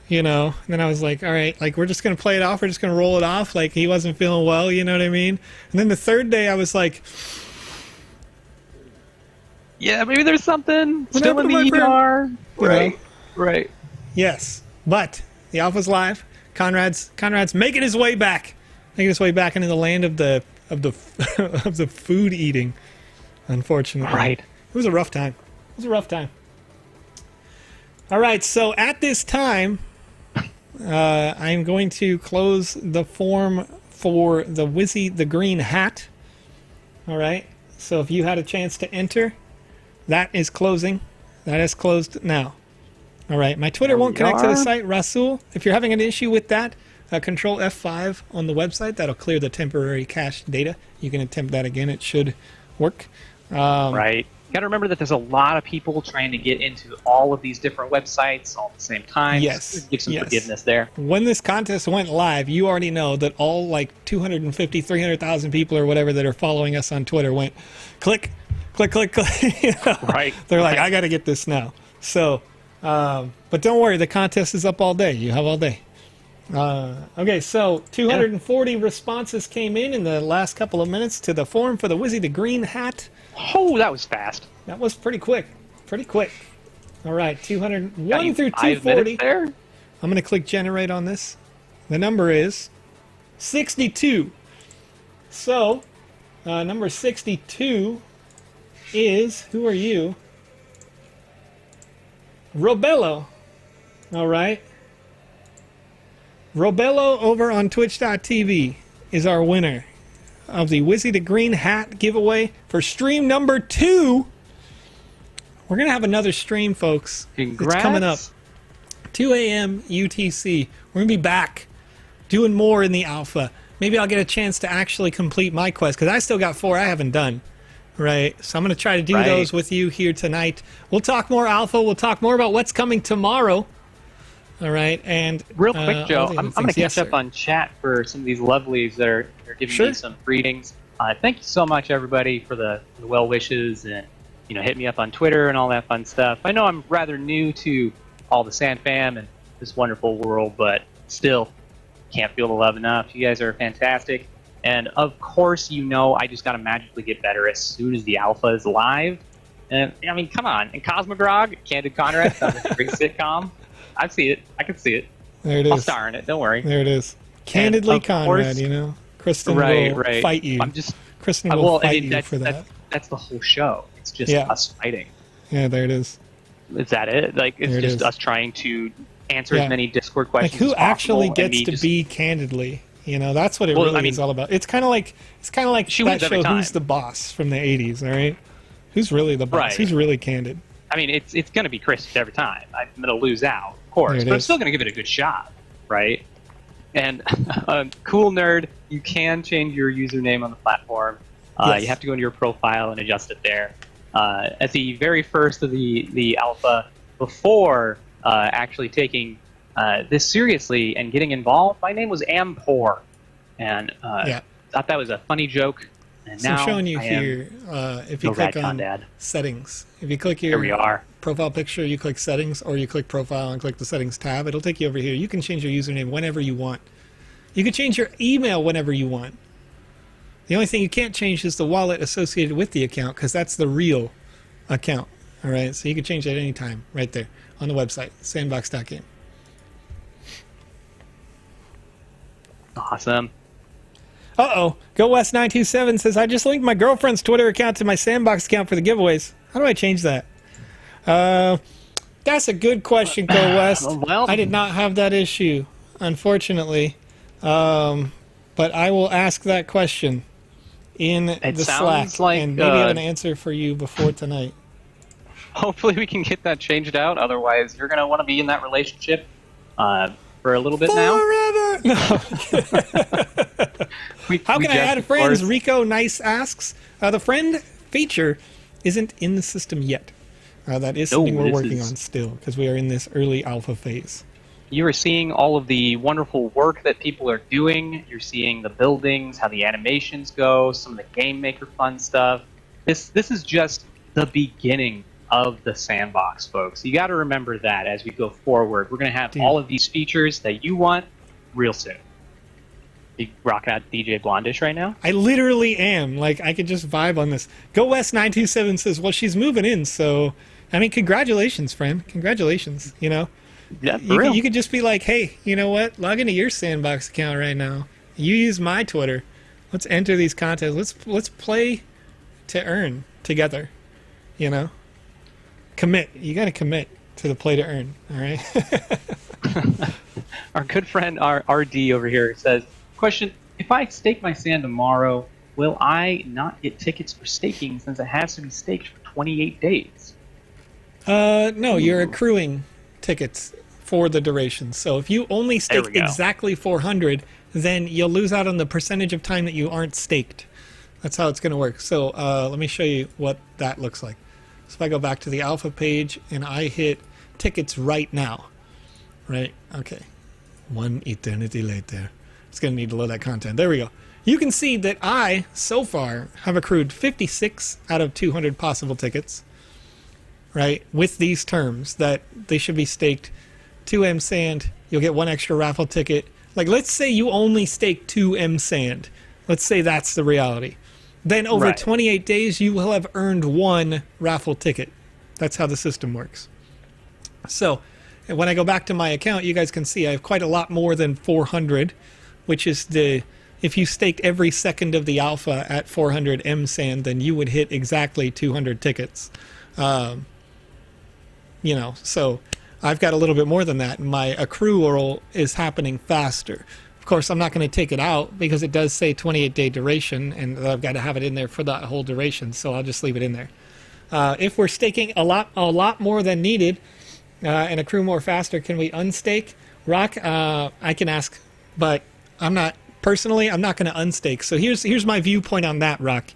You know, and then I was like, all right, like we're just gonna play it off. We're just gonna roll it off. Like he wasn't feeling well. You know what I mean? And then the third day, I was like. Yeah, maybe there's something still in the ER. Right. Yes, but the alpha's live. Conrad's making his way back, into the land of the of the food eating. Unfortunately, right. It was a rough time. All right, so at this time, I'm going to close the form for the Wizzy the Green Hat. All right, so if you had a chance to enter. That is closing. That is closed now. All right. My Twitter won't connect to the site. Rasul, if you're having an issue with that, control F5 on the website. That'll clear the temporary cache data. You can attempt that again. It should work. Right. You got to remember that there's a lot of people trying to get into all of these different websites all at the same time. Yes. Give some forgiveness there. When this contest went live, you already know that all like 250, 300,000 people or whatever that are following us on Twitter went click. You know? Right. They're like, I got to get this now. So, but don't worry, the contest is up all day. You have all day. Okay, so 240 responses came in the last couple of minutes to the forum for the Wizzy the Green Hat. Oh, that was fast. That was pretty quick. All right, 201 through 240. There. I'm going to click generate on this. The number is 62. So, number 62 is, who are you? Robello. All right. Robello over on Twitch.tv is our winner of the Wizzy the Green Hat giveaway for stream number 2. We're going to have another stream, folks. Congrats. It's coming up. 2 a.m. UTC. We're going to be back doing more in the alpha. Maybe I'll get a chance to actually complete my quest because I still got 4 I haven't done. Right, so I'm going to try to do those with you here tonight. We'll talk more alpha. We'll talk more about what's coming tomorrow. All right, and real quick, Joe, I'm going to catch up on chat for some of these lovelies that are giving me some greetings. Thank you so much, everybody, for the well wishes and hit me up on Twitter and all that fun stuff. I know I'm rather new to all the Sand Fam and this wonderful world, but still, Can't feel the love enough. You guys are fantastic. And of course, I just got to magically get better as soon as the alpha is live. And I mean, come on. And Cosmogrog, Candid Conrad, sounds like a great sitcom. I see it. I can see it. There it is. I'll star in it. Don't worry. There it is. Candidly Conrad, course, you know. Kristen will fight you. Kristen will fight you for that. That's the whole show. It's just us fighting. Yeah, there it is. Is that it? Like, it's just us trying to answer as many Discord questions as possible. Like, who actually gets to just be candidly? You know, that's what it really is all about. It's kind of like that show Who's the Boss from the 80s, all right? Who's really the boss? Who's really candid? I mean, it's going to be Chris every time. I'm going to lose out, of course, but I'm still going to give it a good shot, right? And cool nerd, you can change your username on the platform. You have to go into your profile and adjust it there. At the very first of the alpha, before actually taking this seriously and getting involved, my name was Ampor, and thought that was a funny joke. And so now I'm showing you here, if you click on settings, if you click your profile picture, you click settings, or you click profile and click the settings tab, it'll take you over here. You can change your username whenever you want. You can change your email whenever you want. The only thing you can't change is the wallet associated with the account, because that's the real account. All right, so you can change that anytime right there on the website, sandbox.game. Awesome. Uh-oh. GoWest927 says, I just linked my girlfriend's Twitter account to my Sandbox account for the giveaways. How do I change that? That's a good question, GoWest. Well, I did not have that issue, unfortunately. But I will ask that question in the Slack, and maybe I have an answer for you before tonight. Hopefully we can get that changed out. Otherwise, you're going to want to be in that relationship for a little bit forever. No. How can I add friends? Rico Nice asks. The friend feature isn't in the system yet. That is something we're working on still, because we are in this early alpha phase. You are seeing all of the wonderful work that people are doing. You're seeing the buildings, how the animations go, some of the Game Maker fun stuff. This is just the beginning of the sandbox, folks. You got to remember that as we go forward. We're going to have all of these features that you want real soon. You rocking out DJ Blondish right now? I literally am. Like, I could just vibe on this. GoWest927 says, well, she's moving in, so, I mean, congratulations, friend. Congratulations, you know? Yeah, you could just be like, hey, you know what? Log into your Sandbox account right now. You use my Twitter. Let's enter these contests. Let's play to earn together, you know? Commit. You got to commit to the play to earn, all right? Our good friend RD over here says, question, if I stake my sand tomorrow, will I not get tickets for staking since it has to be staked for 28 days? No, you're accruing tickets for the duration. So if you only stake exactly 400, then you'll lose out on the percentage of time that you aren't staked. That's how it's going to work. So let me show you what that looks like. So if I go back to the alpha page and I hit tickets right now, right? Okay. 1 eternity later. It's going to need to load that content. There we go. You can see that I, so far, have accrued 56 out of 200 possible tickets, right? With these terms that they should be staked 2M sand, you'll get 1 extra raffle ticket. Like, let's say you only stake 2M sand. Let's say that's the reality. Then over 28 days, you will have earned 1 raffle ticket. That's how the system works. So when I go back to my account, you guys can see I have quite a lot more than 400, which is if you staked every second of the alpha at 400 M sand, then you would hit exactly 200 tickets. You know, so I've got a little bit more than that. My accrual is happening faster. Of course, I'm not going to take it out because it does say 28-day duration, and I've got to have it in there for that whole duration, so I'll just leave it in there. If we're staking a lot more than needed and accrue more faster, can we unstake? Rock, I can ask, but I'm not going to unstake. So here's my viewpoint on that, Rock.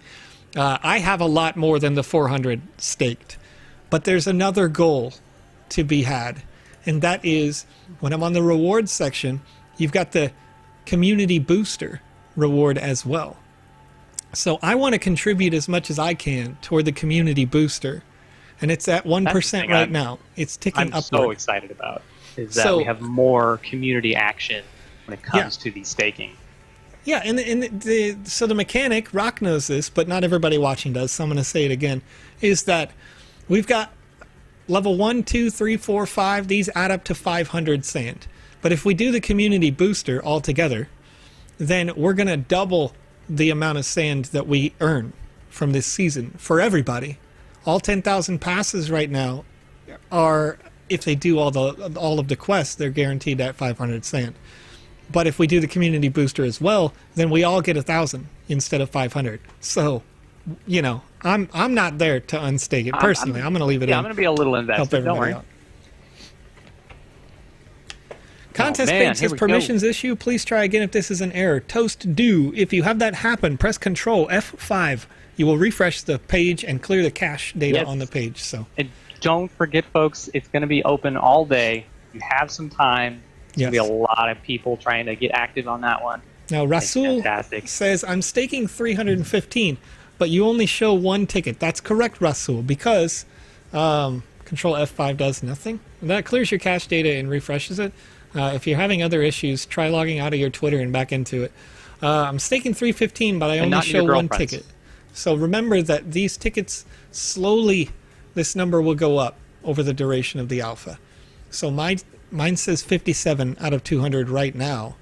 I have a lot more than the 400 staked, but there's another goal to be had, and that is when I'm on the rewards section, you've got the community booster reward as well. So I want to contribute as much as I can toward the community booster, and it's at 1% right now. It's ticking upward. I'm so excited about is that we have more community action when it comes to the staking. Yeah, so the mechanic, Rock knows this, but not everybody watching does, so I'm going to say it again, is that we've got level 1, 2, 3, 4, 5, these add up to 500 sand. But if we do the community booster altogether, then we're going to double the amount of sand that we earn from this season for everybody. All 10,000 passes right now are, if they do all of the quests, they're guaranteed at 500 sand. But if we do the community booster as well, then we all get 1,000 instead of 500. So, you know, I'm not there to unstake it personally. I'm going to leave it in. Yeah, I'm going to be a little invested. Don't worry. Out. Contest page says permissions issue. Please try again if this is an error. Toast do. If you have that happen, press Control F5. You will refresh the page and clear the cache data on the page. So, and don't forget, folks, it's going to be open all day. You have some time. There's going to be a lot of people trying to get active on that one. Now, Rasul says, I'm staking 315, but you only show one ticket. That's correct, Rasul, because Control F5 does nothing. That clears your cache data and refreshes it. If you're having other issues, try logging out of your Twitter and back into it. I'm staking 315, but I only show one ticket. So remember that these tickets, slowly, this number will go up over the duration of the alpha. So mine says 57 out of 200 right now,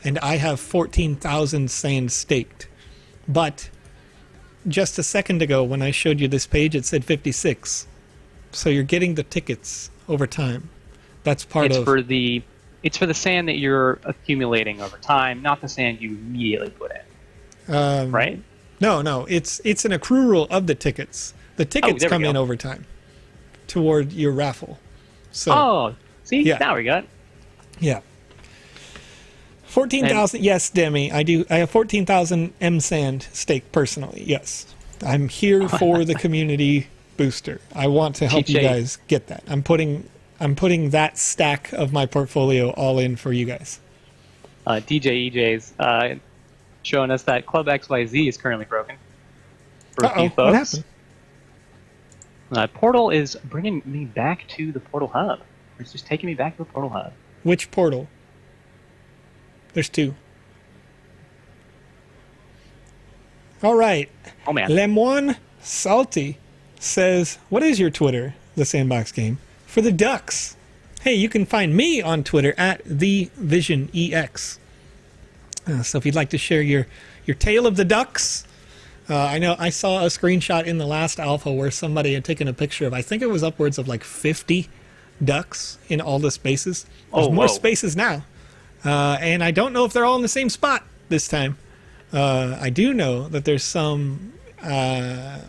and I have 14,000 sand staked. But just a second ago, when I showed you this page, it said 56. So you're getting the tickets over time. That's part of... It's for the sand that you're accumulating over time, not the sand you immediately put in. Right? No. It's an accrual of the tickets. The tickets come in over time toward your raffle. So, see? Yeah. Now we got it. Yeah. 14,000. Yes, Demi. I have 14,000 M sand staked personally. Yes. I'm here for the community booster. I want to help you guys get that. I'm putting that stack of my portfolio all in for you guys. DJ EJ's showing us that Club XYZ is currently broken. For a few folks. What happened? Portal is bringing me back to the Portal Hub. It's just taking me back to the Portal Hub. Which portal? There's two. All right. Oh, man. Lemoine Salty says, what is your Twitter, the Sandbox Game? For the Ducks. Hey, you can find me on Twitter at TheVisionEX. So if you'd like to share your tale of the Ducks, I know I saw a screenshot in the last alpha where somebody had taken a picture of, I think it was upwards of like 50 ducks in all the spaces. There's more spaces now. And I don't know if they're all in the same spot this time. I do know that there's some that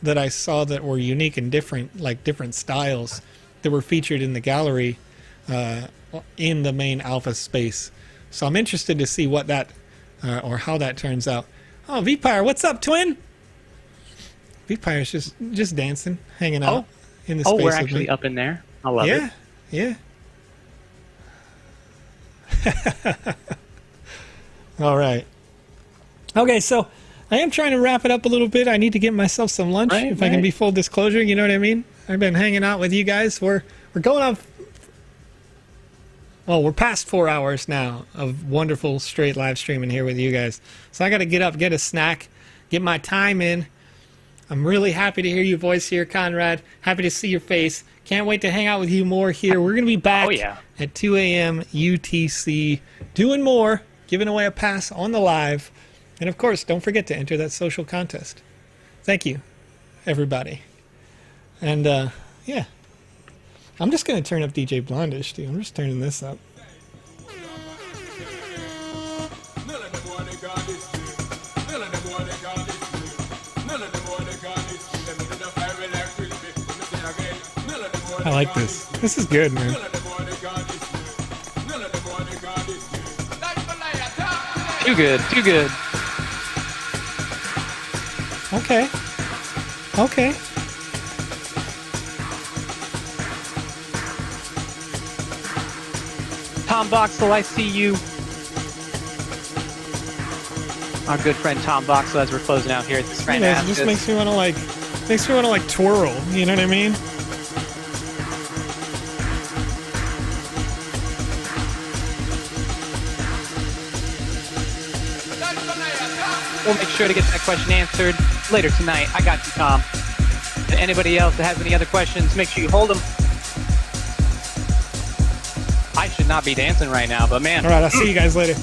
I saw that were unique and different, like different styles that were featured in the gallery in the main alpha space. So I'm interested to see what that or how that turns out. Oh, Vpire, what's up, twin? Vpire's just dancing, hanging out in the space. Oh, we're actually up in there. I love it. Yeah. All right. Okay, so I am trying to wrap it up a little bit. I need to get myself some lunch, I can be full disclosure. You know what I mean? I've been hanging out with you guys. We're going on. Well, we're past 4 hours now of wonderful straight live streaming here with you guys. So I got to get up, get a snack, get my time in. I'm really happy to hear your voice here, Conrad. Happy to see your face. Can't wait to hang out with you more here. We're going to be back at 2 a.m. UTC doing more, giving away a pass on the live. And, of course, don't forget to enter that social contest. Thank you, everybody. And, yeah. I'm just going to turn up DJ Blondish, dude. I'm just turning this up. I like this. This is good, man. Too good. Too good. Okay. Okay. Tom Voxel, I see you. Our good friend Tom Voxel, as we're closing out here at this It just makes me want to like twirl. You know what I mean? We'll make sure to get that question answered later tonight. I got you, Tom. And anybody else that has any other questions, make sure you hold them. I should not be dancing right now, but man. All right, I'll see you guys later.